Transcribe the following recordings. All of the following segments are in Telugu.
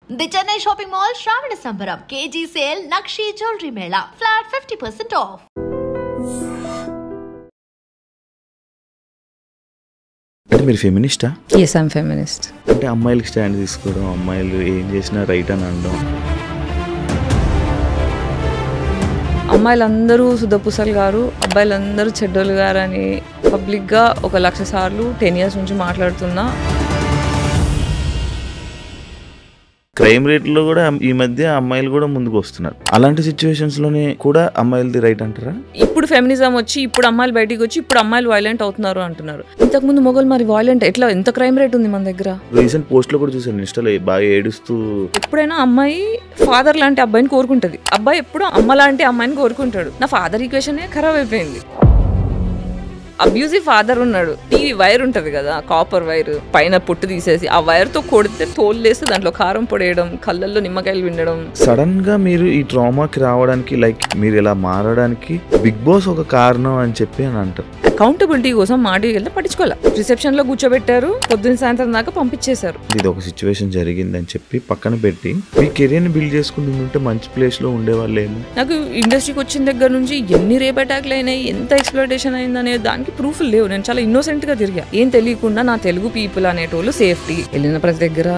The Chennai Shopping Mall Shravana Sambaram KG Sale Nakshi Jewelry Mela Flat 50% off. అంటే మీరు ఫెమినిస్టా? Yes I'm feminist. అంటే అమ్మాయిలకి స్టాండ్ తీసుకోవడం, అమ్మాయిలు ఏం చేసినా రైట్ అని అనడం. అమ్మాయిలందరూ సుధపూసల్ గారు, అబ్బాయిలందరూ చెడ్డోలు గారు అని పబ్లిక్గా 1,00,000 సార్లు 10 years నుంచి మాట్లాడుతున్నా. క్రైమ్ రేట్లో కూడా ఈ మధ్య అమ్మాయిలు కూడా ముందుకు వస్తున్నారు. అలాంటి సిచ్యువేషన్స్లోనే కూడా అమ్మాయిలది రైట్ అంటారా? ఇప్పుడు ఫెమినిజం వచ్చి ఇప్పుడు అమ్మాయిలు బయటికి వచ్చి ఇప్పుడు అమ్మాయిలు వైలెంట్ అవుతున్నారు అంటున్నారు. ఇంతకుముందు మొగలు మరి వైలెంట్ ఎంత క్రైమ్ రేట్ ఉంది మన దగ్గర? రీసెంట్ పోస్ట్లో కూడా చూసాను ఇన్స్టాలో, బాగా ఏడుస్తూ. ఎప్పుడైనా అమ్మాయి ఫాదర్ లాంటి అబ్బాయిని కోరుకుంటుంది, అబ్బాయి ఎప్పుడు అమ్మ లాంటి అమ్మాయిని కోరుకుంటాడు. నా ఫాదర్ ఈక్వేషనే ఖరాబ్ అయిపోయింది. అబ్యూజివ్ ఫాదర్ ఉన్నాడు. టీవీ వైర్ ఉంటుంది కదా, కాపర్ వైర్ పైన పుట్టు తీసేసి ఆ వైర్తో కొడితే తోలు లేస్తే దాంట్లో కారం పొడేయడం, కళ్ళల్లో నిమ్మకాయలు వినడం. సడన్ గా మీరు ఈ ట్రామాకి రావడానికి, లైక్ మీరు ఇలా మారడానికి బిగ్ బాస్ ఒక కారణం అని చెప్పి అని అంటారు. అకౌంటబిలిటీ కోసం మాటికి వెళ్తే పట్టించుకోవాలి. రిసెప్షన్ లో కూర్చోబెట్టారు, పొద్దున్న సాయంత్రం దాకా పంపించేశారు. ఇది ఒక సిచ్యువేషన్ జరిగిందని చెప్పి పక్కన పెట్టి మీ కెరీర్ ని బిల్డ్ చేసుకుని ఉంటే మంచి ప్లేస్ లో ఉండేవాళ్ళేమో. నాకు ఇండస్ట్రీకి వచ్చిన దగ్గర నుంచి ఎన్ని రేప్ అటాక్లు అయినాయి, ఎంత ఎక్స్ప్లోటేషన్ అయిందనే దానికి ప్రూఫ్లు లేవు. నేను చాలా ఇన్నోసెంట్ గా తిరిగా. ఏం తెలియకుండా నా తెలుగు పీపుల్ అనేటోళ్ళు సేఫ్టీ, వెళ్ళిన ప్రతి దగ్గర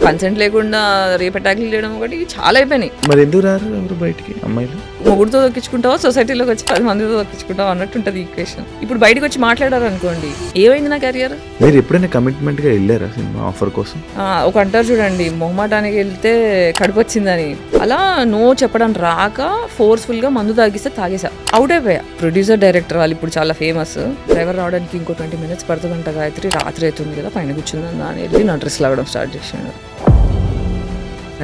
కన్సెంట్ లేకుండా రేప్ అటాక్లు చేయడం ఒకటి చాలా అయిపోయినాయి. మరి ఎందుకు రారు ఎవరు బయటికి? అమ్మాయిలు మొగుడుతో దొక్కించుకుంటావా, సొసైటీలోకి వచ్చి 10 మందితో దొక్కించుకుంటావా అన్నట్టుంటది ఈక్వేషన్. ఇప్పుడు బయటకు వచ్చి మాట్లాడారు అనుకోండి, ఏమైంది నా కెరియర్? మీరు ఎప్పుడైనా కమిట్మెంట్ గా వెళ్ళారా సినిమా ఆఫర్ కోసం? ఒక అంటారు చూడండి, మొహమాటానికి వెళ్తే కడుపు వచ్చిందని. అలా నో చెప్పడం రాక ఫోర్స్ఫుల్ గా మందు తాగిస్తే తాగేసా, అవుట్ అయిపోయా. ప్రొడ్యూసర్ డైరెక్టర్ వాళ్ళు ఇప్పుడు చాలా ఫేమస్. డ్రైవర్ రావడానికి ఇంకో 20 minutes పడుతుందంట. గాయత్రి రాత్రి అవుతుంది కదా, పైన కూర్చుందా అని వెళ్ళి నా డ్రెస్ లాగడం స్టార్ట్ చేసాడు.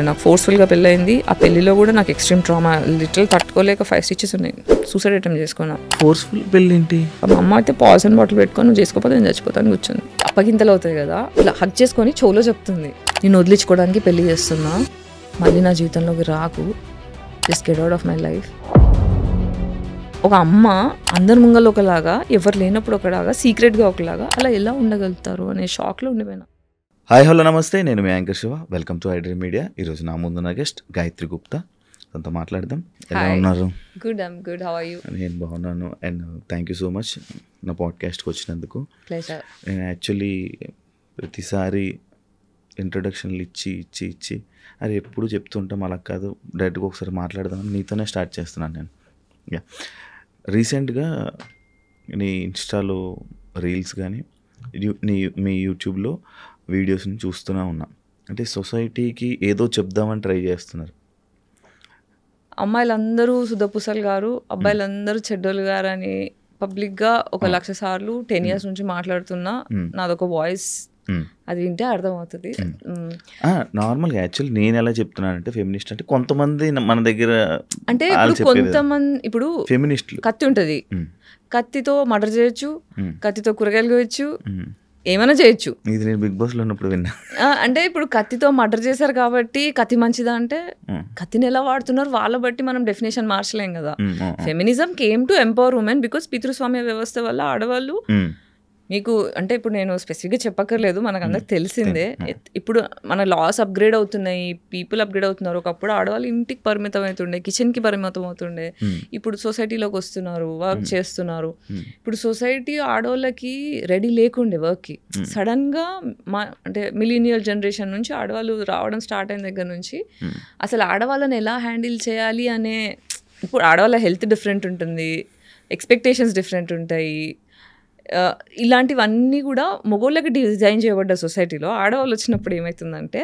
నాకు ఫోర్స్ఫుల్గా పెళ్ళయింది. ఆ పెళ్లిలో కూడా నాకు ఎక్స్ట్రీమ్ ట్రామా, లిటరల్ తట్టుకోలేక 5 stitches ఉన్నాయి. సూసైడ్ అటెంప్ట్ చేసుకున్నా. ఫోర్స్ఫుల్ పెళ్ళి ఏంటి? మా అమ్మ అయితే పాయిజన్ బాటిల్ పెట్టుకొని నువ్వు చేసుకోకపోతే నేను చచ్చిపోతాను కూర్చొని. అప్పగింతలు అవుతాయి కదా, ఇలా హక్ చేసుకొని చెవులో చెప్తుంది, నేను వదిలించుకోవడానికి పెళ్లి చేస్తున్నా, మళ్ళీ నా జీవితంలోకి రాకు, just get out of my life. ఒక అమ్మ అందరి ముంగలు ఒకలాగా, ఎవరు లేనప్పుడు ఒకలాగా, సీక్రెట్గా ఒకలాగా, అలా ఎలా ఉండగలుగుతారు అనే షాక్లో ఉండిపోయినా. హాయ్ హలో నమస్తే, నేను మీ anchor Shiva. Welcome to iDream media. ఈరోజు నా ముందున్న గెస్ట్ గాయత్రి గుప్తా. తనతో మాట్లాడదాం. ఎలా ఉన్నారు? Good, I'm good. How are you? నేను బాగున్నాను. And thank you so much నా పాడ్కాస్ట్కి వచ్చినందుకు. ప్లెజర్. నేను యాక్చువల్లీ ప్రతిసారి ఇంట్రొడక్షన్లు ఇచ్చి అది ఎప్పుడు చెప్తుంటాం, అలా కాదు, డైరెక్ట్గా ఒకసారి మాట్లాడదామని నీతోనే స్టార్ట్ చేస్తున్నాను నేను. యా, రీసెంట్గా నీ ఇన్స్టాలో రీల్స్ కానీ మీ యూట్యూబ్లో వీడియోస్ని చూస్తూనే ఉన్నా. అంటే సొసైటీకి ఏదో చెప్దామని ట్రై చేస్తున్నారు. అమ్మాయిలందరూ సుధపూసల్ గారు, అబ్బాయిలందరూ చెడ్డోలు గారు అని పబ్లిక్గా 1,00,000 సార్లు 10 years నుంచి మాట్లాడుతున్నా. నాదొక వాయిస్, అది వింటే అర్థమవుతుంది. నార్మల్గా యాక్చువల్లీ నేను ఎలా చెప్తున్నానంటే, ఫెమినిస్ట్ అంటే కొంతమంది మన దగ్గర, అంటే కొంతమంది ఇప్పుడు ఫెమినిస్టులు కత్తి ఉంటుంది, కత్తితో మర్డర్ చేయొచ్చు, కత్తితో కూరగాయలు కోయచ్చు, ఏమైనా చేయొచ్చు. ఇది నేను బిగ్ బాస్లో ఉన్నప్పుడు విన్నా. అంటే ఇప్పుడు కత్తితో మర్డర్ చేశారు కాబట్టి కత్తి మంచిదా అంటే, కత్తిని ఎలా వాడుతున్నారు వాళ్ళ బట్టి మనం డెఫినేషన్ మార్చలేం కదా. Feminism came to empower women because పితృస్వామ్య వ్యవస్థ వల్ల ఆడవాళ్ళు, మీకు అంటే ఇప్పుడు నేను స్పెసిఫిక్గా చెప్పక్కర్లేదు, మనకు అందరికి తెలిసిందే. ఇప్పుడు మన లాస్ అప్గ్రేడ్ అవుతున్నాయి, పీపుల్ అప్గ్రేడ్ అవుతున్నారు. ఒకప్పుడు ఆడవాళ్ళు ఇంటికి పరిమితం అవుతుండే, కిచెన్కి పరిమితం అవుతుండే. ఇప్పుడు సొసైటీలోకి వస్తున్నారు, వర్క్ చేస్తున్నారు. ఇప్పుడు సొసైటీ ఆడవాళ్ళకి రెడీ లేకుండే వర్క్కి. సడన్గా అంటే మిలీనియల్ జనరేషన్ నుంచి ఆడవాళ్ళు రావడం స్టార్ట్ అయిన దగ్గర నుంచి అసలు ఆడవాళ్ళని ఎలా హ్యాండిల్ చేయాలి అనే, ఇప్పుడు ఆడవాళ్ళ హెల్త్ డిఫరెంట్ ఉంటుంది, ఎక్స్పెక్టేషన్స్ డిఫరెంట్ ఉంటాయి. ఇలాంటివన్నీ కూడా మగవాళ్ళకి డిజైన్ చేయబడ్డ సొసైటీలో ఆడవాళ్ళు వచ్చినప్పుడు ఏమవుతుందంటే,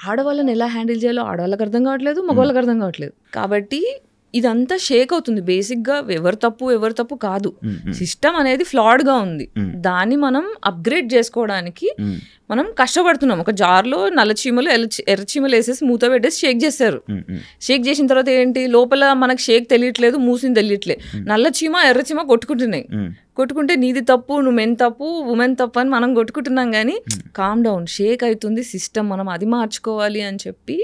ఆడవాళ్ళని ఎలా హ్యాండిల్ చేయాలో ఆడవాళ్ళకి అర్థం కావట్లేదు, మగవాళ్ళకి అర్థం కావట్లేదు. కాబట్టి ఇదంతా షేక్ అవుతుంది. బేసిక్గా ఎవరు తప్పు కాదు, సిస్టమ్ అనేది ఫ్లాడ్గా ఉంది. దాన్ని మనం అప్గ్రేడ్ చేసుకోవడానికి మనం కష్టపడుతున్నాం. ఒక జార్లో నల్ల చీమలు ఎర్ర చీమలు వేసేసి మూత పెట్టేసి షేక్ చేస్తారు. షేక్ చేసిన తర్వాత ఏంటి, లోపల మనకు షేక్ తెలియట్లేదు, మూసింది తెలియట్లేదు. నల్ల చీమ ఎర్ర చీమ కొట్టుకుంటున్నాయి. కొట్టుకుంటే నీది తప్పు, నువ్వెన్ తప్పు, ఉమెన్ తప్పు అని మనం కొట్టుకుంటున్నాం. కానీ కామ్ డౌన్, షేక్ అవుతుంది సిస్టమ్, మనం అది మార్చుకోవాలి అని చెప్పి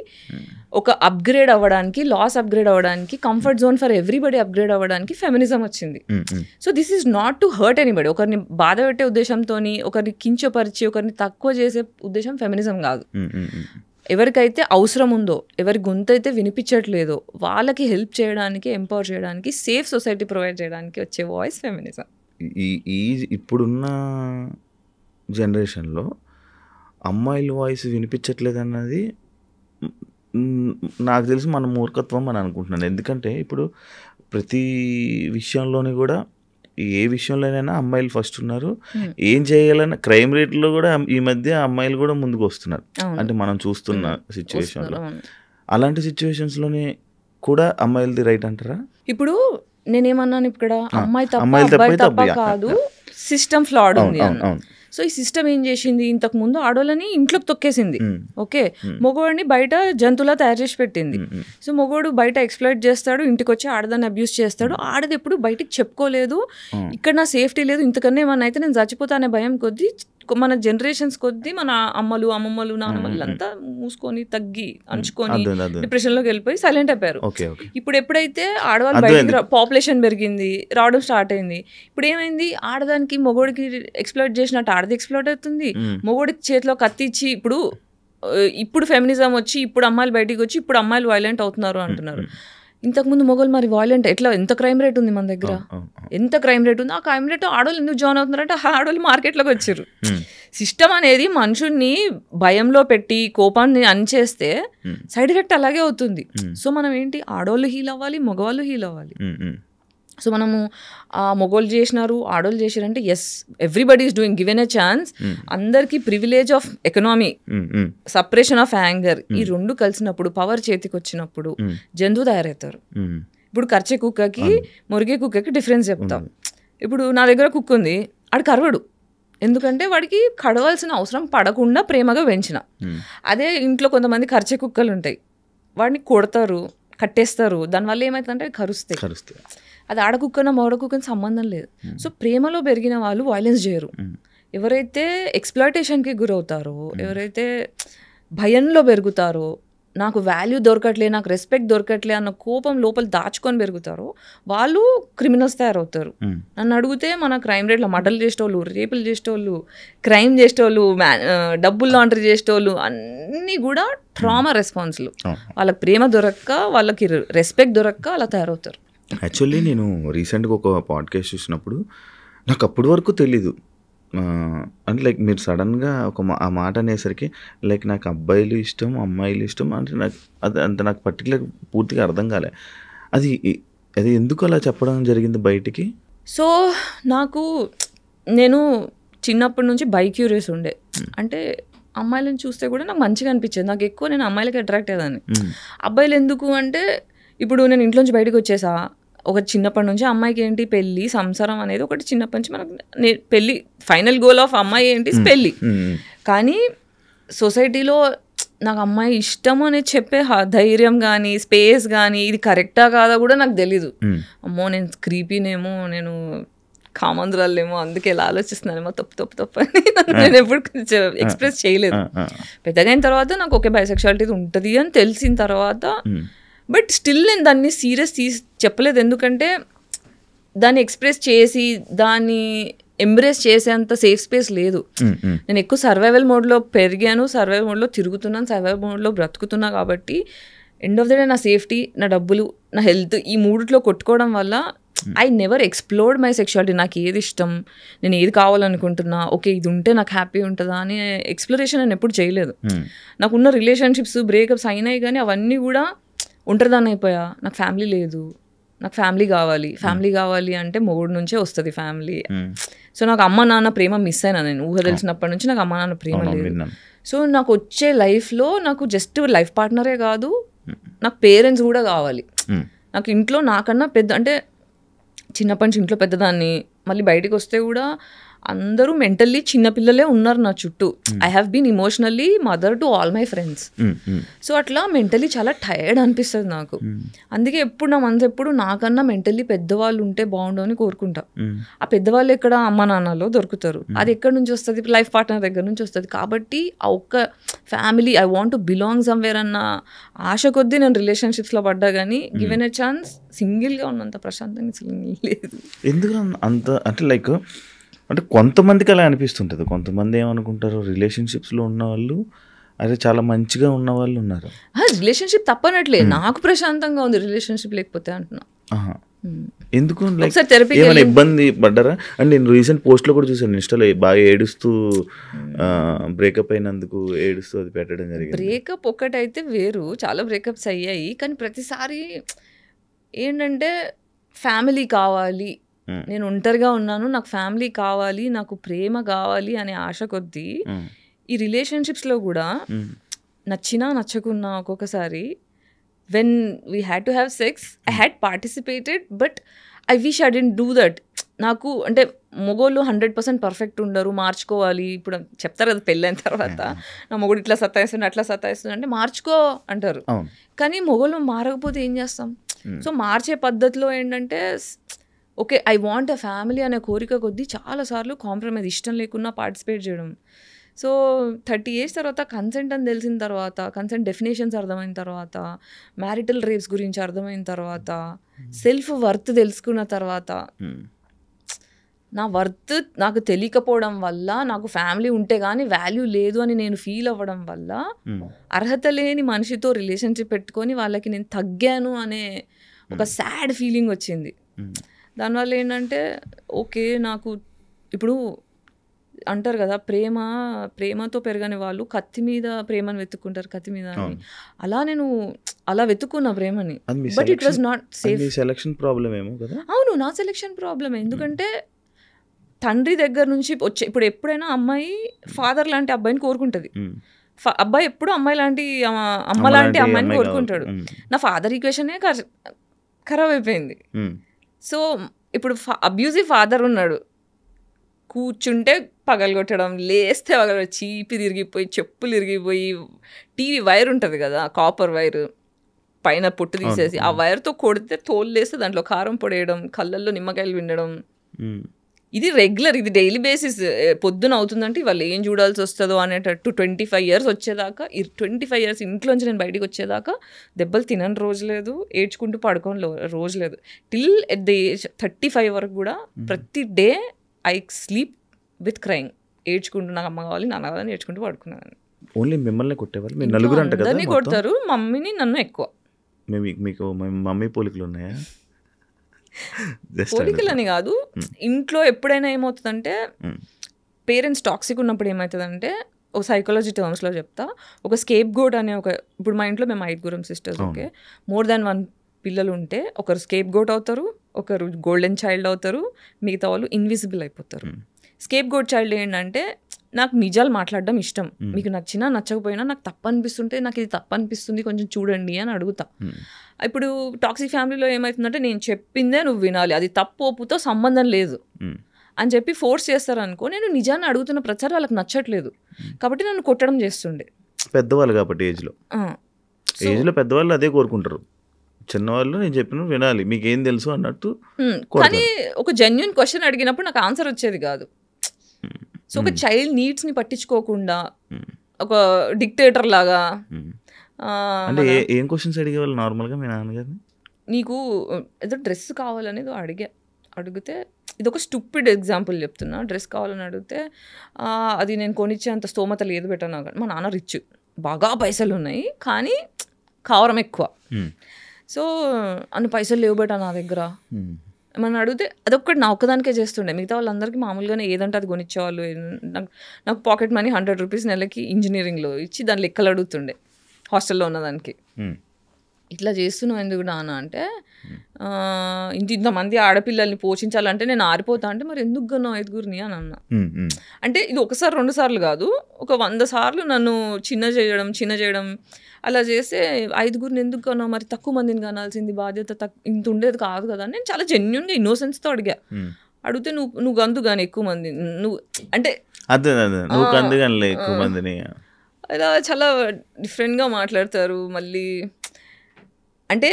ఒక అప్గ్రేడ్ అవ్వడానికి, లాస్ అప్గ్రేడ్ అవ్వడానికి, comfort zone for everybody upgrade అవ్వడానికి ఫెమినిజం వచ్చింది. So this is not to hurt anybody. ఒకరిని బాధ పెట్టే ఉద్దేశంతో, ఒకరిని కించపరిచి, ఒకరిని తక్కువ చేసే ఉద్దేశం ఫెమినిజం కాదు. ఎవరికైతే అవసరం ఉందో, ఎవరి గొంతు అయితే వినిపించట్లేదో వాళ్ళకి హెల్ప్ చేయడానికి, ఎంపవర్ చేయడానికి, సేఫ్ సొసైటీ ప్రొవైడ్ చేయడానికి వచ్చే వాయిస్ ఫెమినిజం. ఈ ఇప్పుడున్న జనరేషన్లో అమ్మాయిల వాయిస్ వినిపించట్లేదు అన్నది నాకు తెలిసి మన మూర్ఖత్వం అని అనుకుంటున్నాను. ఎందుకంటే ఇప్పుడు ప్రతి విషయంలోని కూడా ఏ విషయంలోనైనా అమ్మాయిలు ఫస్ట్ ఉన్నారు. ఏం చేయాలన్నా క్రైమ్ రేట్లో కూడా ఈ మధ్య అమ్మాయిలు కూడా ముందుకు వస్తున్నారు. అంటే మనం చూస్తున్న సిచ్యువేషన్లో, అలాంటి సిచ్యువేషన్స్లోనే కూడా అమ్మాయిలది రైట్ అంటారా? ఇప్పుడు నేనేమన్నాను, ఇక్కడ అమ్మాయి తప్ప అబ్బాయి తప్ప కాదు, సిస్టమ్ ఫ్లాడ్ ఉంది అన్న. సో ఈ సిస్టమ్ ఏం చేసింది, ఇంతకు ముందు ఆడోళ్ళని ఇంట్లోకి తొక్కేసింది. ఓకే, మగవాడిని బయట జంతువులా తయారు చేసి పెట్టింది. సో మగవాడు బయట ఎక్స్ప్లాయిట్ చేస్తాడు, ఇంటికి వచ్చి ఆడదాన్ని అబ్యూస్ చేస్తాడు. ఆడది ఎప్పుడు బయటికి చెప్పుకోలేదు, ఇక్కడ నా సేఫ్టీ లేదు, ఇంతకన్నా ఏమన్నా అయితే నేను చచ్చిపోతా అనే భయం కొద్దీ మన జనరేషన్స్ కొద్దీ మన అమ్మలు, అమ్మమ్మలు, నాన్నమ్మలు అంతా మూసుకొని తగ్గి అంచుకొని డిప్రెషన్లోకి వెళ్ళిపోయి సైలెంట్ అయిపోయారు. ఇప్పుడు ఎప్పుడైతే ఆడవాళ్ళు బయటికి పాపులేషన్ పెరిగింది, రావడం స్టార్ట్ అయింది, ఇప్పుడు ఏమైంది, ఆడదానికి మొగోడికి ఎక్స్ప్లోర్ చేసినట్టు ఆడది ఎక్స్ప్లోర్ అవుతుంది. మొగోడికి చేతిలో కత్తి ఇచ్చి ఇప్పుడు ఫెమినిజం వచ్చి ఇప్పుడు అమ్మాయిలు బయటికి వచ్చి ఇప్పుడు అమ్మాయిలు వైలెంట్ అవుతున్నారు అంటున్నారు. ఇంతకుముందు మొగోళ్ళు మరి వైలెంట్ ఎట్లా, ఎంత క్రైమ్ రేట్ ఉంది మన దగ్గర, ఎంత క్రైమ్ రేట్ ఉంది. ఆ క్రైమ్ రేట్ ఆడవాళ్ళు ఎందుకు జాయిన్ అవుతున్నారంటే ఆడవాళ్ళు మార్కెట్లోకి వచ్చారు. సిస్టమ్ అనేది మనుషుల్ని భయంలో పెట్టి కోపాన్ని అణిచేస్తే సైడ్ ఎఫెక్ట్ అలాగే అవుతుంది. సో మనం ఏంటి, ఆడవాళ్ళు హీల్ అవ్వాలి, మగవాళ్ళు హీల్ అవ్వాలి. సో మనము మొగోళ్ళు చేసినారు, ఆడోళ్ళు చేసినారంటే yes, everybody is doing, given a chance. అందరికి privilege of economy, separation of anger, ఈ రెండు కలిసినప్పుడు, పవర్ చేతికి వచ్చినప్పుడు జంతువు తయారవుతారు. ఇప్పుడు కర్చే కుక్కకి మురిగే కుక్కకి డిఫరెన్స్ చెప్తాం. ఇప్పుడు నా దగ్గర కుక్క ఉంది, ఆడు కరవడు, ఎందుకంటే వాడికి కడవలసిన అవసరం పడకుండా ప్రేమగా పెంచిన. అదే ఇంట్లో కొంతమంది కర్చే కుక్కలు ఉంటాయి, వాడిని కొడతారు, కట్టేస్తారు, దానివల్ల ఏమవుతుందంటే కరుస్తాయి. అది ఆడకుక్కన మగకుక్కని సంబంధం లేదు. సో ప్రేమలో పెరిగిన వాళ్ళు వైలెన్స్ చేయరు. ఎవరైతే ఎక్స్ప్లాయిటేషన్కి గురవుతారో, ఎవరైతే భయంలో పెరుగుతారో, నాకు వాల్యూ దొరకట్లే, నాకు రెస్పెక్ట్ దొరకట్లే అన్న కోపం లోపల దాచుకొని పెరుగుతారో వాళ్ళు క్రిమినల్స్ తయారవుతారు. నన్ను అడిగితే మన క్రైమ్ రేట్లో మర్డర్లు చేసేటోళ్ళు, రేపులు చేసేటోళ్ళు, క్రైమ్ చేసేటోళ్ళు, డబ్బులు లాండరీ చేసేటోళ్ళు అన్నీ కూడా ట్రామా రెస్పాన్స్లు. వాళ్ళకి ప్రేమ దొరక్క, వాళ్ళకి రెస్పెక్ట్ దొరక్క అలా తయారవుతారు. యాక్చువల్లీ నేను రీసెంట్గా ఒక పాడ్కాస్ట్ చూసినప్పుడు నాకు అప్పటి వరకు తెలీదు, అంటే లైక్ మీరు సడన్గా ఆ మాట అనేసరికి లైక్ నాకు అబ్బాయిలు ఇష్టం, అమ్మాయిలు ఇష్టం అంటే నాకు అది అంత నాకు పర్టికులర్ పూర్తిగా అర్థం కాలే. అది ఎందుకు అలా చెప్పడం జరిగింది బయటికి? సో నేను చిన్నప్పటి నుంచి బైక్యూరియస్ ఉండే, అంటే అమ్మాయిలను చూస్తే కూడా నాకు మంచిగా అనిపించేది. నాకు ఎక్కువ నేను అమ్మాయిలకి అట్రాక్ట్ అయ్యేదాన్ని. అబ్బాయిలు ఎందుకు అంటే, ఇప్పుడు నేను ఇంట్లోంచి బయటకు వచ్చేసా, ఒక చిన్నప్పటి నుంచి అమ్మాయికి ఏంటి పెళ్ళి, సంసారం అనేది ఒకటి చిన్నప్పటి నుంచి మనకు పెళ్ళి, ఫైనల్ గోల్ ఆఫ్ అమ్మాయి ఏంటి పెళ్ళి. కానీ సొసైటీలో నాకు అమ్మాయి ఇష్టం అనేది చెప్పే ధైర్యం కానీ స్పేస్ కానీ ఇది కరెక్టా కాదా కూడా నాకు తెలీదు. అమ్మో నేను క్రీపీనేమో, నేను కామందురాలేమో, అందుకే ఇలా ఆలోచిస్తున్నానేమో, తప్పు అని నేను ఎప్పుడు ఎక్స్ప్రెస్ చేయలేదు. పెద్దగా అయిన తర్వాత నాకు ఓకే బైసెక్షువాలిటీ ఉంటుంది అని తెలిసిన తర్వాత, బట్ స్టిల్ నేను దాన్ని సీరియస్ చెప్పలేదు. ఎందుకంటే దాన్ని ఎక్స్ప్రెస్ చేసి దాన్ని ఎంబ్రేస్ చేసేంత సేఫ్ స్పేస్ లేదు. నేను ఎక్కువ సర్వైవల్ మోడ్లో పెరిగాను, సర్వైవల్ మోడ్లో తిరుగుతున్నాను, సర్వైవల్ మోడ్లో బ్రతుకుతున్నా. కాబట్టి ఎండ్ ఆఫ్ ద డే నా సేఫ్టీ, నా డబ్బులు, నా హెల్త్, ఈ మూడిట్లో కొట్టుకోవడం వల్ల I never explored my sexuality. నాకు ఏది ఇష్టం, నేను ఏది కావాలనుకుంటున్నా, ఓకే ఇది ఉంటే నాకు హ్యాపీ ఉంటుందా అని ఎక్స్ప్లోరేషన్ నేను ఎప్పుడు చేయలేదు. నాకున్న రిలేషన్షిప్స్ బ్రేకప్స్ అయినాయి, కానీ అవన్నీ కూడా ఒంటరిదాన్ని అయిపోయా. నాకు ఫ్యామిలీ లేదు, నాకు ఫ్యామిలీ కావాలి అంటే మొగుడు నుంచే వస్తుంది ఫ్యామిలీ. సో నాకు అమ్మ నాన్న ప్రేమ మిస్ అయినా, నేను ఊహ తెలిసినప్పటి నుంచి నాకు అమ్మ నాన్న ప్రేమ లేదు. సో నాకు వచ్చే లైఫ్లో నాకు జస్ట్ లైఫ్ పార్ట్నరే కాదు, నాకు పేరెంట్స్ కూడా కావాలి. నాకు ఇంట్లో నాకన్నా పెద్ద, అంటే చిన్నప్పటి నుంచి ఇంట్లో పెద్దదాన్ని, మళ్ళీ బయటకు వస్తే కూడా అందరూ మెంటల్లీ చిన్నపిల్లలే ఉన్నారు నా చుట్టూ. I have been emotionally mother to all my friends. So అట్లా మెంటల్లీ చాలా టైర్డ్ అనిపిస్తుంది నాకు. అందుకే ఎప్పుడు నా మనసు ఎప్పుడు నాకన్నా మెంటల్లీ పెద్దవాళ్ళు ఉంటే బాగుండు అని కోరుకుంటా. ఆ పెద్దవాళ్ళు ఎక్కడ, అమ్మ నాన్నలో దొరుకుతారు. అది ఎక్కడి నుంచి వస్తుంది, లైఫ్ పార్ట్నర్ దగ్గర నుంచి వస్తుంది. కాబట్టి ఆ ఒక్క family, I want to belong somewhere అన్న ఆశ కొద్దీ నేను రిలేషన్షిప్స్లో పడ్డా. కానీ గివెన్ ఎ ఛాన్స్ సింగిల్గా ఉన్నంత ప్రశాంతంగా లేదు. ఎందుకు అంత, అంటే లైక్ అంటే కొంతమందికి అలా అనిపిస్తుంటుంది. కొంతమంది ఏమనుకుంటారు, రిలేషన్షిప్స్లో ఉన్న వాళ్ళు అరే చాలా మంచిగా ఉన్న వాళ్ళు ఉన్నారు. రిలేషన్షిప్ తప్పనట్లే, నాకు ప్రశాంతంగా ఉంది రిలేషన్షిప్ లేకపోతే అంటున్నా. ఎందుకు ఏమైనా ఇబ్బంది పడ్డారా? అండ్ నేను రీసెంట్ పోస్ట్లో కూడా చూసాను ఇన్స్టాలో, బాగా ఏడుస్తూ బ్రేకప్ అయినందుకు ఏడుస్తూ అది పెట్టడం జరిగింది. బ్రేకప్ ఒకటైతే వేరు, చాలా బ్రేకప్స్ అయ్యాయి. కానీ ప్రతిసారి ఏంటంటే ఫ్యామిలీ కావాలి, నేను ఒంటరిగా ఉన్నాను, నాకు ఫ్యామిలీ కావాలి, నాకు ప్రేమ కావాలి అనే ఆశ కొద్దీ ఈ రిలేషన్షిప్స్లో కూడా నచ్చినా నచ్చకున్నా ఒక్కొక్కసారి when we had to have sex, I had participated, but I wish I didn't do that. నాకు అంటే మొగోళ్ళు 100% పర్ఫెక్ట్ ఉండరు, మార్చుకోవాలి. ఇప్పుడు చెప్తారు కదా పెళ్ళైన తర్వాత, నా మొగుడు ఇట్లా సతాయిస్తుంది అట్లా సతాయిస్తుంది అంటే మార్చుకో అంటారు. కానీ మొగోళ్ళు మారకపోతే ఏం చేస్తాం? సో మార్చే పద్ధతిలో ఏంటంటే okay I want a family అనే కోరిక కొద్దీ చాలాసార్లు కాంప్రమైజ్, ఇష్టం లేకున్నా పార్టిసిపేట్ చేయడం. సో 30 years తర్వాత కన్సెంట్ అని తెలిసిన తర్వాత, కన్సెంట్ డెఫినేషన్స్ అర్థమైన తర్వాత, మ్యారిటల్ రేప్స్ గురించి అర్థమైన తర్వాత, సెల్ఫ్ వర్త్ తెలుసుకున్న తర్వాత, నా వర్త్ నాకు తెలియకపోవడం వల్ల, నాకు ఫ్యామిలీ ఉంటే కానీ వాల్యూ లేదు అని నేను ఫీల్ అవ్వడం వల్ల, అర్హత లేని మనిషితో రిలేషన్షిప్ పెట్టుకొని వాళ్ళకి నేను తగ్గాను అనే ఒక సాడ్ ఫీలింగ్ వచ్చింది. దానివల్ల ఏంటంటే ఓకే నాకు ఇప్పుడు అంటారు కదా ప్రేమతో పెరగని వాళ్ళు కత్తి మీద ప్రేమను వెతుక్కుంటారు, కత్తి మీద అని. అలా నేను అలా వెతుక్కున్న ప్రేమని, but it was not safe. Selection problem ఏమో కదా? అవును, నా సెలక్షన్ ప్రాబ్లమే. ఎందుకంటే తండ్రి దగ్గర నుంచి వచ్చే, ఇప్పుడు ఎప్పుడైనా అమ్మాయి ఫాదర్ లాంటి అబ్బాయిని కోరుకుంటుంది, అబ్బాయి ఎప్పుడు అమ్మాయి లాంటి అమ్మ లాంటి అమ్మాయిని కోరుకుంటాడు. నా ఫాదర్ ఈక్వేషనే ఖరాబ్ అయిపోయింది. సో ఇప్పుడు అబ్యూజివ్ ఫాదర్ ఉన్నాడు, కూర్చుంటే పగలగొట్టడం, లేస్తే పగలగొట్టడం, చీపి తిరిగిపోయి, చెప్పులు ఇరిగిపోయి, టీవీ వైర్ ఉంటుంది కదా కాపర్ వైర్, పైన పొట్టు తీసేసి ఆ వైర్తో కొడితే తోలు లేస్తే దాంట్లో కారం పొడేయడం, కళ్ళల్లో నిమ్మకాయలు వినడం, ఇది రెగ్యులర్, ఇది డైలీ బేసిస్. పొద్దున అవుతుందంటే వాళ్ళు ఏం చూడాల్సి వస్తుందో అనేటట్టు 25 years వచ్చేదాకా, 25 years ఇంట్లోంచి నేను బయటికి వచ్చేదాకా దెబ్బలు తినని రోజు లేదు, ఏడ్చుకుంటూ పడుకోని రోజు లేదు. టిల్ ఎట్ ద ఏజ్ 35 వరకు కూడా ప్రతి day I sleep with crying, ఏడ్చుకుంటూ నాకు అమ్మ కావాలి నాన్న కావాలని ఏడ్చుకుంటూ పడుకున్నాను. ఓన్లీ మిమ్మల్ని కొట్టేవాళ్ళు? మీరు నలుగురు అంట కదా? అందరినీ కొడతారు, మమ్మీని నన్ను ఎక్కువ. మీకు మమ్మీ పోలికలు ఉన్నాయా? పోలికలని కాదు, ఇంట్లో ఎప్పుడైనా ఏమవుతుందంటే పేరెంట్స్ టాక్సిక్ ఉన్నప్పుడు ఏమవుతుందంటే, ఒక సైకాలజీ టర్మ్స్లో చెప్తా, ఒక స్కేప్ గోట్ అనే ఇప్పుడు మా ఇంట్లో మేము 5 సిస్టర్స్, ఓకే, మోర్ దాన్ 1 పిల్లలు ఉంటే ఒకరు స్కేప్ గోట్ అవుతారు, ఒకరు గోల్డెన్ చైల్డ్ అవుతారు, మిగతా వాళ్ళు ఇన్విజిబుల్ అయిపోతారు. స్కేప్ గోట్ చైల్డ్ ఏంటంటే నాకు నిజాలు మాట్లాడడం ఇష్టం, మీకు నచ్చినా నచ్చకపోయినా నాకు తప్పు అనిపిస్తుంటే నాకు ఇది తప్పు అనిపిస్తుంది కొంచెం చూడండి అని అడుగుతా. ఇప్పుడు టాక్సిక్ ఫ్యామిలీలో ఏమవుతుందంటే నేను చెప్పిందే నువ్వు వినాలి, అది తప్పు ఒప్పుతో సంబంధం లేదు అని చెప్పి ఫోర్స్ చేస్తారనుకో, నేను నిజాన్ని అడుగుతున్న ప్రతిసారి వాళ్ళకి నచ్చట్లేదు కాబట్టి నన్ను కొట్టడం చేస్తుండే. పెద్దవాళ్ళు కాబట్టి ఏజ్లో పెద్దవాళ్ళు అదే కోరుకుంటారు, చిన్నవాళ్ళు నేను చెప్పిన వినాలి, మీకేం తెలుసు అన్నట్టు. కానీ ఒక జెన్యూన్ క్వశ్చన్ అడిగినప్పుడు నాకు ఆన్సర్ వచ్చేది కాదు. సో ఒక చైల్డ్ నీడ్స్ని పట్టించుకోకుండా ఒక డిక్టేటర్ లాగా. అంటే ఏం క్వశ్చన్స్ అడిగేవాళ్ళు నార్మల్గా మీ నాన్నగారిని? నీకు ఏదో డ్రెస్ కావాలనేది అడిగితే, ఇది ఒక స్టూపిడ్ ఎగ్జాంపుల్ చెప్తున్నా, డ్రెస్ కావాలని అడిగితే అది నేను కొనిచ్చే అంత స్తోమత లేదు బెటనా. మా నాన్న రిచ్, బాగా పైసలు ఉన్నాయి కానీ కావరం ఎక్కువ. సో అన్ని పైసలు లేవు బెటా నా దగ్గర ఏమన్నా అడిగితే అదొక్కటి నా ఒక్కదానికే చేస్తుండే, మిగతా వాళ్ళందరికీ మామూలుగానే ఏదంటే అది కొనిచ్చేవాళ్ళు. నాకు పాకెట్ మనీ 100 rupees నెలకి ఇంజనీరింగ్లో ఇచ్చి దాని లెక్కలు అడుగుతుండే హాస్టల్లో ఉన్నదానికి. ఇట్లా చేస్తున్నావు ఎందుకు నాన్న అంటే, ఇంతమంది ఆడపిల్లల్ని పోషించాలంటే నేను ఆరిపోతా అంటే, మరి ఎందుకు కొన్నావు 5గురిని అని అన్నా. అంటే ఇది 1-2 సార్లు కాదు, ఒక 100 సార్లు నన్ను చిన్న చేయడం అలా చేస్తే 5గురిని ఎందుకు కొన్నావు, మరి తక్కువ మందిని కనాల్సింది, బాధ్యత ఇంత ఉండేది కాదు కదా. నేను చాలా జెన్యూన్గా ఇన్నోసెన్స్తో అడిగితే నువ్వు అందు కానీ ఎక్కువ మంది నువ్వు అంటే ఎక్కువ మందిని అలా చాలా డిఫరెంట్గా మాట్లాడతారు. మళ్ళీ అంటే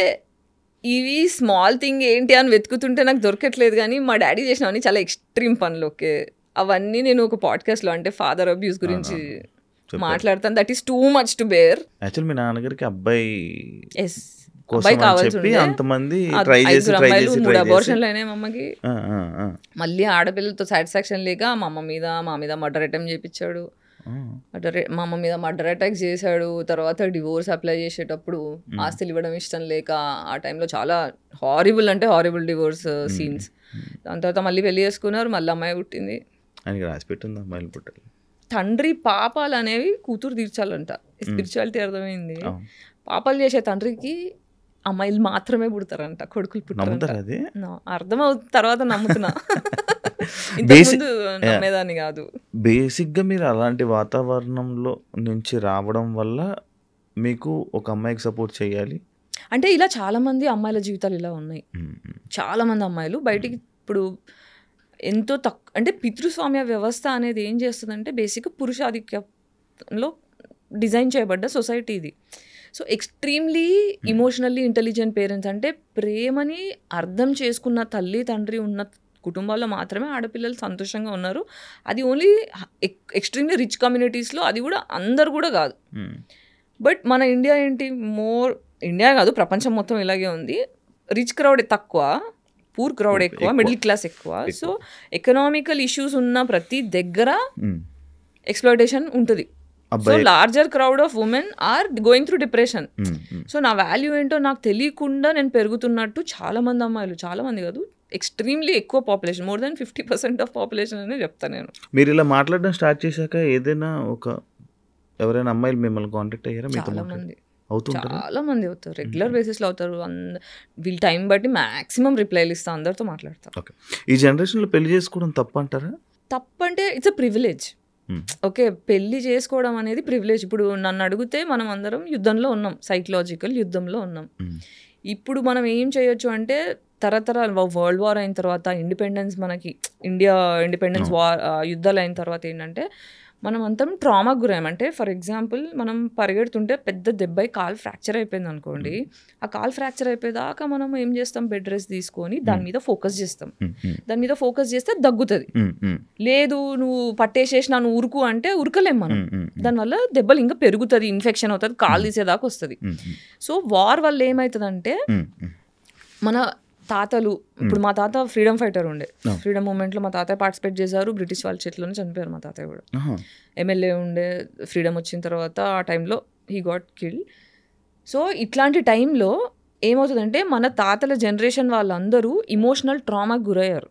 ఇవి స్మాల్ థింగ్ ఏంటి అని వెతుకుతుంటే నాకు దొరకట్లేదు, కానీ మా డాడీ చేసినవన్నీ చాలా ఎక్స్ట్రీమ్ పనులు. ఓకే, అవన్నీ నేను ఒక పాడ్కాస్ట్లో అంటే ఫాదర్ అబ్యూస్ గురించి మాట్లాడతాను. That is too much to bear. Actual మీ నాన్నగారికి అబ్బాయి కావాల్సి 3 అబార్షన్లు అయినాయి మా అమ్మకి. మళ్ళీ ఆడపిల్లలతో సాటిస్ఫాక్షన్ లేక మా మీద మర్డర్ అటెంప్ట్ చేయించాడు. మా అమ్మ మీద మర్డర్ అటాక్ చేశాడు, తర్వాత డివోర్స్ అప్లై చేసేటప్పుడు ఆస్తులు ఇవ్వడం ఇష్టం లేక ఆ టైంలో చాలా హారిబుల్ అంటే హారిబుల్ డివోర్స్ సీన్స్. దాని తర్వాత మళ్ళీ పెళ్లి చేసుకున్నారు, మళ్ళీ అమ్మాయి పుట్టింది. ఆయనకి రాసి పెట్టింది అమ్మాయిలు పుట్టాలి. తండ్రి పాపాలు అనేవి కూతురు తీర్చాలంట. స్పిరిచువాలిటీ అర్థమైంది. పాపాలు చేసే తండ్రికి అమ్మాయిలు మాత్రమే పుడతారంట, కొడుకులు పుట్టారంట. అర్థమవుతుంది తర్వాత నమ్ముతున్నా, ఇంతకుముందు నమ్మేదాన్ని కాదు. బేసిక్గా మీరు అలాంటి వాతావరణంలో నుంచి రావడం వల్ల మీకు ఒక అమ్మాయికి సపోర్ట్ చేయాలి అంటే ఇలా చాలా మంది అమ్మాయిల జీవితాలు ఇలా ఉన్నాయి. చాలా మంది అమ్మాయిలు బయటికి ఇప్పుడు ఎంతో అంటే పితృస్వామ్య వ్యవస్థ అనేది ఏం చేస్తుందంటే బేసిక్గా పురుషాధిక్యంలో డిజైన్ చేయబడ్డ సొసైటీ ఇది. So extremely emotionally intelligent parents అంటే ప్రేమని అర్థం చేసుకున్న తల్లి తండ్రి ఉన్న కుటుంబాల్లో మాత్రమే ఆడపిల్లలు సంతోషంగా ఉన్నారు. అది ఓన్లీ ఎక్స్ట్రీమ్లీ రిచ్ కమ్యూనిటీస్లో, అది కూడా అందరు కూడా కాదు. బట్ మన ఇండియా ఏంటి, ఇండియా కాదు ప్రపంచం మొత్తం ఇలాగే ఉంది. రిచ్ క్రౌడ్ తక్కువ, పూర్ క్రౌడ్ ఎక్కువ, మిడిల్ క్లాస్ ఎక్కువ. సో ఎకనామికల్ ఇష్యూస్ ఉన్న ప్రతి దగ్గర ఎక్స్‌ప్లాయిటేషన్ ఉంటుంది. So larger crowd of women are going through depression. So నా వాల్యూ ఏంటో నాకు తెలియకుండా నేను పెరుగుతున్నట్టు చాలా మంది అమ్మాయిలు, చాలా మంది కాదు ఎక్స్ట్రీమ్లీ ఎక్కువ population, more than 50% of population అనే చెప్తాను నేను. మీరు ఇలా మాట్లాడడం స్టార్ట్ చేశాక ఏదైనా ఎవరైనా అమ్మాయిలు మిమ్మల్ని కాంటాక్ట్ అయ్యారా? చాలా మంది అవుతారు, రెగ్యులర్ బేసిస్లో అవుతారు. వీళ్ళ టైం బట్టి మ్యాక్సిమం రిప్లైలు ఇస్తా, అందరితో మాట్లాడతా. ఈ జనరేషన్లో పెళ్లి చేసుకోవడం తప్పు అంటారా? తప్పంటే ఇట్స్ అ ప్రివిలేజ్. ఓకే, పెళ్లి చేసుకోవడం అనేది ప్రివిలేజ్. ఇప్పుడు నన్ను అడిగితే మనం అందరం యుద్ధంలో ఉన్నాం, సైకలాజికల్ యుద్ధంలో ఉన్నాం. ఇప్పుడు మనం ఏం చేయొచ్చు అంటే తరతరాలు వరల్డ్ వార్ అయిన తర్వాత ఇండిపెండెన్స్, మనకి ఇండియా ఇండిపెండెన్స్ వార్ యుద్ధాలు అయిన తర్వాత ఏంటంటే మనం అంతా ట్రామాకు గురాం. అంటే ఫర్ ఎగ్జాంపుల్ మనం పరిగెడుతుంటే పెద్ద దెబ్బై కాలు ఫ్రాక్చర్ అయిపోయింది అనుకోండి, ఆ కాలు ఫ్రాక్చర్ అయిపోయేదాకా మనం ఏం చేస్తాం, బెడ్ రెస్ట్ తీసుకొని దాని మీద ఫోకస్ చేస్తాం. దాని మీద ఫోకస్ చేస్తే దగ్గుతుంది. లేదు నువ్వు పట్టేసేసి నన్ను ఉరుకు అంటే ఉరకలేం మనం, దానివల్ల దెబ్బలు ఇంకా పెరుగుతుంది, ఇన్ఫెక్షన్ అవుతుంది, కాలు తీసేదాకా వస్తుంది. సో వార్ వల్ల ఏమవుతుందంటే మన తాతలు, ఇప్పుడు మా తాత ఫ్రీడమ్ ఫైటర్ ఉండే, ఫ్రీడమ్ మూమెంట్లో మా తాతయ్య పార్టిసిపేట్ చేశారు, బ్రిటిష్ వాళ్ళ చేతిలోనే చనిపోయారు. మా తాతయ్య కూడా ఎమ్మెల్యే ఉండే, ఫ్రీడమ్ వచ్చిన తర్వాత ఆ టైంలో హీ గాట్ కిల్డ్. సో ఇట్లాంటి టైంలో ఏమవుతుందంటే మన తాతల జనరేషన్ వాళ్ళందరూ ఇమోషనల్ ట్రామాకి గురయ్యారు.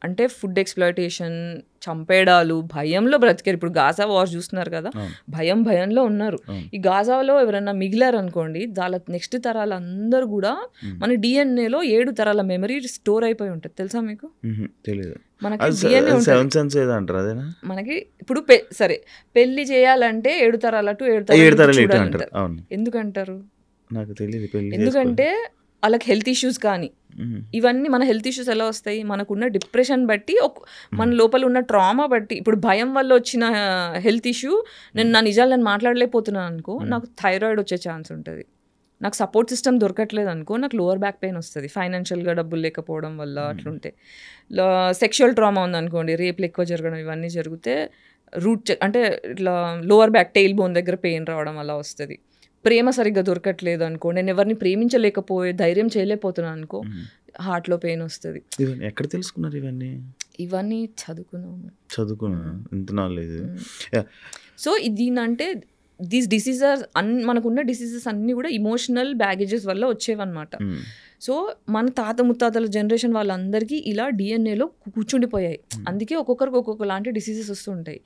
అంటే ఫుడ్ ఎక్స్‌ప్లాయిటేషన్, చంపేడాలు, భయంలో బ్రతికారు. ఇప్పుడు గాజా వార్ చూస్తున్నారు కదా, భయంలో ఉన్నారు. ఈ గాజాలో ఎవరైనా మిగిలారు అనుకోండి, వాళ్ళ నెక్స్ట్ తరాలు అందరూ కూడా మన డిఎన్ఏలో 7 తరాల మెమరీ స్టోర్ అయిపోయి ఉంటుంది. తెలుసా మీకు? మనకి డిఎన్ఏ మనకి ఇప్పుడు సరే పెళ్లి చేయాలంటే 7 తరాల టు 7 తరాలు ఎందుకంటారు నాకు తెలియదు. ఎందుకంటే వాళ్ళకి హెల్త్ ఇష్యూస్ కానీ ఇవన్నీ, మన హెల్త్ ఇష్యూస్ ఎలా వస్తాయి, మనకున్న డిప్రెషన్ బట్టి, మన లోపల ఉన్న ట్రామా బట్టి. ఇప్పుడు భయం వల్ల వచ్చిన హెల్త్ ఇష్యూ, నేను నా నిజాలు నేను మాట్లాడలేకపోతున్నాను అనుకో, నాకు థైరాయిడ్ వచ్చే ఛాన్స్ ఉంటుంది. నాకు సపోర్ట్ సిస్టమ్ దొరకట్లేదు అనుకో, నాకు లోవర్ బ్యాక్ పెయిన్ వస్తుంది, ఫైనాన్షియల్గా డబ్బులు లేకపోవడం వల్ల అట్లుంటే. సెక్షువల్ ట్రామా ఉందనుకోండి, రేపులు ఎక్కువ జరగడం, ఇవన్నీ జరిగితే అంటే ఇట్లా లోవర్ బ్యాక్ టెయిల్ బోన్ దగ్గర పెయిన్ రావడం అలా వస్తుంది. ప్రేమ సరిగ్గా దొరకట్లేదు అనుకో, నేను ఎవరిని ప్రేమించలేకపోయే ధైర్యం చేయలేకపోతున్నాను అనుకో, హార్ట్లో పెయిన్ వస్తుంది. ఎక్కడ తెలుసుకున్నారు ఇవన్నీ? చదువుకున్నాను. సో దీనంటే దీస్ డిసీజెస్ మనకున్న డిసీజెస్ అన్నీ కూడా ఇమోషనల్ బ్యాగేజెస్ వల్ల వచ్చేవన్నమాట. సో మన తాత ముత్తాతల జనరేషన్ వాళ్ళందరికీ ఇలా డిఎన్ఏలో కూర్చుండిపోయాయి. అందుకే ఒక్కొక్కరికి ఒక్కొక్క లాంటి డిసీజెస్ వస్తుంటాయి.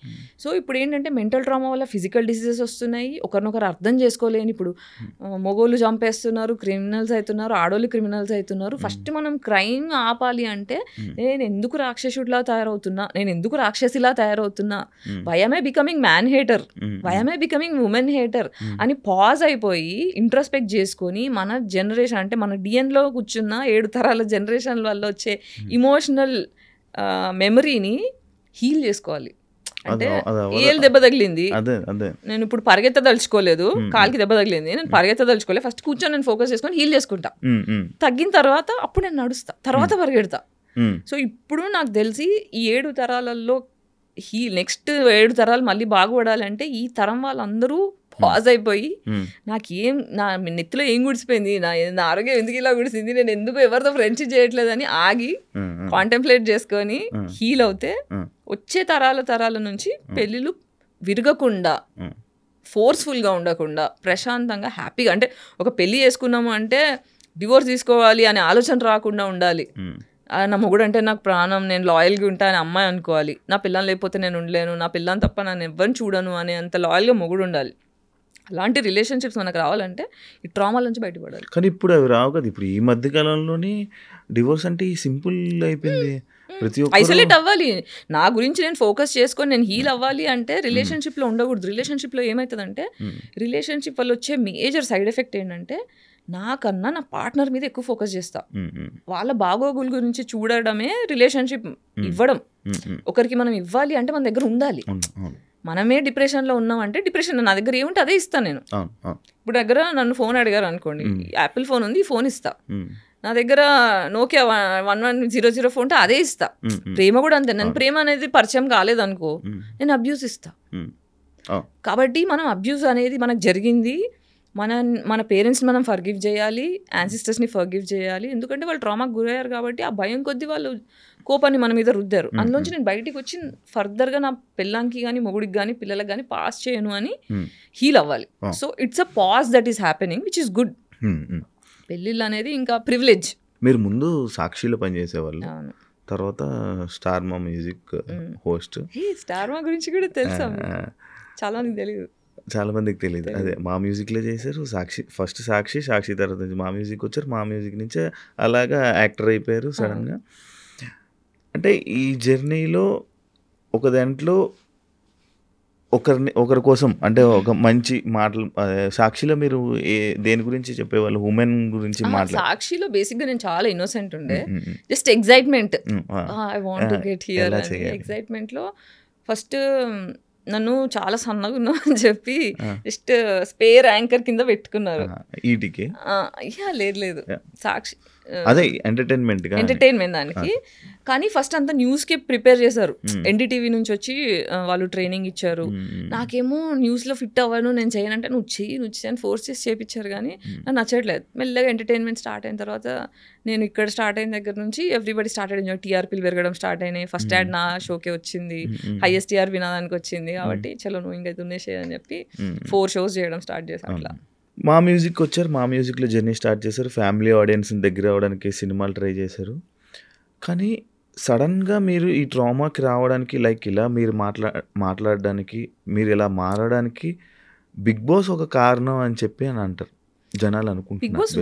సో ఇప్పుడు ఏంటంటే మెంటల్ ట్రామా వల్ల ఫిజికల్ డిసీజెస్ వస్తున్నాయి. ఒకరినొకరు అర్థం చేసుకోలేని, ఇప్పుడు మొగోళ్ళు చంపేస్తున్నారు, క్రిమినల్స్ అవుతున్నారు, ఆడోళ్ళు క్రిమినల్స్ అవుతున్నారు. ఫస్ట్ మనం క్రైమ్ ఆపాలి అంటే నేను ఎందుకు రాక్షసుడిలా తయారవుతున్నా, నేను ఎందుకు రాక్షసిలా తయారవుతున్నా, why am I becoming man hater, why am I becoming women hater అని పాజ్ అయిపోయి ఇంట్రోస్పెక్ట్ చేసుకొని మన జనరేషన్ అంటే మన డిఎన్లో కూర్చున్న 7 తరాల జనరేషన్ వల్ల వచ్చే ఇమోషనల్ మెమరీని హీల్ చేసుకోవాలి. అంటే ఏళ్ళు దెబ్బ తగిలింది, నేను ఇప్పుడు పరిగెత్తదలుచుకోలేదు, కాలికి దెబ్బ తగిలింది, నేను పరిగెత్తదలుచుకోలేదు, ఫస్ట్ కూర్చొని నేను ఫోకస్ చేసుకొని హీల్ చేసుకుంటా. తగ్గిన తర్వాత అప్పుడు నేను నడుస్తా, తర్వాత పరిగెడతా. సో ఇప్పుడు నాకు తెలిసి ఈ 7 తరాలలో నెక్స్ట్ 7 తరాలు మళ్ళీ బాగుపడాలంటే ఈ తరం వాళ్ళందరూ పాజ్ అయిపోయి, నాకేం నా నెత్తిలో ఏం గుడిసిపోయింది, నా ఆరోగ్యం ఎందుకు ఇలా గుడిసింది, నేను ఎందుకు ఎవరితో ఫ్రెండ్షిప్ చేయట్లేదని ఆగి కాంటెంప్లేట్ చేసుకొని హీల్ అవుతే వచ్చే తరాల నుంచి పెళ్ళిళ్ళు విరగకుండా ఫోర్స్ఫుల్గా ఉండకుండా ప్రశాంతంగా హ్యాపీగా, అంటే ఒక పెళ్ళి చేసుకున్నాము అంటే డివోర్స్ తీసుకోవాలి అనే ఆలోచన రాకుండా ఉండాలి. నా మొగుడు అంటే నాకు ప్రాణం, నేను లాయల్గా ఉంటా అని అమ్మాయి అనుకోవాలి. నా పిల్లని లేకపోతే నేను ఉండలేను, నా పిల్లని తప్ప నన్ను ఎవరిని చూడను అనే అంత లాయల్గా మొగుడు ఉండాలి. అలాంటి రిలేషన్షిప్స్ మనకు రావాలంటే ఈ ట్రామాల నుంచి బయటపడాలి. కానీ ఇప్పుడు అవి రావు కదా. ఇప్పుడు ఈ మధ్య కాలంలోనే డివోర్స్ అంటే సింపుల్ అయిపోయింది. ప్రతి ఒక్క ఐసోలేట్ అవ్వాలి. నా గురించి నేను ఫోకస్ చేసుకొని నేను హీల్ అవ్వాలి అంటే రిలేషన్షిప్లో ఉండకూడదు. రిలేషన్షిప్లో ఏమవుతుందంటే రిలేషన్షిప్ వల్ల వచ్చే మేజర్ సైడ్ ఎఫెక్ట్ ఏంటంటే నాకన్నా నా పార్ట్నర్ మీద ఎక్కువ ఫోకస్ చేస్తా. వాళ్ళ బాగోగుల గురించి చూడడమే రిలేషన్షిప్ ఇవ్వడం. ఒకరికి మనం ఇవ్వాలి అంటే మన దగ్గర ఉండాలి. మనమే డిప్రెషన్లో ఉన్నామంటే డిప్రెషన్ నా దగ్గర ఏముంటే అదే ఇస్తాను నేను. ఇప్పుడు దగ్గర నన్ను ఫోన్ అడిగారు అనుకోండి, యాపిల్ ఫోన్ ఉంది, ఈ ఫోన్ ఇస్తా. నా దగ్గర నోకియా 1100 ఫోన్ ఉంటే అదే ఇస్తా. ప్రేమ కూడా అంతే. నేను ప్రేమ అనేది పరిచయం కాలేదనుకో నేను అబ్యూస్ ఇస్తా. కాబట్టి మనం అబ్యూస్ అనేది మనకు జరిగింది, మన పేరెంట్స్ని మనం ఫర్గివ్ చేయాలి, యాన్సిస్టర్స్ని ఫర్గివ్ చేయాలి. ఎందుకంటే వాళ్ళు ట్రామాకు గురయ్యారు కాబట్టి ఆ భయం కొద్దీ వాళ్ళు కోపాన్ని మన మీద రుద్దారు. అందులోంచి నేను బయటికి వచ్చి ఫర్దర్గా నా పిల్లానికి కానీ మొగుడికి కానీ పిల్లలకు కానీ పాస్ చేయను అని హీల్ అవ్వాలి. So it's a pause that is happening which is good. పెళ్ళిళ్ళు అనేది ఇంకా ప్రివిలేజ్. మీరు ముందు సాక్షిలో పనిచేసేవాళ్ళు, తర్వాత స్టార్ మా మ్యూజిక్ హోస్ట్. స్టార్ మా గురించి కూడా తెలుసా? చాలా మందికి తెలియదు. చాలా మందికి తెలియదు. అదే మా మ్యూజిక్లో చేశారు. ఫస్ట్ సాక్షి తర్వాత నుంచి మా మ్యూజిక్ వచ్చారు. మా మ్యూజిక్ నుంచే అలాగా యాక్టర్ అయిపోయారు సడన్గా. అంటే ఈ జర్నీలో ఒక దాంట్లో ఒకరి కోసం అంటే ఒక మంచి మాటలు. సాక్షిలో మీరు దేని గురించి చెప్పేవాళ్ళు? ఉమెన్ గురించి మాట్లాడు. సాక్షిలో బేసిక్గా నేను చాలా ఇన్నోసెంట్ ఉండే, just excitement, I want to get here. ఎగ్జైట్మెంట్లో ఫస్ట్ నన్ను చాలా సన్నగా ఉన్నా అని చెప్పి జస్ట్ స్పేర్ యాంకర్ కింద పెట్టుకున్నారు. ఈటీకి లేదు సాక్షి అదే ఎంటర్టైన్మెంట్ దానికి. కానీ ఫస్ట్ అంతా న్యూస్కి ప్రిపేర్ చేశారు. ఎన్డీటీవీ నుంచి వచ్చి వాళ్ళు ట్రైనింగ్ ఇచ్చారు. నాకేమో న్యూస్లో ఫిట్ అవ్వను, నేను చేయనంటే నువ్వు చెయ్యి అని ఫోర్స్ చేసి చేయించారు. కానీ నాకు నచ్చట్లేదు. మెల్లగా ఎంటర్టైన్మెంట్ స్టార్ట్ అయిన తర్వాత నేను ఇక్కడ స్టార్ట్ అయిన దగ్గర నుంచి ఎవ్రీబడి స్టార్ట్ అయ్యింది. టీఆర్పీలు పెరగడం స్టార్ట్ అయినాయి. ఫస్ట్ యాడ్ నా షోకే వచ్చింది, హైయెస్ట్ టీఆర్పీ నా దానికి వచ్చింది. కాబట్టి చలో నువ్వు ఇంకా దున్నేసేయ్ అని చెప్పి 4 షోస్ చేయడం స్టార్ట్ చేశాను. అట్లా మా మ్యూజిక్ వచ్చారు. మా మ్యూజిక్లో జర్నీ స్టార్ట్ చేశారు. ఫ్యామిలీ ఆడియన్స్ని దగ్గర అవ్వడానికి సినిమాలు ట్రై చేశారు. కానీ సడన్గా మీరు ఈ ట్రామాకి రావడానికి, లైక్ ఇలా మీరు మాట్లాడడానికి, మీరు ఇలా మారడానికి బిగ్ బాస్ ఒక కారణం అని చెప్పి అని అంటారు జనాలు అనుకుంటున్నారు. Bigg Boss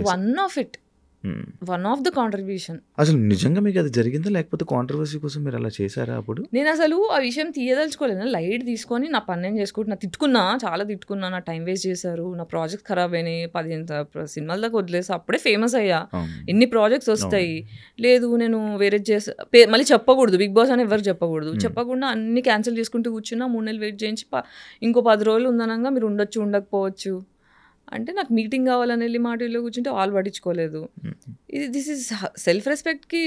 one of the contribution. అసలు నిజంగా మీకు అది జరిగిందా, లేకపోతే కాంట్రవర్సీ కోసం మీరు అలా చేశారా? అప్పుడు నేను అసలు ఆ విషయం తీయదలుచుకోలేదు. లైట్ తీసుకొని నా పని నేను చేసుకుంటున్నా, చాలా తిట్టుకున్నా, నా టైం వేస్ట్ చేశారు, నా ప్రాజెక్ట్ ఖరాబ్ అయినాయి, 15 సినిమాల దాకా వదిలేసి అప్పుడే ఫేమస్ అయ్యా. ఎన్ని ప్రాజెక్ట్స్ వస్తాయి, లేదు నేను వేరే మళ్ళీ చెప్పకూడదు, బిగ్ బాస్ అని ఎవరు చెప్పకూడదు. చెప్పకుండా అన్ని క్యాన్సిల్ చేసుకుంటూ కూర్చున్నా. 3 నెలలు వెయిట్ చేయించి ఇంకో 10 రోజులు ఉందనగా మీరు ఉండొచ్చు ఉండకపోవచ్చు అంటే నాకు మీటింగ్ కావాలని వెళ్ళి మాటల్లో కూర్చుంటే వాళ్ళు పట్టించుకోలేదు. దిస్ ఈజ్ సెల్ఫ్ రెస్పెక్ట్కి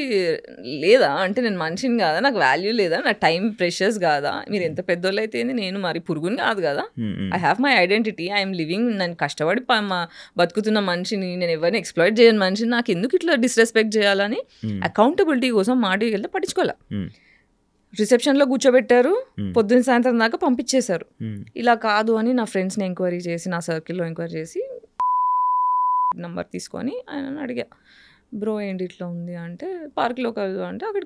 లేదా అంటే నేను మనిషిని కాదా, నాకు వాల్యూ లేదా, నా టైం ప్రెషర్స్ కాదా? మీరు ఎంత పెద్దోళ్ళు అయితే నేను మరి పురుగుని కాదు కదా. I have my identity, I'm living. నేను కష్టపడి బతుకుతున్న మనిషిని, నేను ఎవరిని ఎక్స్ప్లాయిట్ చేయని మనిషిని, నాకు ఎందుకు ఇట్లా డిస్రెస్పెక్ట్ చేయాలని అకౌంటబిలిటీ కోసం మాటకి వెళ్తే పట్టించుకోలే. రిసెప్షన్లో కూర్చోబెట్టారు, పొద్దున్న సాయంత్రం దాకా పంపించేశారు. ఇలా కాదు అని నా ఫ్రెండ్స్ని ఎంక్వైరీ చేసి, నా సర్కిల్లో ఎంక్వైరీ చేసి నంబర్ తీసుకొని ఆయన అడిగా, బ్రో ఏంటి ఇట్లా ఉంది అంటే పార్క్లో కలుసు అంటే అక్కడ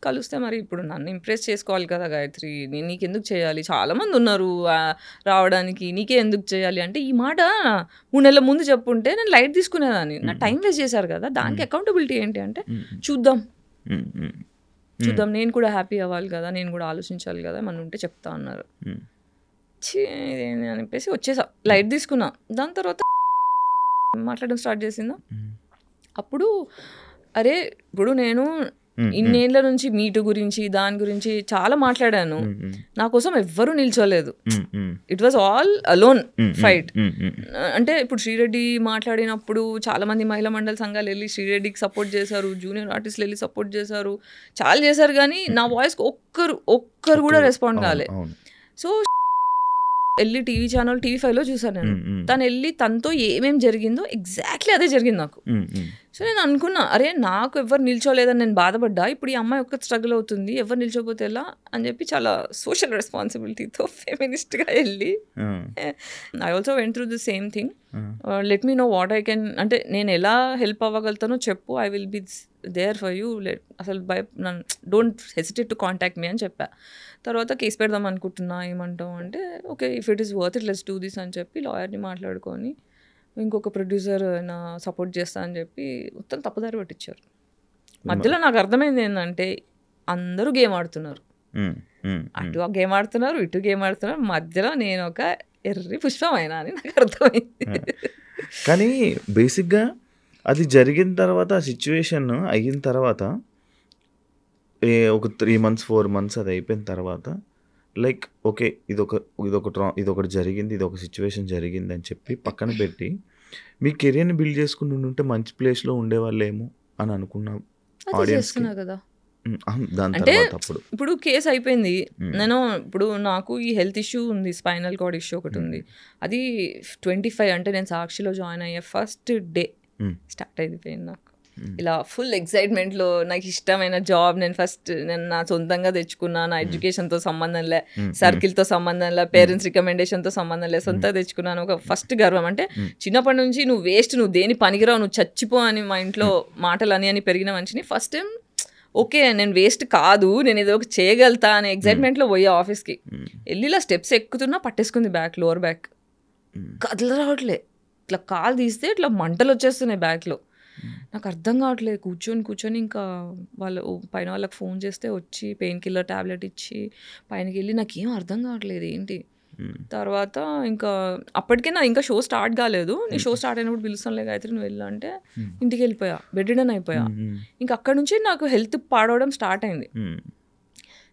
కలిస్తే మరి ఇప్పుడు నన్ను ఇంప్రెస్ చేసుకోవాలి కదా గాయత్రి, నేను నీకెందుకు చేయాలి, చాలామంది ఉన్నారు రావడానికి, నీకే ఎందుకు చేయాలి అంటే ఈ మాట 3 నెలల ముందు చెప్పుంటే నేను లైట్ తీసుకునేదాన్ని. నా టైం వేస్ట్ చేశారు కదా, దానికి అకౌంటబిలిటీ ఏంటి అంటే చూద్దాం, నేను కూడా హ్యాపీ అవ్వాలి కదా, నేను కూడా ఆలోచించాలి కదా, మన ఉంటే చెప్తా అన్నారు. అని చెప్పేసి వచ్చేసా, లైట్ తీసుకున్నా. దాని తర్వాత మాట్లాడడం స్టార్ట్ చేసిందా. అప్పుడు అరే ఇప్పుడు నేను ఇన్నేళ్ల నుంచి మీటు గురించి దాని గురించి చాలా మాట్లాడాను, నా కోసం ఎవ్వరూ నిల్చోలేదు. It was all alone fight. అంటే ఇప్పుడు శ్రీరెడ్డి మాట్లాడినప్పుడు చాలా మంది మహిళా మండలి సంఘాలు వెళ్ళి శ్రీరెడ్డికి సపోర్ట్ చేశారు, జూనియర్ ఆర్టిస్టులు వెళ్ళి సపోర్ట్ చేశారు, చాలా చేశారు. కానీ నా వాయిస్కి ఒక్కరు కూడా రెస్పాండ్ కాలే. సో వెళ్ళి టీవీ ఛానల్ TV5లో చూసాను నేను. తను వెళ్ళి తనతో ఏమేమి జరిగిందో ఎగ్జాక్ట్లీ అదే జరిగింది నాకు. సో నేను అనుకున్నా, అరే నాకు ఎవరు నిల్చోలేదని నేను బాధపడ్డా, ఇప్పుడు ఈ అమ్మాయి ఒక్క స్ట్రగుల్ అవుతుంది, ఎవరు నిల్చోపోతే ఎలా అని చెప్పి చాలా సోషల్ రెస్పాన్సిబిలిటీతో ఫెమినిస్ట్గా వెళ్ళి I also went through the same thing. Let me know what I can, అంటే నేను ఎలా హెల్ప్ అవ్వగలుగుతానో చెప్పు, I will be there for you, అసలు don't hesitate to contact me అని చెప్పా. తర్వాత కేసు పెడదాం అనుకుంటున్నా, ఏమంటాం అంటే okay if it is worth it let's do this అని చెప్పి లాయర్ని మాట్లాడుకొని ఇంకొక ప్రొడ్యూసర్ నా సపోర్ట్ చేస్తా అని చెప్పి మొత్తం తప్పుదారి పట్టించారు. మధ్యలో నాకు అర్థమైంది ఏంటంటే అందరూ గేమ్ ఆడుతున్నారు, అటు గేమ్ ఆడుతున్నారు ఇటు గేమ్ ఆడుతున్నారు, మధ్యలో నేను ఒక ఎర్రి పుష్పమైనా అని నాకు అర్థమైంది. కానీ బేసిక్గా అది జరిగిన తర్వాత ఆ సిచ్యువేషన్ అయిన తర్వాత ఒక 3 months 4 months అది అయిపోయిన తర్వాత లైక్ ఓకే ఇదొకటి జరిగింది, ఇది ఒక సిచ్యువేషన్ జరిగింది అని చెప్పి పక్కన పెట్టి మీ కెరియర్ని బిల్డ్ చేసుకుని ఉంటే మంచి ప్లేస్లో ఉండేవాళ్ళేమో అని అనుకున్నా ఆడియన్స్ కదా. దాని అంటే తర్వాత అప్పుడు ఇప్పుడు కేసు అయిపోయింది, నేను ఇప్పుడు నాకు ఈ హెల్త్ ఇష్యూ ఉంది, స్పైనల్ కార్డ్ ఇష్యూ ఒకటి ఉంది, అది 25 అంటే నేను సాక్షిలో జాయిన్ అయ్యే ఫస్ట్ డే స్టార్ట్ అయిపోయింది నాకు. ఇలా ఫుల్ ఎక్సైట్మెంట్లో నాకు ఇష్టమైన జాబ్ నేను నా సొంతంగా తెచ్చుకున్నా, నా ఎడ్యుకేషన్తో సంబంధం లే, సర్కిల్తో సంబంధం లే, పేరెంట్స్ రికమెండేషన్తో సంబంధం లే, సొంతంగా తెచ్చుకున్నాను. ఒక ఫస్ట్ గర్వం అంటే చిన్నప్పటి నుంచి నువ్వు వేస్ట్, నువ్వు దేని పనికిరావు, నువ్వు చచ్చిపో అని మా ఇంట్లో మాటలు అని పెరిగిన మనిషిని ఫస్ట్ టైం ఓకే నేను వేస్ట్ కాదు, నేను ఏదో ఒక చేయగలుగుతా అనే ఎక్సైట్మెంట్లో పోయా ఆఫీస్కి. వెళ్ళి ఇలా స్టెప్స్ ఎక్కుతున్నా పట్టేసుకుంది బ్యాక్, లోవర్ బ్యాక్ కదల రావట్లే, ఇట్లా కాలు తీస్తే ఇట్లా మంటలు వచ్చేస్తున్నాయి బ్యాక్లో. నాకు అర్థం కావట్లేదు, కూర్చొని ఇంకా పైన వాళ్ళకి ఫోన్ చేస్తే వచ్చి పెయిన్ కిల్లర్ ట్యాబ్లెట్ ఇచ్చి పైనకి వెళ్ళి నాకేం అర్థం కావట్లేదు ఏంటి. తర్వాత ఇంకా అప్పటికే నా ఇంకా షో స్టార్ట్ కాలేదు, నీ షో స్టార్ట్ అయినప్పుడు పిలుస్తానులే గాయత్రి నువ్వు వెళ్ళా అంటే ఇంటికి వెళ్ళిపోయా, బెడ్ రిడన్ అయిపోయా. ఇంకా అక్కడ నుంచి నాకు హెల్త్ పాడవడం స్టార్ట్ అయింది.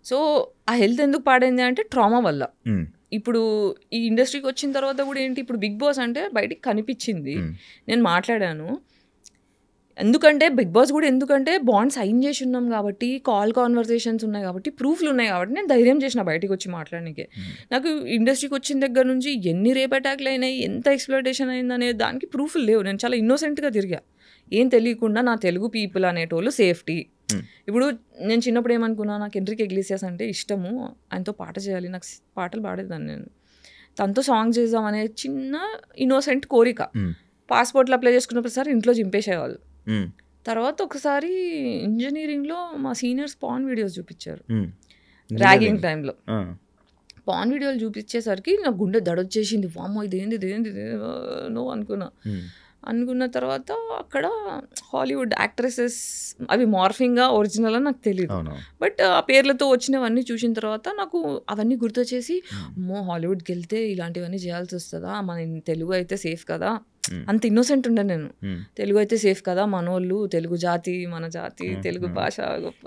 సో ఆ హెల్త్ ఎందుకు పాడైంది అంటే ట్రామా వల్ల. ఇప్పుడు ఈ ఇండస్ట్రీకి వచ్చిన తర్వాత కూడా ఏంటి, ఇప్పుడు బిగ్ బాస్ అంటే బయటికి కనిపించింది, నేను మాట్లాడాను. ఎందుకంటే బిగ్ బాస్ కూడా ఎందుకంటే బాండ్ సైన్ చేసి ఉన్నాం కాబట్టి, కాల్ కాన్వర్సేషన్స్ ఉన్నాయి కాబట్టి, ప్రూఫ్లు ఉన్నాయి కాబట్టి నేను ధైర్యం చేసిన బయటికి వచ్చి మాట్లాడడానికి. నాకు ఇండస్ట్రీకి వచ్చిన దగ్గర నుంచి ఎన్ని రేప్ అటాక్లు అయినాయి, ఎంత ఎక్స్ప్లోటేషన్ అయింది అనే దానికి ప్రూఫ్లు లేవు. నేను చాలా ఇన్నోసెంట్గా తిరిగా, ఏం తెలియకుండా నా తెలుగు పీపుల్ అనేటోళ్ళు సేఫ్టీ. ఇప్పుడు నేను చిన్నప్పుడు ఏమనుకున్నా, నాకు ఎంట్రీకి ఎగ్లీసియాస్ అంటే ఇష్టము, ఆయనతో పాట చేయాలి, నాకు పాటలు పాడేదాన్ని నేను, తనతో సాంగ్ చేద్దాం అనే చిన్న ఇన్నోసెంట్ కోరిక. పాస్పోర్ట్లు అప్లై చేసుకున్న ప్రతిసారి ఇంట్లో చింపేసేవాళ్ళు. తర్వాత ఒకసారి ఇంజనీరింగ్లో మా సీనియర్స్ పాన్ వీడియోస్ చూపించారు, ర్యాగింగ్ టైంలో పాన్ వీడియోలు చూపించేసరికి నాకు గుండె దడొచ్చేసింది, వామ్మో ఇదేంది నో అనుకున్న తర్వాత అక్కడ హాలీవుడ్ యాక్ట్రెసెస్ అవి మార్ఫింగ్గా ఒరిజినల్ అని నాకు తెలియదు, బట్ ఆ పేర్లతో వచ్చినవన్నీ చూసిన తర్వాత నాకు అవన్నీ గుర్తొచ్చేసి అమ్మో హాలీవుడ్కి వెళ్తే ఇలాంటివన్నీ చేయాల్సి వస్తుందా, మన తెలుగు అయితే సేఫ్ కదా, అంత ఇన్నోసెంట్ ఉండే నేను, తెలుగు అయితే సేఫ్ కదా, మనోళ్ళు తెలుగు జాతి, మన జాతి, తెలుగు భాష గొప్ప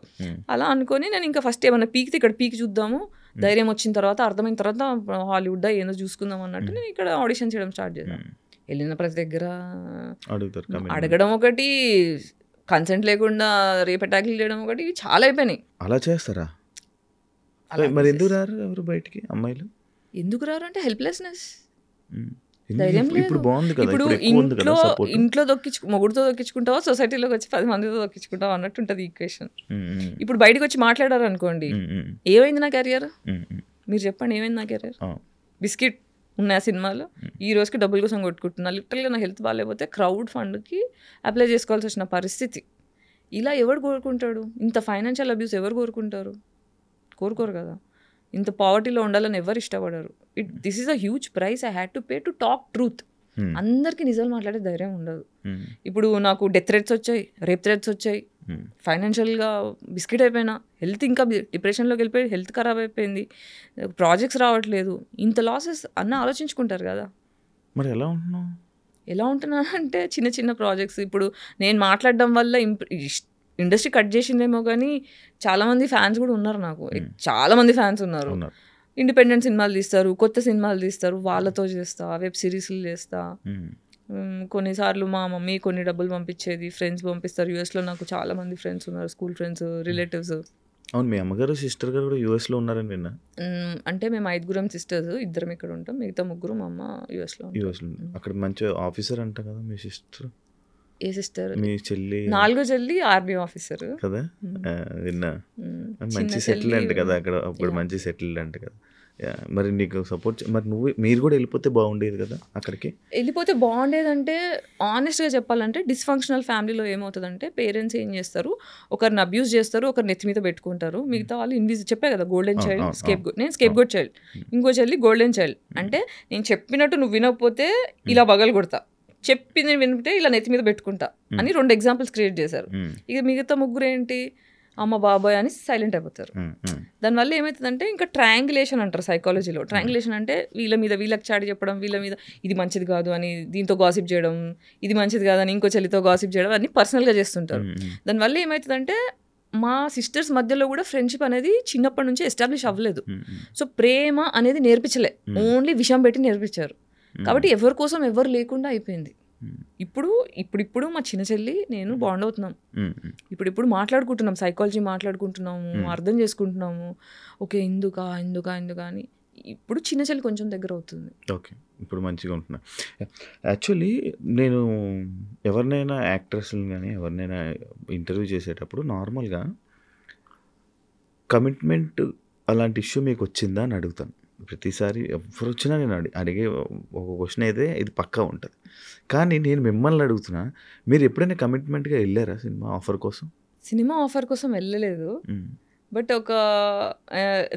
అలా అనుకొని నేను ఇంకా ఫస్ట్ ఏమన్నా పీకితే ఇక్కడ పీకి చూద్దాము, ధైర్యం వచ్చిన తర్వాత అర్థమైన తర్వాత హాలీవుడ్ ఏందో చూసుకుందాం అన్నట్టు నేను ఇక్కడ ఆడిషన్ చేయడం స్టార్ట్ చేశాను. వెళ్ళిన ప్రతి దగ్గర అడగడం ఒకటి, కన్సెంట్ లేకుండా రేప్ అటాక్లు చేయడం ఒకటి, చాలా అయిపోయినాయి. అలా చేస్తారా? మరి ఎందుకు రారు ఎవరు బయటికి అమ్మాయిలు? ఎందుకు రారు అంటే హెల్ప్లెస్నెస్, ధైర్యం లేదు. ఇప్పుడు ఇంట్లో మొగుడుతో దొక్కించుకుంటావా, సొసైటీలోకి వచ్చి 10 మందితో దొక్కించుకుంటావా అన్నట్టు ఉంటుంది ఈక్వేషన్. ఇప్పుడు బయటకు వచ్చి మాట్లాడారు అనుకోండి, ఏమైంది నా కెరియర్, మీరు చెప్పండి ఏమైంది నా కెరియర్, బిస్కెట్ ఉన్నాయి సినిమాలో, ఈ రోజుకి డబ్బుల కోసం కొట్టుకుంటున్నా, లిటరల్గా నా హెల్త్ బాగాలేకపోతే క్రౌడ్ ఫండ్కి అప్లై చేసుకోవాల్సి వచ్చిన పరిస్థితి. ఇలా ఎవరు కోరుకుంటాడు? ఇంత ఫైనాన్షియల్ అబ్యూస్ ఎవరు కోరుకుంటారు? కోరుకోరు కదా. ఇంత పావర్టీలో ఉండాలని ఎవరు ఇష్టపడరు. This is a huge price I had to pay to talk truth. అందరికీ నిజాలు మాట్లాడే ధైర్యం ఉండదు. ఇప్పుడు నాకు డెత్ థ్రెట్స్ వచ్చాయి, రేప్ థ్రెట్స్ వచ్చాయి, ఫైనాన్షియల్గా బిస్కెట్ అయిపోయినా, హెల్త్ ఇంకా డిప్రెషన్లోకి వెళ్ళిపోయి హెల్త్ ఖరాబ్ అయిపోయింది, ప్రాజెక్ట్స్ రావట్లేదు, ఇంత లాసెస్ అన్న ఆలోచించుకుంటారు కదా. మరి ఎలా ఉంటున్నా అంటే చిన్న చిన్న ప్రాజెక్ట్స్. ఇప్పుడు నేను మాట్లాడడం వల్ల ఇండస్ట్రీ కట్ చేసిందేమో కానీ చాలామంది ఫ్యాన్స్ కూడా ఉన్నారు నాకు, చాలామంది ఫ్యాన్స్ ఉన్నారు. ఇండిపెండెంట్ సినిమాలు తీస్తారు, కొత్త సినిమాలు తీస్తారు, వాళ్ళతో చేస్తా, వెబ్ సిరీస్లు చేస్తా. కొన్నిసార్లు మా మమ్మీ కొన్ని డబ్బులు పంపించేది, ఫ్రెండ్స్ పంపిస్తారు. యూఎస్లో నాకు చాలామంది ఫ్రెండ్స్ ఉన్నారు, స్కూల్ ఫ్రెండ్స్, రిలేటివ్స్. అవును, మీ అమ్మగారు సిస్టర్ గారు కూడా యూఎస్లో ఉన్నారని విన్నా. అంటే మేము 5 సిస్టర్స్, 2 ఇక్కడ ఉంటాం, మిగతా 3 మా అమ్మ యూఎస్లో. యూఎస్లో అక్కడ మంచి ఆఫీసర్ అంట కదా మీ సిస్టర్. ఏ సిస్టర్? మీ చెల్లి. 4వ చెల్లి ఆర్మీ ఆఫీసర్ కదా, విన్నా. మంచి సెటిల్ అంట కదా అక్కడ, అప్పుడు మంచి సెటిల్డ్ అంట కదా. మరి నీకు సపోర్ట్, మరి మీరు కూడా వెళ్ళిపోతే బాగుండేది కదా అక్కడికి. వెళ్ళిపోతే బాగుండేదంటే ఆనెస్ట్గా చెప్పాలంటే డిస్ఫంక్షనల్ ఫ్యామిలీలో ఏమవుతుందంటే పేరెంట్స్ ఏం చేస్తారు, ఒకరిని అబ్యూస్ చేస్తారు, ఒకరు నెత్తి మీద పెట్టుకుంటారు, మిగతా వాళ్ళు చెప్పే కదా గోల్డెన్ చైల్డ్, నేను స్కేప్ గోట్ చైల్డ్, ఇంకో చెల్లి గోల్డెన్ చైల్డ్. అంటే నేను చెప్పినట్టు నువ్వు వినకపోతే ఇలా బగలు కొడతా, చెప్పింది వింటే ఇలా నెత్తి మీద పెట్టుకుంటా అని 2 ఎగ్జాంపుల్స్ క్రియేట్ చేశారు. ఇక మిగతా 3 ఏంటి, అమ్మ బాబాయ్ అని సైలెంట్ అయిపోతారు. దానివల్ల ఏమవుతుందంటే ఇంకా ట్రయాంగులేషన్ అంటారు సైకాలజీలో. ట్రయాంగులేషన్ అంటే వీళ్ళ మీద వీళ్ళకి చాడి చెప్పడం, వీళ్ళ మీద ఇది మంచిది కాదు అని దీంతో గాసిప్ చేయడం, ఇది మంచిది కాదని ఇంకో చెల్లితో గాసిప్ చేయడం, అన్ని పర్సనల్గా చేస్తుంటారు. దానివల్ల ఏమవుతుందంటే మా సిస్టర్స్ మధ్యలో కూడా ఫ్రెండ్షిప్ అనేది చిన్నప్పటి నుంచి ఎస్టాబ్లిష్ అవ్వలేదు. సో ప్రేమ అనేది నేర్పించలే, ఓన్లీ విషయం పెట్టి నేర్పించారు. కాబట్టి ఎవరి కోసం ఎవరు లేకుండా అయిపోయింది. ఇప్పుడు మా చిన్న చెల్లి నేను బాండ్ అవుతున్నాం, ఇప్పుడు మాట్లాడుకుంటున్నాం, సైకాలజీ మాట్లాడుకుంటున్నాము, అర్థం చేసుకుంటున్నాము. ఓకే ఎందుకా అని ఇప్పుడు చిన్న చెల్లి కొంచెం దగ్గర అవుతుంది. ఓకే, ఇప్పుడు మంచిగా ఉంటున్నా. యాక్చువల్లీ నేను ఎవరినైనా యాక్ట్రెస్ని కానీ ఎవరినైనా ఇంటర్వ్యూ చేసేటప్పుడు నార్మల్గా కమిట్మెంట్ అలాంటి ఇష్యూ మీకు వచ్చిందా అని అడుగుతాను ప్రతిసారి. ఎవరు వచ్చినా నేను అడిగే ఒక క్వశ్చన్ అయితే ఇది పక్కా ఉంటుంది. కానీ నేను మిమ్మల్ని అడుగుతున్నా, మీరు ఎప్పుడైనా కమిట్మెంట్గా వెళ్ళారా సినిమా ఆఫర్ కోసం? సినిమా ఆఫర్ కోసం వెళ్ళలేదు, బట్ ఒక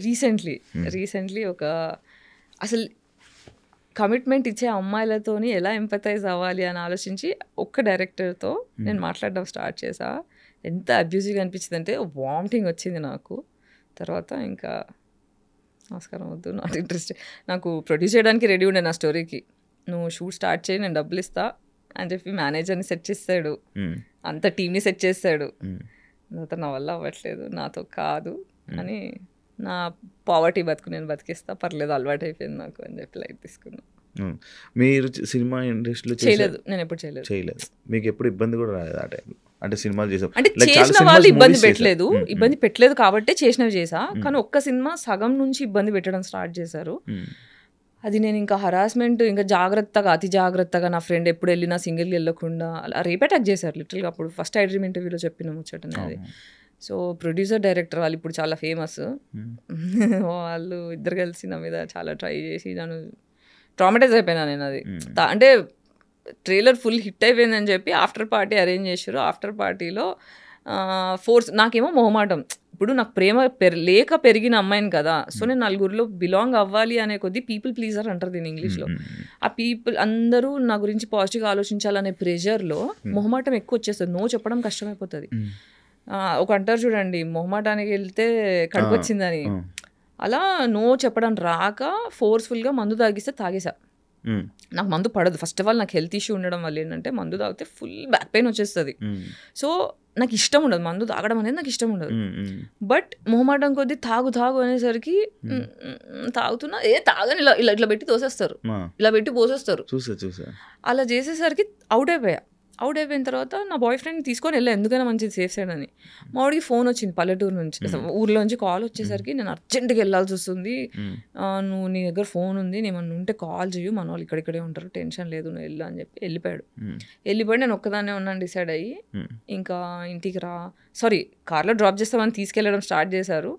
రీసెంట్లీ ఒక అసలు కమిట్మెంట్ ఇచ్చే అమ్మాయిలతోని ఎలా ఎంపథైజ్ అవ్వాలి అని ఆలోచించి ఒక్క డైరెక్టర్తో నేను మాట్లాడడం స్టార్ట్ చేసా. ఎంత అబ్యూజివ్గా అనిపించింది అంటే వామిటింగ్ వచ్చింది నాకు. తర్వాత ఇంకా నమస్కారం వద్దు, నాట్ ఇంట్రెస్ట్. నాకు ప్రొడ్యూస్ చేయడానికి రెడీ ఉండే నా స్టోరీకి, నువ్వు షూట్ స్టార్ట్ చేయి నేను డబ్బులు ఇస్తా అని చెప్పి మేనేజర్ని సెట్ చేస్తాడు, అంత టీమ్ని సెట్ చేస్తాడు. తర్వాత నా వల్ల అవ్వట్లేదు, నాతో కాదు అని నా పావర్టీ బతుకు నేను బతికిస్తా, పర్లేదు అలవాటు అయిపోయింది నాకు అని చెప్పి లైట్ తీసుకున్నాను. మీరు సినిమా ఇండస్ట్రీలో చేయలేదు, నేను ఎప్పుడు చేయలేదు. మీకు ఎప్పుడు ఇబ్బంది కూడా రాలేదు ఆ టైంలో? అంటే సినిమాలు చేసాం అంటే చేసిన వాళ్ళు ఇబ్బంది పెట్టలేదు కాబట్టి చేసినవి చేసా. కానీ ఒక్క సినిమా సగం నుంచి ఇబ్బంది పెట్టడం స్టార్ట్ చేశారు. అది నేను ఇంకా హరాస్మెంట్, ఇంకా అతి జాగ్రత్తగా నా ఫ్రెండ్ ఎప్పుడు వెళ్ళినా సింగిల్గా వెళ్ళకుండా అలా రేప్ అటాక్ చేశారు లిటరల్గా. అప్పుడు ఫస్ట్ ఐ డ్రీమ్ ఇంటర్వ్యూలో చెప్పిన ముచ్చటనే అది. సో ప్రొడ్యూసర్ డైరెక్టర్ వాళ్ళు ఇప్పుడు చాలా ఫేమస్, వాళ్ళు ఇద్దరు కలిసి నా మీద చాలా ట్రై చేసి నన్ను ట్రామటైజ్ అయిపోయినా నేను. అది అంటే ట్రైలర్ ఫుల్ హిట్ అయిపోయిందని చెప్పి ఆఫ్టర్ పార్టీ అరేంజ్ చేశారు. ఆఫ్టర్ పార్టీలో ఫోర్స్, నాకేమో మొహమాటం, ఇప్పుడు నాకు ప్రేమ లేక పెరిగిన అమ్మాయిని కదా, సో నేను నలుగురిలో బిలాంగ్ అవ్వాలి అనే కొద్దీ పీపుల్ ప్లీజర్ అంటారు దీని ఇంగ్లీష్లో. ఆ పీపుల్ అందరూ నా గురించి పాజిటివ్గా ఆలోచించాలనే ప్రెషర్లో మొహమాటం ఎక్కువ వచ్చేస్తుంది, నో చెప్పడం కష్టమైపోతుంది. ఒక అంటారు చూడండి, మొహమాటానికి వెళ్తే కడుపు వచ్చిందని, అలా నో చెప్పడం రాక ఫోర్స్ఫుల్గా మందు తాగిస్తే తాగేసా. నాకు మందు పడదు. ఫస్ట్ ఆఫ్ ఆల్ నాకు హెల్త్ ఇష్యూ ఉండడం వల్ల ఏంటంటే మందు తాగితే ఫుల్ బ్యాక్ పెయిన్ వచ్చేస్తుంది. సో నాకు ఇష్టం ఉండదు, మందు తాగడం అనేది నాకు ఇష్టం ఉండదు. బట్ మొహమాటం కొద్దీ తాగు అనేసరికి తాగుతున్నా, తాగని ఇట్లా పెట్టి తోసేస్తారు, ఇలా పెట్టి పోసేస్తారు. అలా చేసేసరికి అవుట్ అయిపోయిన తర్వాత నా బాయ్ ఫ్రెండ్ తీసుకొని వెళ్ళా, ఎందుకైనా మంచిది సేఫ్ సైడ్ అని. మా వాడికి ఫోన్ వచ్చింది పల్లెటూరు నుంచి, ఊర్లో నుంచి కాల్ వచ్చేసరికి నేను అర్జెంట్గా వెళ్ళాల్సి వస్తుంది, నువ్వు నీ దగ్గర ఫోన్ ఉంది, నేను ఉంటే కాల్ చేయు, మన వాళ్ళు ఇక్కడిక్కడే ఉంటారు, టెన్షన్ లేదు, నువ్వు వెళ్ళు అని చెప్పి వెళ్ళిపోయి నేను ఒక్కదాన్నే ఉన్నాను డిసైడ్ అయ్యి. ఇంకా ఇంటికి కార్లో డ్రాప్ చేస్తామని తీసుకెళ్ళడం స్టార్ట్ చేశారు.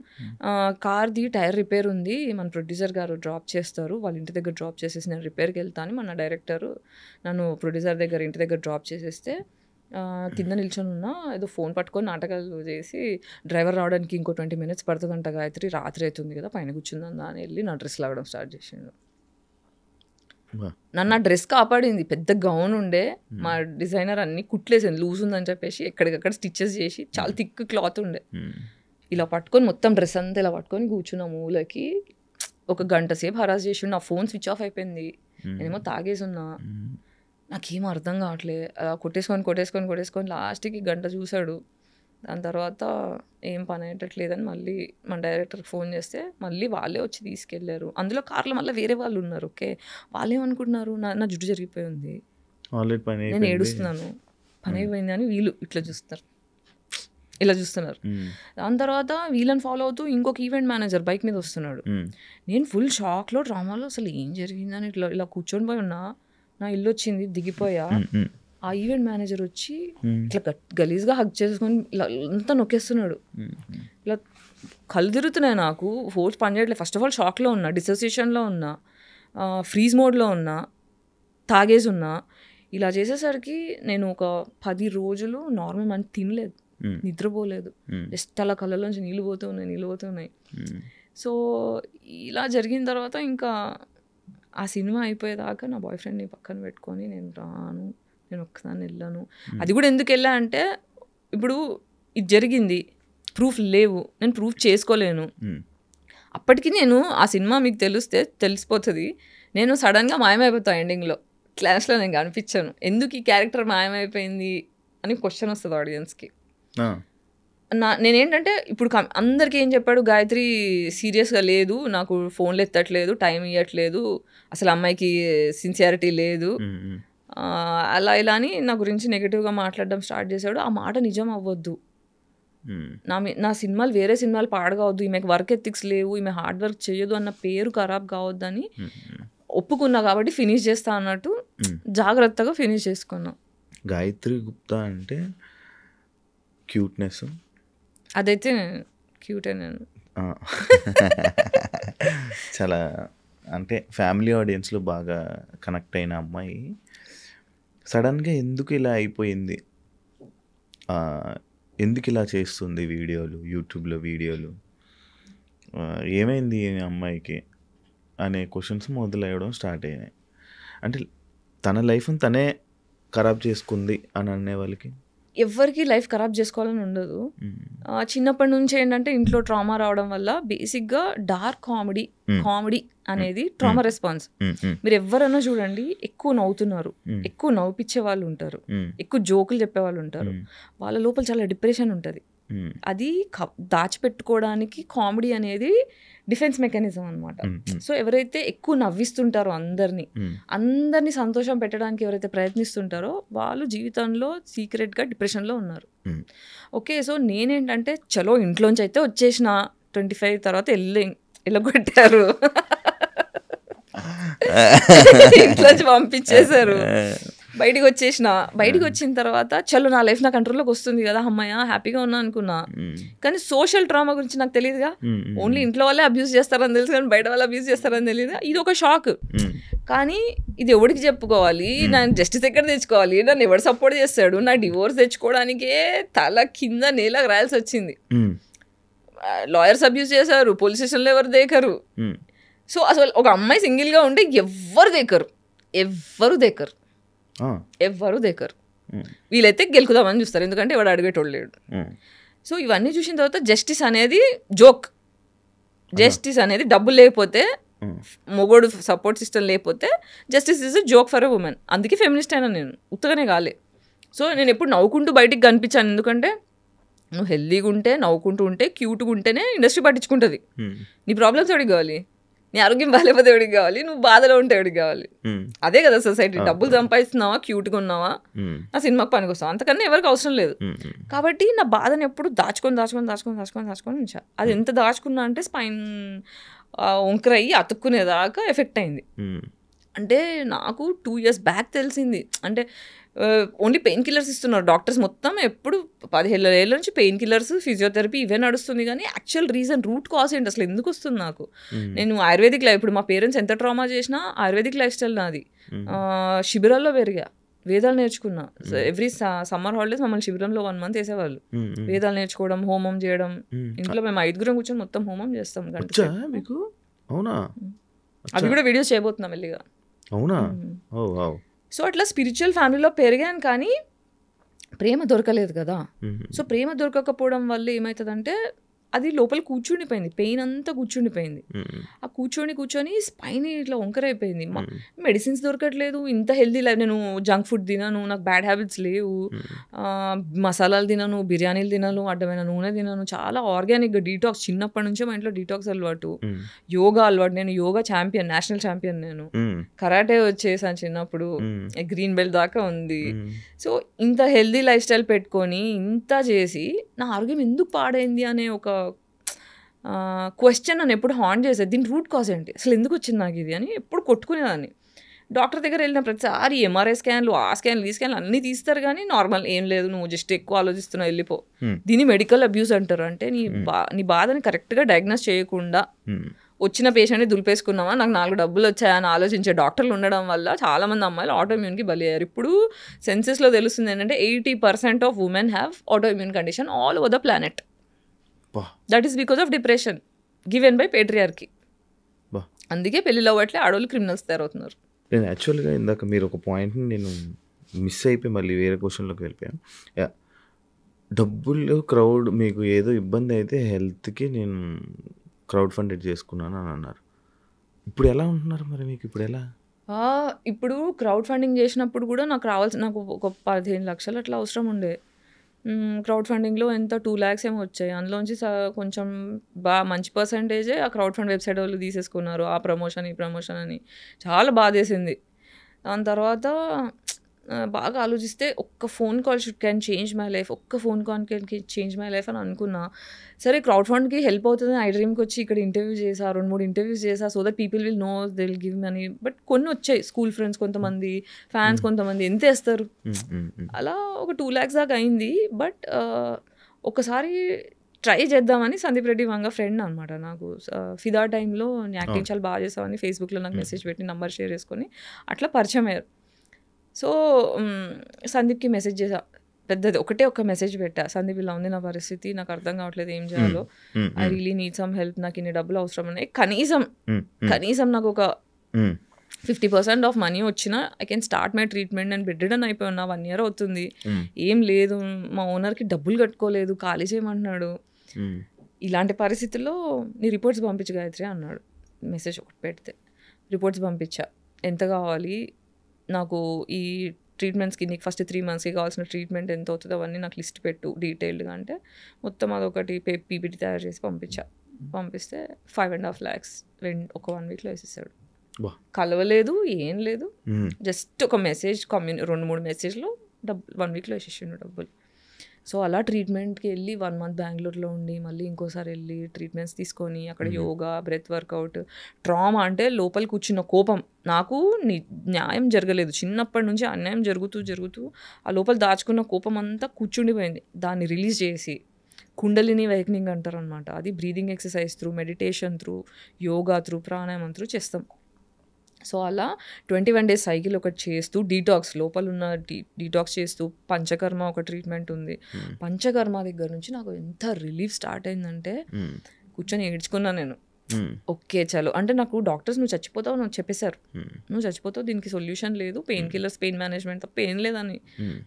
కార్ది టైర్ రిపేర్ ఉంది, మన ప్రొడ్యూసర్ గారు డ్రాప్ చేస్తారు, వాళ్ళ ఇంటి దగ్గర డ్రాప్ చేసేసి నేను రిపేర్కి వెళ్తాను. మన డైరెక్టర్ నన్ను ప్రొడ్యూసర్ దగ్గర ఇంటి దగ్గర డ్రాప్ చేసేస్తే కింద నిల్చొని ఉన్నా, ఏదో ఫోన్ పట్టుకొని నాటకాలు చేసి డ్రైవర్ రావడానికి ఇంకో 20 minutes పడుతుందంట గాయత్రి, రాత్రి అవుతుంది కదా పైన కూర్చుందా అని వెళ్ళి నా డ్రెస్ లాగడం స్టార్ట్ చేసిండు. నన్ను ఆ డ్రెస్ కాపాడింది. పెద్ద గౌన్ ఉండే, మా డిజైనర్ అన్ని కుట్లేసింది, లూజ్ ఉందని చెప్పేసి ఎక్కడికక్కడ స్టిచ్చెస్ చేసి, చాలా థిక్ క్లాత్ ఉండే, ఇలా పట్టుకొని మొత్తం డ్రెస్ అంతా ఇలా పట్టుకొని కూర్చున్న మూలకి. ఒక గంట సేపు హరాస్ చేసి నా ఫోన్ స్విచ్ ఆఫ్ అయిపోయింది, నేనేమో తాగేసి ఉన్నా, నాకేం అర్థం కావట్లే. అలా కొట్టేసుకొని లాస్ట్కి గంట చూశాడు. దాని తర్వాత ఏం పని అయ్యేటట్లేదని మళ్ళీ మన డైరెక్టర్కి ఫోన్ చేస్తే మళ్ళీ వాళ్ళే వచ్చి తీసుకెళ్లారు. అందులో కార్లో మళ్ళీ వేరే వాళ్ళు ఉన్నారు. ఓకే, వాళ్ళు ఏమనుకుంటున్నారు, నా జుట్టు జరిగిపోయి ఉంది, నేను ఏడుస్తున్నాను, పని అయిపోయింది అని వీళ్ళు ఇట్లా చూస్తారు. ఇలా చూస్తున్నారు. దాని తర్వాత వీళ్ళని ఫాలో అవుతూ ఇంకొక ఈవెంట్ మేనేజర్ బైక్ మీద వస్తున్నాడు. నేను ఫుల్ షాక్లో డ్రామాలో అసలు ఏం జరిగిందని ఇలా కూర్చొని పోయి ఉన్నా. నా ఇల్లు వచ్చింది, దిగిపోయా. ఆ ఈవెంట్ మేనేజర్ వచ్చి ఇట్లా గలీజ్గా హగ్ చేసుకొని ఇలా అంతా నొక్కేస్తున్నాడు. ఇలా కళ్ళు తిరుగుతున్నాయి నాకు, ఫోర్స్ పనిచేయట్లేదు. ఫస్ట్ ఆఫ్ ఆల్ షాక్లో ఉన్నా, డిసోసియేషన్లో ఉన్నా, ఫ్రీజ్ మోడ్లో ఉన్నా, తాగేసి ఉన్నా. ఇలా చేసేసరికి నేను ఒక 10 రోజులు నార్మల్ మనం తినలేదు, నిద్రపోలేదు, జస్ట్ అలా కళ్ళలోంచి నీళ్ళు పోతూ ఉన్నాయి. సో ఇలా జరిగిన తర్వాత ఇంకా ఆ సినిమా అయిపోయేదాకా నా బాయ్ ఫ్రెండ్ని పక్కన పెట్టుకొని నేను రాను, నేను ఒక్కదాన్ని వెళ్ళాను. అది కూడా ఎందుకు వెళ్ళా అంటే, ఇప్పుడు ఇది జరిగింది, ప్రూఫ్ లేవు, నేను ప్రూఫ్ చేసుకోలేను. అప్పటికి నేను ఆ సినిమా మీకు తెలిసిపోతుంది, నేను సడన్గా మాయమైపోతాను. ఎండింగ్లో క్లాస్లో నేను కనిపించాను. ఎందుకు ఈ క్యారెక్టర్ మాయమైపోయింది అని క్వశ్చన్ వస్తుంది ఆడియన్స్కి. నేనేంటంటే ఇప్పుడు అందరికీ ఏం చెప్పాడు, గాయత్రి సీరియస్గా లేదు, నాకు ఫోన్లు ఎత్తట్లేదు, టైం ఇవ్వట్లేదు, అసలు అమ్మాయికి సిన్సియారిటీ లేదు, అలా ఇలా అని నా గురించి నెగిటివ్గా మాట్లాడడం స్టార్ట్ చేశాడు. ఆ మాట నిజం అవ్వద్దు, నా సినిమాలు వేరే సినిమాలు పాడగవద్దు, ఈమెకి వర్క్ ఎథిక్స్ లేవు, ఈమె హార్డ్ వర్క్ చేయదు అన్న పేరు ఖరాబ్ కావద్దని ఒప్పుకున్నా. కాబట్టి ఫినిష్ చేస్తా అన్నట్టు జాగ్రత్తగా ఫినిష్ చేసుకున్నా. గాయత్రి గుప్తా అంటే క్యూట్నెస్, అదైతే క్యూటే. నేను చాలా అంటే ఫ్యామిలీ ఆడియన్స్లో బాగా కనెక్ట్ అయిన అమ్మాయి సడన్గా ఎందుకు ఇలా అయిపోయింది, ఎందుకు ఇలా చేస్తుంది వీడియోలు, యూట్యూబ్లో వీడియోలు, ఏమైంది ఈ అమ్మాయికి అనే క్వశ్చన్స్ మొదలయ్యడం స్టార్ట్ అయినాయి. అంటే తన లైఫ్ని తనే ఖరాబ్ చేసుకుంది అని అనే వాళ్ళకి ఎవరికి లైఫ్ ఖరాబ్ చేసుకోవాలని ఉండదు. చిన్నప్పటి నుంచి ఏంటంటే ఇంట్లో ట్రామా రావడం వల్ల బేసిక్గా డార్క్ కామెడీ అనేది ట్రామా రెస్పాన్స్. మీరు ఎవరైనా చూడండి, ఎక్కువ నవ్వుతున్నారు, ఎక్కువ నవ్వుపిచ్చే వాళ్ళు ఉంటారు, ఎక్కువ జోకులు చెప్పే వాళ్ళు ఉంటారు, వాళ్ళ లోపల చాలా డిప్రెషన్ ఉంటుంది. అది దాచిపెట్టుకోవడానికి కామెడీ అనేది డిఫెన్స్ మెకానిజం అనమాట. సో ఎవరైతే ఎక్కువ నవ్విస్తుంటారో అందరినీ సంతోషం పెట్టడానికి ఎవరైతే ప్రయత్నిస్తుంటారో వాళ్ళు జీవితంలో సీక్రెట్గా డిప్రెషన్లో ఉన్నారు. ఓకే, సో నేనేంటంటే చలో ఇంట్లోంచి అయితే వచ్చేసిన 25 తర్వాత వెళ్ళగొట్టారు, ఇంట్లోంచి పంపించేశారు, బయటికి వచ్చిన తర్వాత చలో నా లైఫ్ నా కంట్రోల్లోకి వస్తుంది కదా, అమ్మాయ హ్యాపీగా ఉన్నా అనుకున్నా. కానీ సోషల్ ట్రామా గురించి నాకు తెలియదుగా. ఓన్లీ ఇంట్లో వాళ్ళే అబ్యూస్ చేస్తారని తెలుసు, కానీ బయట వాళ్ళు అబ్యూస్ చేస్తారని తెలియదు. ఇది ఒక షాక్. కానీ ఇది ఎవరికి చెప్పుకోవాలి, నేను జస్టిస్ ఎక్కడ తెచ్చుకోవాలి, నన్ను ఎవరు సపోర్ట్ చేస్తాడు, నా డివోర్స్ తెచ్చుకోవడానికే తల కింద నేలకు రాయాల్సి వచ్చింది. లాయర్స్ అబ్యూస్ చేశారు, పోలీస్ స్టేషన్లో ఎవరు దేకరు. సో అసలు ఒక అమ్మాయి సింగిల్గా ఉంటే ఎవరు దేకరు. వీళ్ళైతే గెలుకుదామని చూస్తారు, ఎందుకంటే ఎవడు అడిగేటోళ్ళు లేడు. సో ఇవన్నీ చూసిన తర్వాత జస్టిస్ అనేది జోక్, జస్టిస్ అనేది డబ్బులు లేకపోతే, మొగోడు సపోర్ట్ సిస్టమ్ లేకపోతే justice is joke for a women. అందుకే ఫెమినిస్ట్ అయినా నేను, ఉత్తగానే కాలే. సో నేను ఎప్పుడు నవ్వుకుంటూ బయటికి కనిపించాను, ఎందుకంటే నువ్వు హెల్దీగా ఉంటే, నవ్వుకుంటూ ఉంటే, క్యూట్గా ఉంటేనే ఇండస్ట్రీ పట్టించుకుంటుంది. నీ ప్రాబ్లమ్స్ ఎవరికి కావాలి, నీ ఆరోగ్యం బాగాలేకపోతే ఎవరికి కావాలి, నువ్వు బాధలో ఉంటే ఎవరికి కావాలి. అదే కదా సొసైటీ. డబ్బులు సంపాదిస్తున్నావా, క్యూట్గా ఉన్నావా, నా సినిమాకి పనికి వస్తావా, అంతకన్నా ఎవరికి అవసరం లేదు. కాబట్టి నా బాధను ఎప్పుడు దాచుకొని ఉంచా. అది ఎంత దాచుకున్నా అంటే స్పైన్ వంకరయ్యి అతుక్కునేదాకా ఎఫెక్ట్ అయింది. అంటే నాకు 2 years బ్యాక్ తెలిసింది. అంటే ఓన్లీ పెయిన్ కిల్లర్స్ ఇస్తున్నారు డాక్టర్స్, మొత్తం ఎప్పుడు 15 ఏళ్ళ నుంచి పెయిన్ కిల్లర్స్, ఫిజియోథెరపీ ఇవే నడుస్తుంది. కానీ యాక్చువల్ రీజన్, రూట్ కాజ్ ఏంటి, అసలు ఎందుకు వస్తుంది నాకు. నేను ఆయుర్వేదిక్ లైఫ్, ఇప్పుడు మా పేరెంట్స్ ఎంత ట్రామా చేసినా ఆయుర్వేదిక్ లైఫ్ స్టైల్ నాది. శిబిరాల్లో పెరిగా, వేదాలు నేర్చుకున్నా. ఎవ్రీ సమ్మర్ హాలిడేస్ మమ్మల్ని శిబిరంలో 1 month వేసేవాళ్ళు. వేదాలు నేర్చుకోవడం, హోమం చేయడం. ఇంట్లో మేము 5 కూర్చొని మొత్తం హోమం చేస్తాం. అవి కూడా వీడియోస్ చేయబోతున్నాం మెల్లిగా. సో అట్లా స్పిరిచువల్ ఫ్యామిలీలో పెరిగాను, కానీ ప్రేమ దొరకలేదు కదా. సో ప్రేమ దొరకకపోవడం వల్ల ఏమవుతుందంటే అది లోపల కూర్చుండిపోయింది, పెయిన్ అంతా కూర్చుండిపోయింది. ఆ కూర్చొని స్పైన్ ఇట్లా వంకరైపోయింది. మెడిసిన్స్ దొరకట్లేదు, ఇంత హెల్దీ లైఫ్, నేను జంక్ ఫుడ్ తినను, నాకు బ్యాడ్ హ్యాబిట్స్ లేవు, మసాలాలు తినను, బిర్యానీలు తినను, అడ్డమైన నూనె తినను, చాలా ఆర్గానిక్గా డీటాక్స్, చిన్నప్పటి నుంచే మా ఇంట్లో డీటాక్స్ అలవాటు, యోగా అలవాటు. నేను యోగా ఛాంపియన్, నేషనల్ ఛాంపియన్, నేను కరాటే వచ్చేసాను చిన్నప్పుడు, గ్రీన్ బెల్ట్ దాకా ఉంది. సో ఇంత హెల్దీ లైఫ్ స్టైల్ పెట్టుకొని ఇంత చేసి నా ఆరోగ్యం ఎందుకు పాడైంది అనే ఒక క్వశ్చన్ నన్ను ఎప్పుడు హాంట్ చేసేది. దీని రూట్ కాజ్ ఏంటి, అసలు ఎందుకు వచ్చింది నాకు ఇది అని ఎప్పుడు కొట్టుకునేదాన్ని. డాక్టర్ దగ్గర వెళ్ళిన ప్రతిసారి ఎంఆర్ఐ స్కాన్లు, ఆ స్కాన్లు, ఈ స్కాన్లు అన్నీ తీస్తారు, కానీ నార్మల్ ఏం లేదు, నువ్వు జస్ట్ ఎక్కువ ఆలోచిస్తున్నావు, వెళ్ళిపో. దీన్ని మెడికల్ అబ్యూస్ అంటారు. అంటే నీ బాధని కరెక్ట్గా డయాగ్నోస్ చేయకుండా వచ్చిన పేషెంట్ని దులిపేసుకున్నావా, నాకు 4 డబ్బులు వచ్చాయని ఆలోచించే డాక్టర్లు ఉండడం వల్ల చాలామంది అమ్మాయిలు ఆటోఇమ్యూన్కి బలి అయ్యారు. ఇప్పుడు సెన్సెస్లో తెలుస్తుంది ఏంటంటే 80% of women have autoimmune condition all over the planet. That is because of depression given by patriarchy. అందుకే పెళ్ళిలో అవ్వట్లే, ఆడవాళ్ళు క్రిమినల్స్ తయారవుతున్నారు. నేను యాక్చువల్గా ఇందాక మీరు ఒక పాయింట్ని నేను మిస్ అయిపోయి మళ్ళీ వేరే క్వశ్చన్లోకి వెళ్ళిపోయాను. డబ్బులు క్రౌడ్ మీకు ఏదో ఇబ్బంది అయితే హెల్త్కి నేను క్రౌడ్ ఫండెడ్ చేసుకున్నాను అని అన్నారు. ఇప్పుడు ఎలా ఉంటున్నారు మరి మీకు? ఇప్పుడు ఎలా? ఇప్పుడు క్రౌడ్ ఫండింగ్ చేసినప్పుడు కూడా నాకు ఒక 15 లక్షలు అట్లా అవసరం ఉండే. క్రౌడ్ ఫండింగ్లో ఎంత 2 lakhs ఏమో వచ్చాయి. అందులోంచి కొంచెం మంచి పర్సంటేజే ఆ క్రౌడ్ ఫండ్ వెబ్సైట్ వాళ్ళు తీసేసుకున్నారు. ఆ ప్రమోషన్, ఈ ప్రమోషన్ అని చాలా బాధేసింది. దాని తర్వాత బాగా ఆలోచిస్తే ఒక్క phone call can change my life, ఒక్క phone call can change my life అని అనుకున్నా. సరే క్రౌడ్ ఫండ్కి హెల్ప్ అవుతుంది, ఐ డ్రీమ్కి వచ్చి ఇక్కడ ఇంటర్వ్యూ చేసా, 2-3 ఇంటర్వ్యూస్ చేసా, so that people will know, they will give money. But కొన్ని వచ్చాయి, స్కూల్ ఫ్రెండ్స్ కొంతమంది, ఫ్యాన్స్ కొంతమంది, ఎంత వేస్తారు, అలా ఒక 2 lakhs దాకా అయింది. బట్ ఒకసారి ట్రై చేద్దామని సందీప్ రెడ్డి వంగ ఫ్రెండ్ అనమాట నాకు, ఫిదా టైంలో యాక్టింగ్ చాలా బాగా చేసామని ఫేస్బుక్లో నాకు మెసేజ్ పెట్టి నంబర్ షేర్ చేసుకొని అట్లా పరిచయం అయ్యారు. సో సందీప్కి మెసేజ్ చేసా, పెద్దది ఒక మెసేజ్ పెట్టా, సందీప్ ఇలా ఉంది నా పరిస్థితి, నాకు అర్థం కావట్లేదు ఏం చేయాలో, I really need some help, నాకు ఇన్ని డబ్బులు అవసరం ఉన్నాయి, కనీసం నాకు ఒక 50% ఆఫ్ మనీ వచ్చినా I can start my treatment. నేను బెడ్ రిడన్ అయిపోయినా, 1 year అవుతుంది, ఏం లేదు, మా ఓనర్కి డబ్బులు కట్టుకోలేదు, ఖాళీ చేయమంటున్నాడు, ఇలాంటి పరిస్థితుల్లో నీ రిపోర్ట్స్ పంపించు గాయత్రి అన్నాడు. మెసేజ్ ఒకటి పెడితే రిపోర్ట్స్ పంపించా, ఎంత కావాలి నాకు ఈ ట్రీట్మెంట్స్కి, నీకు ఫస్ట్ 3 monthsకి కావాల్సిన ట్రీట్మెంట్ ఎంత అవుతుందో అవన్నీ నాకు లిస్ట్ పెట్టు డీటెయిల్డ్గా అంటే, మొత్తం అదొకటి పీపీటీ తయారు చేసి పంపిస్తే 5.5 lakhs ఒక 1 weekలో వేసేసాడు. కలవలేదు, ఏం లేదు, జస్ట్ ఒక మెసేజ్, 2-3 మెసేజ్లో 1 weekలో వేసేసిండు డబ్బులు. సో అలా ట్రీట్మెంట్కి వెళ్ళి 1 month బెంగళూరులో ఉండి, మళ్ళీ ఇంకోసారి వెళ్ళి ట్రీట్మెంట్స్ తీసుకొని, అక్కడ యోగా, బ్రెత్ వర్కౌట్. ట్రామా అంటే లోపల కూర్చున్న కోపం, నాకు న్యాయం జరగలేదు, చిన్నప్పటి నుంచి అన్యాయం జరుగుతూ ఆ లోపల దాచుకున్న కోపం అంతా కూర్చుండిపోయింది. దాన్ని రిలీజ్ చేసి కుండలిని వైక్నింగ్ అంటారు అనమాట, అది breathing exercise through, meditation through, yoga through, ప్రాణాయామం త్రూ చేస్తాం. సో అలా 21 days సైకిల్ ఒకటి చేస్తూ, డీటాక్స్ లోపల ఉన్న డీటాక్స్ చేస్తూ, పంచకర్మ ఒక ట్రీట్మెంట్ ఉంది. పంచకర్మ దగ్గర నుంచి నాకు ఎంత రిలీఫ్ స్టార్ట్ అయిందంటే, కూర్చొని ఏడ్చుకున్నా నేను. ఓకే చలో అంటే, నాకు డాక్టర్స్ నువ్వు చచ్చిపోతావు నాకు చెప్పేశారు, నువ్వు చచ్చిపోతావు, దీనికి సొల్యూషన్ లేదు, పెయిన్ కిల్లర్స్, పెయిన్ మేనేజ్మెంట్ తప్ప ఏం లేదని.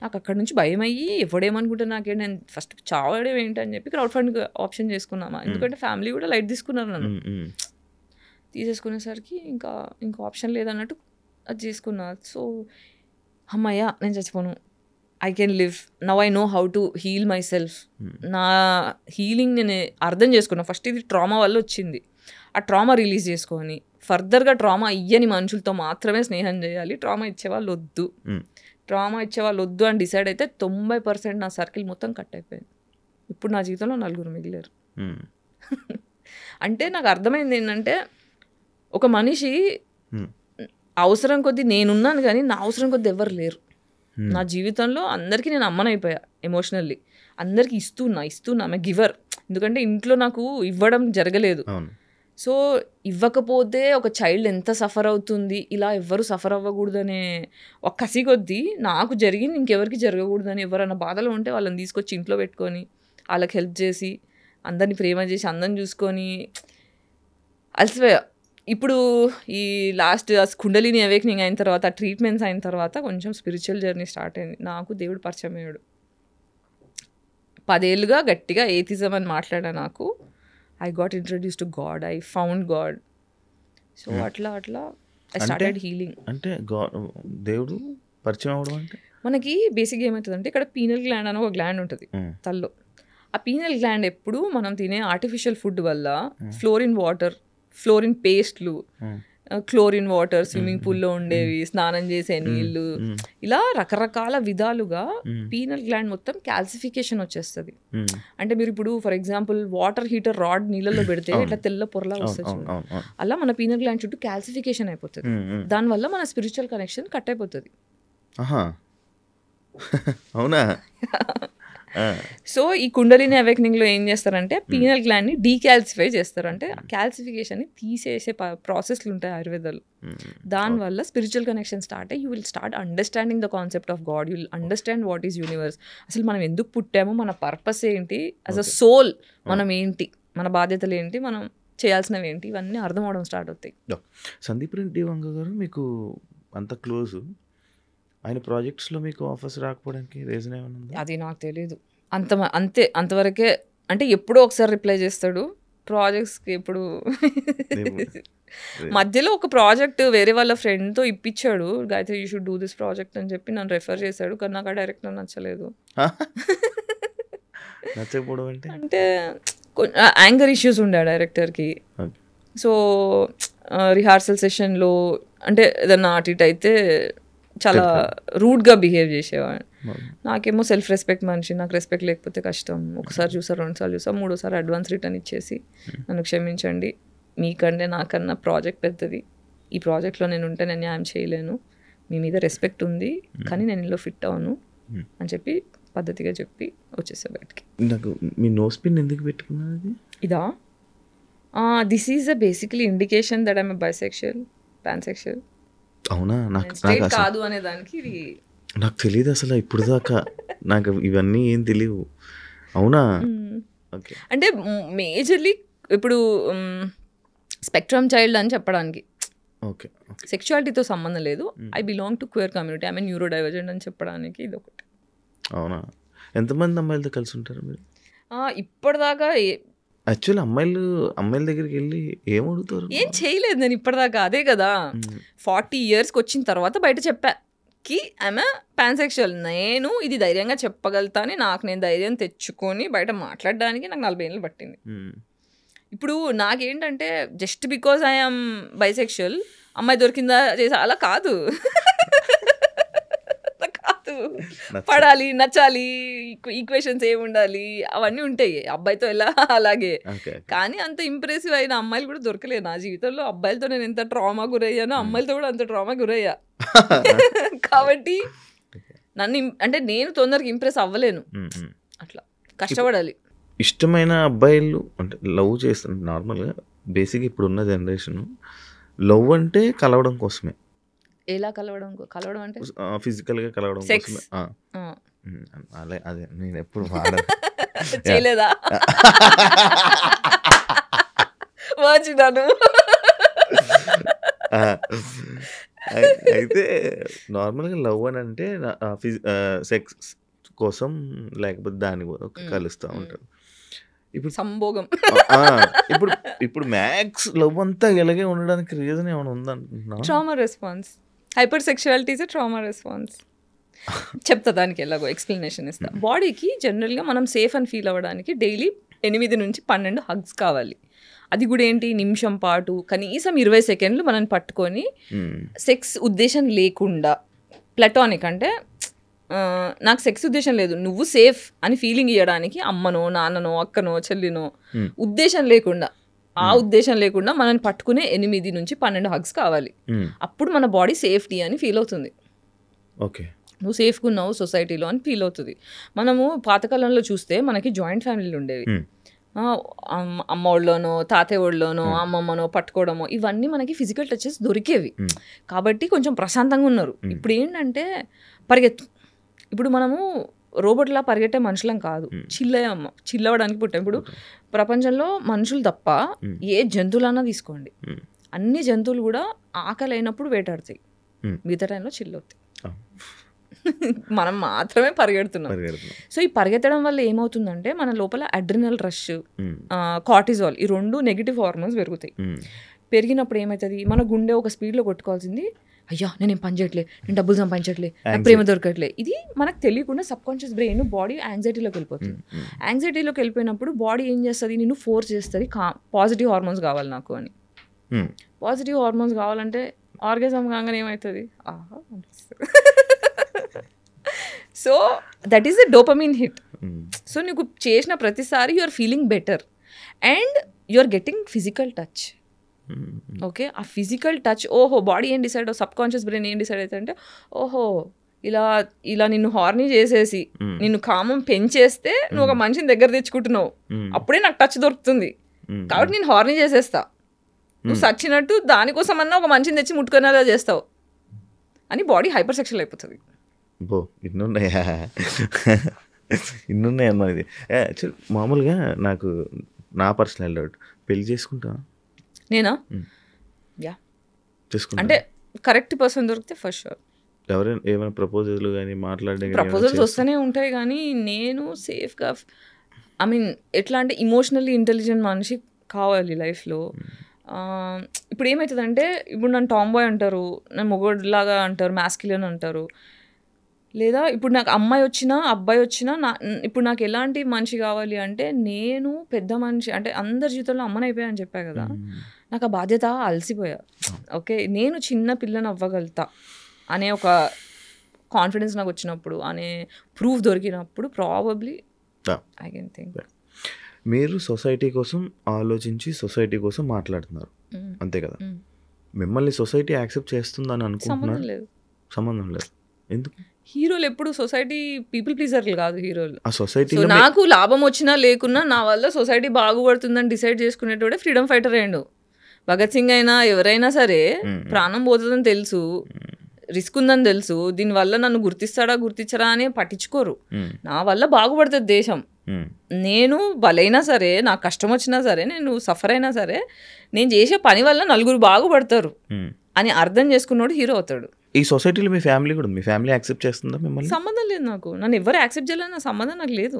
నాకు అక్కడ నుంచి భయం అయ్యి, ఎవడేమనుకుంటే నాకేంటి, నేను ఫస్ట్ చావడం ఏంటని చెప్పి క్రౌడ్ ఫండ్ ఆప్షన్ చేసుకున్నామా, ఎందుకంటే ఫ్యామిలీ కూడా లైట్ తీసుకున్నారు నన్ను. తీసేసుకునేసరికి ఇంకా ఆప్షన్ లేదన్నట్టు అది చేసుకున్నా. సో అమ్మయ్య నేను చచ్చిపోను, I can live, now I know how to heal myself. నా హీలింగ్ నేను అర్థం చేసుకున్నా. ఫస్ట్ ఇది ట్రామా వల్ల వచ్చింది, ఆ ట్రామా రిలీజ్ చేసుకొని ఫర్దర్గా ట్రామా ఇయ్యని మనుషులతో మాత్రమే స్నేహం చేయాలి, ట్రామా ఇచ్చేవాళ్ళు వద్దు అని డిసైడ్ అయితే 90% నా సర్కిల్ మొత్తం కట్ అయిపోయింది. ఇప్పుడు నా జీవితంలో 4 మిగిలారు. అంటే నాకు అర్థమైంది ఏంటంటే, ఒక మనిషి అవసరం కొద్దీ నేనున్నాను, కానీ నా అవసరం కొద్దీ ఎవరు లేరు నా జీవితంలో. అందరికీ నేను అమ్మనైపోయా ఎమోషనల్లీ, అందరికీ ఇస్తున్నా ఆమె గివర్. ఎందుకంటే ఇంట్లో నాకు ఇవ్వడం జరగలేదు. సో ఇవ్వకపోతే ఒక చైల్డ్ ఎంత సఫర్ అవుతుంది, ఇలా ఎవ్వరు సఫర్ అవ్వకూడదనే ఒక కసి కొద్దీ నాకు జరిగింది ఇంకెవరికి జరగకూడదని, ఎవరైనా బాధలో ఉంటే వాళ్ళని తీసుకొచ్చి ఇంట్లో పెట్టుకొని వాళ్ళకి హెల్ప్ చేసి, అందరినీ ప్రేమ చేసి, అందరిని చూసుకొని అలసిపోయా. ఇప్పుడు ఈ లాస్ట్ కుండలిని అవేక్నింగ్ అయిన తర్వాత, ట్రీట్మెంట్స్ అయిన తర్వాత కొంచెం స్పిరిచువల్ జర్నీ స్టార్ట్ అయింది. నాకు దేవుడు పరిచయం అయ్యాడు. 10 ఏళ్ళుగా గట్టిగా ఏథిజం అని మాట్లాడా. నాకు I got introduce to God, I found God. So అట్లా ఐ స్టార్టెడ్ హీలింగ్. అంటే దేవుడు పరిచయం అవడం అంటే మనకి బేసిక్గా ఏమవుతుందంటే ఇక్కడ పీనల్ గ్లాండ్ అని ఒక గ్లాండ్ ఉంటుంది తల్లో. ఆ పీనల్ గ్లాండ్ ఎప్పుడు మనం తినే ఆర్టిఫిషియల్ ఫుడ్ వల్ల ఫ్లోరిన్ వాటర్, ఫ్లోరిన్ పేస్ట్లు, క్లోరిన్ వాటర్, స్విమ్మింగ్ పూల్లో ఉండేవి, స్నానం చేసే నీళ్లు, ఇలా రకరకాల విధాలుగా పీనల్ గ్లాండ్ మొత్తం క్యాల్సిఫికేషన్ వచ్చేస్తుంది. అంటే మీరు ఇప్పుడు for example water heater rod నీళ్ళలో పెడితే ఇట్లా తెల్ల పొరలా వస్తుంది, అలా మన పీనల్ గ్లాండ్ చుట్టూ క్యాల్సిఫికేషన్ అయిపోతుంది. దానివల్ల మన స్పిరిచువల్ కనెక్షన్ కట్ అయిపోతుంది. అవునా? సో ఈ కుండలిని అవేకనింగ్ లో ఏం చేస్తారంటే పీనల్ గ్లాండ్ ని డీకాల్సిఫై చేస్తారు. అంటే క్యాల్సిఫికేషన్ ని తీసేసే ప్రాసెస్లు ఉంటాయి ఆయుర్వేదాలు. దానివల్ల స్పిరిచువల్ కనెక్షన్ స్టార్ట్ అయ్యి you will start understanding the concept of God, you will understand what is universe, అసలు మనం ఎందుకు పుట్టామో, మన పర్పస్ ఏంటి, యాజ్ అ సోల్ మనం ఏంటి, మన బాధ్యతలు ఏంటి, మనం చేయాల్సినవి ఏంటి, ఇవన్నీ అర్థం అవడం స్టార్ట్ అవుతాయి. సందీప్ రెడ్డి వంగ గారు మీకు అంత క్లోజ్, ఆయన ప్రాజెక్ట్స్లో మీకు ఆఫర్స్ రాకపోవడానికి రీజన్ ఏమైనా ఉందా? అది నాకు తెలియదు. అంతవరకే. అంటే ఎప్పుడో ఒకసారి రిప్లై చేస్తాడు ప్రాజెక్ట్స్కి. ఎప్పుడు మధ్యలో ఒక ప్రాజెక్ట్ వేరే వాళ్ళ ఫ్రెండ్తో ఇప్పించాడు, Gayatri you should do this project అని చెప్పి నన్ను రెఫర్ చేశాడు. కానీ నాకు ఆ డైరెక్టర్ నచ్చలేదు. నచ్చకపోవడం అంటే యాంగర్ ఇష్యూస్ ఉండే ఆ డైరెక్టర్కి. సో రిహార్సల్ సెషన్లో అంటే ఏదన్నా అటు ఇటు అయితే చాలా రూడ్గా బిహేవ్ చేసేవాడు. నాకేమో సెల్ఫ్ రెస్పెక్ట్ మనిషి, నాకు రెస్పెక్ట్ లేకపోతే కష్టం. ఒకసారి చూసా, 2 సార్లు చూసా, 3వ సారి అడ్వాన్స్ రిటర్న్ ఇచ్చేసి నన్ను క్షమించండి, మీకంటే నాకన్నా ప్రాజెక్ట్ పెద్దది, ఈ ప్రాజెక్ట్లో నేను ఉంటే నేను న్యాయం చేయలేను, మీ మీద రెస్పెక్ట్ ఉంది కానీ నేను ఇందులో ఫిట్ అవ్వను అని చెప్పి పద్ధతిగా చెప్పి వచ్చేసా బయటికి. నాకు మీ నోస్ పిన్ ఎందుకు పెట్టుకున్నది? ఇదా? This is a basically indication that I'm bisexual, pansexual. అవునా? నాకు కాదు అనే దానికి ఇది నాకు తెలియదు అసలు ఇప్పుడు దాకా, నాకు ఇవన్నీ ఏం తెలియవు. అవునా? ఓకే. అంటే మేజర్లీ ఇప్పుడు స్పెక్ట్రమ్ చైల్డ్ అని చెప్పడానికి, ఓకే, సెక్షువాలిటీతో సంబంధం లేదు, I belong to queer community, I mean neuro divergent అని చెప్పడానికి ఇది ఒకటి. అవునా? ఎంతమంది అమ్మాయిలతో కలిసి ఉంటారు మీరు ఇప్పటిదాకా? యాక్చువల్లీ అమ్మాయిల దగ్గరికి వెళ్ళి ఏం అడుగుతారు? ఏం చేయలేదు నేను ఇప్పటిదాకా. అదే కదా 40 yearsకి వచ్చిన తర్వాత బయట చెప్పాకి ఆమె పాన్సెక్షువల్. నేను ఇది ధైర్యంగా చెప్పగలుగుతాను, నాకు నేను ధైర్యం తెచ్చుకొని బయట మాట్లాడడానికి నాకు 40 ఏళ్ళు పట్టింది. ఇప్పుడు నాకేంటంటే జస్ట్ బికాజ్ ఐఎమ్ బైసెక్షువల్ అమ్మాయి దొరికిందా చేసా అలా కాదు. పడాలి, నచ్చాలి, ఈక్వేషన్స్ ఏమి ఉండాలి అవన్నీ ఉంటాయి అబ్బాయితో ఎలా అలాగే. కానీ అంత ఇంప్రెసివ్ అయిన అమ్మాయిలు కూడా దొరకలేదు నా జీవితంలో. అబ్బాయిలతో నేను ఎంత ట్రామా గురయ్యానో అమ్మాయిలతో కూడా అంత ట్రామా గురయ్యా. కాబట్టి నన్ను అంటే నేను తొందరగా ఇంప్రెస్ అవ్వలేను, అట్లా కష్టపడాలి. ఇష్టమైన అబ్బాయిలు అంటే లవ్ చేస్తున్నారు నార్మల్గా బేసిక్గా ఇప్పుడున్న జనరేషన్. లవ్ అంటే కలవడం కోసమే. ఎలా కలవడం అంటే ఫిజికల్గా కలవడం కోసమే. అదే నేను ఎప్పుడు చేయలేదా? వచ్చినాను. అయితే నార్మల్గా లవ్ అని అంటే సెక్స్ కోసం లేకపోతే దాని కలుస్తూ ఉంటారు. ఇప్పుడు సంభోగం. ఇప్పుడు మ్యాక్స్ లవ్ అంతా ఇలాగే ఉండడానికి రీజన్ ఏమైనా ఉందనుకుంటున్నా? Trauma response. Hyper sexuality is trauma response. చెప్తా దానికి ఎలాగో ఎక్స్ప్లెనేషన్ ఇస్తా. బాడీకి జనరల్గా మనం సేఫ్ అని ఫీల్ అవ్వడానికి డైలీ 8 నుంచి 12 హగ్స్ కావాలి. అది కూడా ఏంటి, నిమిషం పాటు కనీసం 20 సెకండ్లు మనం పట్టుకొని సెక్స్ ఉద్దేశం లేకుండా, ప్లటానిక్ అంటే నాకు సెక్స్ ఉద్దేశం లేదు, నువ్వు సేఫ్ అని ఫీలింగ్ ఇవ్వడానికి అమ్మనో నాన్ననో అక్కనో చెల్లినో ఉద్దేశం లేకుండా, ఆ ఉద్దేశం లేకుండా మనం పట్టుకునే 8 నుంచి 12 హగ్స్ కావాలి. అప్పుడు మన బాడీ సేఫ్టీ అని ఫీల్ అవుతుంది. ఓకే, నువ్వు సేఫ్గా ఉన్నావు సొసైటీలో అని ఫీల్ అవుతుంది. మనము పాతకాలంలో చూస్తే మనకి జాయింట్ ఫ్యామిలీలు ఉండేవి. అమ్మ ఒళ్ళోనో తాతయ్య ఒళ్ళోనో అమ్మమ్మనో పట్టుకోవడమో ఇవన్నీ మనకి ఫిజికల్ టచెస్ దొరికేవి. కాబట్టి కొంచెం ప్రశాంతంగా ఉన్నారు. ఇప్పుడు ఏంటంటే పరిగెత్తు. ఇప్పుడు మనము రోబోట్లా పరిగెట్టే మనుషులం కాదు, చిల్లవడానికి పుట్టాం. ఇప్పుడు ప్రపంచంలో మనుషులు తప్ప ఏ జంతువులన్నా తీసుకోండి, అన్ని జంతువులు కూడా ఆకలి అయినప్పుడు వేటాడుతాయి, మిగతా టైంలో చిల్లవుతాయి. మనం మాత్రమే పరిగెడుతున్నాం. పరిగెడుతున్నాం. సో ఈ పరిగెత్తడం వల్ల ఏమవుతుందంటే మన లోపల అడ్రినల్ రష్, కార్టిజాల్, ఈ 2 నెగిటివ్ హార్మోన్స్ పెరుగుతాయి. పెరిగినప్పుడు ఏమవుతుంది, మన గుండె ఒక స్పీడ్లో కొట్టుకోవాల్సింది, అయ్యా నేనేం పని చేయట్లే, నేను డబ్బులు సంపాదించట్లే, నాకు ప్రేమ దొరకట్లే, ఇది మనకు తెలియకుండా సబ్ కాన్షియస్ బ్రెయిన్ బాడీ యాంగ్జైటీలోకి వెళ్ళిపోతుంది. యాంగ్జైటీలోకి వెళ్ళిపోయినప్పుడు బాడీ ఏం చేస్తుంది, నిన్ను ఫోర్స్ చేస్తుంది పాజిటివ్ హార్మోన్స్ కావాలి నాకు అని. పాజిటివ్ హార్మోన్స్ కావాలంటే ఆర్గాజం కాగానే ఏమవుతుంది, ఆహా అనిపిస్తుంది. So that is the dopamine hit. So నీకు చేసిన ప్రతిసారి you are feeling better and you are getting physical touch. Okay, ఆ ఫిజికల్ టచ్, ఓహో బాడీ ఏం డిసైడ్, సబ్ కాన్షియస్ బ్రెయిన్ ఏం డిసైడ్ అవుతుంది అంటే, ఓహో ఇలా ఇలా నిన్ను హార్నీ చేసేసి నిన్ను కామం పెంచేస్తే నువ్వు ఒక మనిషిని దగ్గర తెచ్చుకుంటున్నావు, అప్పుడే నాకు టచ్ దొరుకుతుంది కాబట్టి నేను హార్నీ చేసేస్తా, నువ్వు సచ్చినట్టు దానికోసమన్నా ఒక మనిషిని తెచ్చి ముట్టుకునేలా చేస్తావు అని బాడీ హైపర్ సెక్షువల్ అయిపోతుంది. బో ఇన్నున్నాయా, ఇన్నున్నాయమ్మా. ఇది యాక్చువల్ మామూలుగా నాకు నా పర్సనల్ డౌట్, పెళ్లి చేసుకుంటా నేనా? యా, అంటే కరెక్ట్ పర్సన్ దొరికితే ఫస్ట్ షూర్. ఎవరైనా ఏమైనా ప్రపోజల్ కానీ మాట్లాడడం, ప్రపోజల్స్ వస్తూనే ఉంటాయి కానీ నేను సేఫ్గా, ఐ మీన్ ఎట్లా అంటే ఇమోషనల్లీ ఇంటెలిజెంట్ మనిషి కావాలి లైఫ్లో. ఇప్పుడు ఏమవుతుందంటే, ఇప్పుడు నన్ను టాంబాయ్ అంటారు, నన్ను మొగోడిలాగా అంటారు, మ్యాస్క్యులిన్ అంటారు. లేదా ఇప్పుడు నాకు అమ్మాయి వచ్చినా అబ్బాయి వచ్చినా ఇప్పుడు నాకు ఎలాంటి మనిషి కావాలి అంటే, నేను పెద్ద మనిషి అంటే అందరి జీవితంలో అమ్మని అయిపోయాను చెప్పా కదా, నాకు ఆ బాధ్యత అలసిపోయా. ఓకే, నేను చిన్న పిల్లని అవ్వగలుగుతా అనే ఒక కాన్ఫిడెన్స్ నాకు వచ్చినప్పుడు, అనే ప్రూఫ్ దొరికినప్పుడు ప్రాబబ్లీ ఐ కెన్ థింక్. మీరు సొసైటీ కోసం ఆలోచించి సొసైటీ కోసం మాట్లాడుతున్నారు అంతే కదా, మిమ్మల్ని సొసైటీ యాక్సెప్ట్ చేస్తుందని అనుకుంటున్నారు? సంబంధం లేదు. ఎందుకు? హీరోలు ఎప్పుడు సొసైటీ పీపుల్ ప్లీజర్లు కాదు హీరోలు. ఆ సొసైటీ నాకు లాభం వచ్చినా లేకున్నా నా వల్ల సొసైటీ బాగుపడుతుందని డిసైడ్ చేసుకునేటోడే ఫ్రీడమ్ ఫైటర్ అయ్యిండు. భగత్ సింగ్ అయినా ఎవరైనా సరే, ప్రాణం పోతుందని తెలుసు, రిస్క్ ఉందని తెలుసు, దీనివల్ల నన్ను గుర్తిస్తాడా గుర్తించరా అని పట్టించుకోరు. నా వల్ల బాగుపడుతుంది దేశం, నేను బలైనా సరే, నాకు కష్టం వచ్చినా సరే, నేను సఫర్ అయినా సరే, నేను చేసే పని వల్ల నలుగురు బాగుపడతారు అని అర్థం చేసుకున్నాడు హీరో అవుతాడు. ఈ సొసైటీలో మీ ఫ్యామిలీ కూడా, మీ ఫ్యామిలీ యాక్సెప్ట్ చేస్తుందా మిమ్మల్ని? సంబంధం లేదు నాకు, నన్ను ఎవరు యాక్సెప్ట్ చేయాలని నా సంబంధం నాకు లేదు.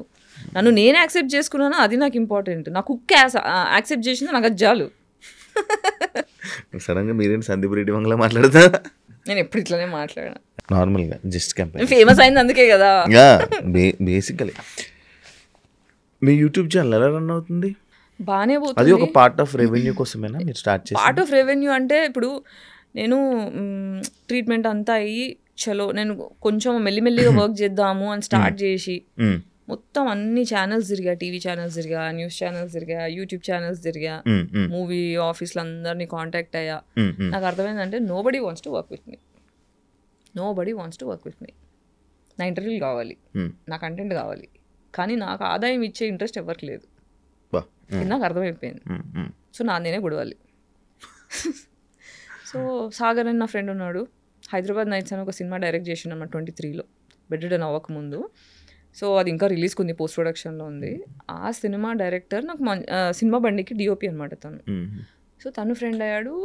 నన్ను నేను యాక్సెప్ట్ చేసుకున్నాను, అది నాకు ఇంపార్టెంట్. నా కుక్ యాక్సెప్ట్ చేసింది నాకు అది చాలు. సడన్గా మీరేంటి సందీప్ రెడ్డి మంగళ మాట్లాడతా? నేను ఎప్పుడు ఇట్లానే మాట్లాడా, నార్మల్గా జస్ట్ కంపేర్. ఫేమస్ అయింది అందుకే కదా. బేసికలీ మీ యూట్యూబ్ ఛానల్ ఎలా రన్ అవుతుంది? బాగానే పోతుంది. అది ఒక పార్ట్ ఆఫ్ రెవెన్యూ కోసమేనా మీరు స్టార్ట్ చేసి? పార్ట్ ఆఫ్ రెవెన్యూ అంటే ఇప్పుడు నేను ట్రీట్మెంట్ అంతా అయ్యి చలో నేను కొంచెం మెల్లిమెల్లిగా వర్క్ చేద్దాము అని స్టార్ట్ చేసి మొత్తం అన్ని ఛానల్స్ తిరిగా, టీవీ ఛానల్స్ తిరిగా, న్యూస్ ఛానల్స్ తిరిగా, యూట్యూబ్ ఛానల్స్ తిరిగా, మూవీ ఆఫీస్లో అందరినీ కాంటాక్ట్ అయ్యా. నాకు అర్థమైందంటే nobody wants to work with me, nobody wants to work with me. నా ఇంటర్వ్యూలు కావాలి, నా కంటెంట్ కావాలి, కానీ నాకు ఆదాయం ఇచ్చే ఇంట్రెస్ట్ ఎవరికి లేదు. నాకు అర్థమైపోయింది. సో నేనే గొడవాలి. సో సాగర్ అని నా ఫ్రెండ్ ఉన్నాడు, హైదరాబాద్ నైట్స్ అని ఒక సినిమా డైరెక్ట్ చేసిండు అన్నమాట 23లో, బెడ్రిడన్ అవ్వకముందు. సో అది ఇంకా రిలీజ్కి ఉంది, పోస్ట్ ప్రొడక్షన్లో ఉంది. ఆ సినిమా డైరెక్టర్ నాకు సినిమా బండికి డిఓపి అనమాట తను. సో తను ఫ్రెండ్ అయ్యాడు.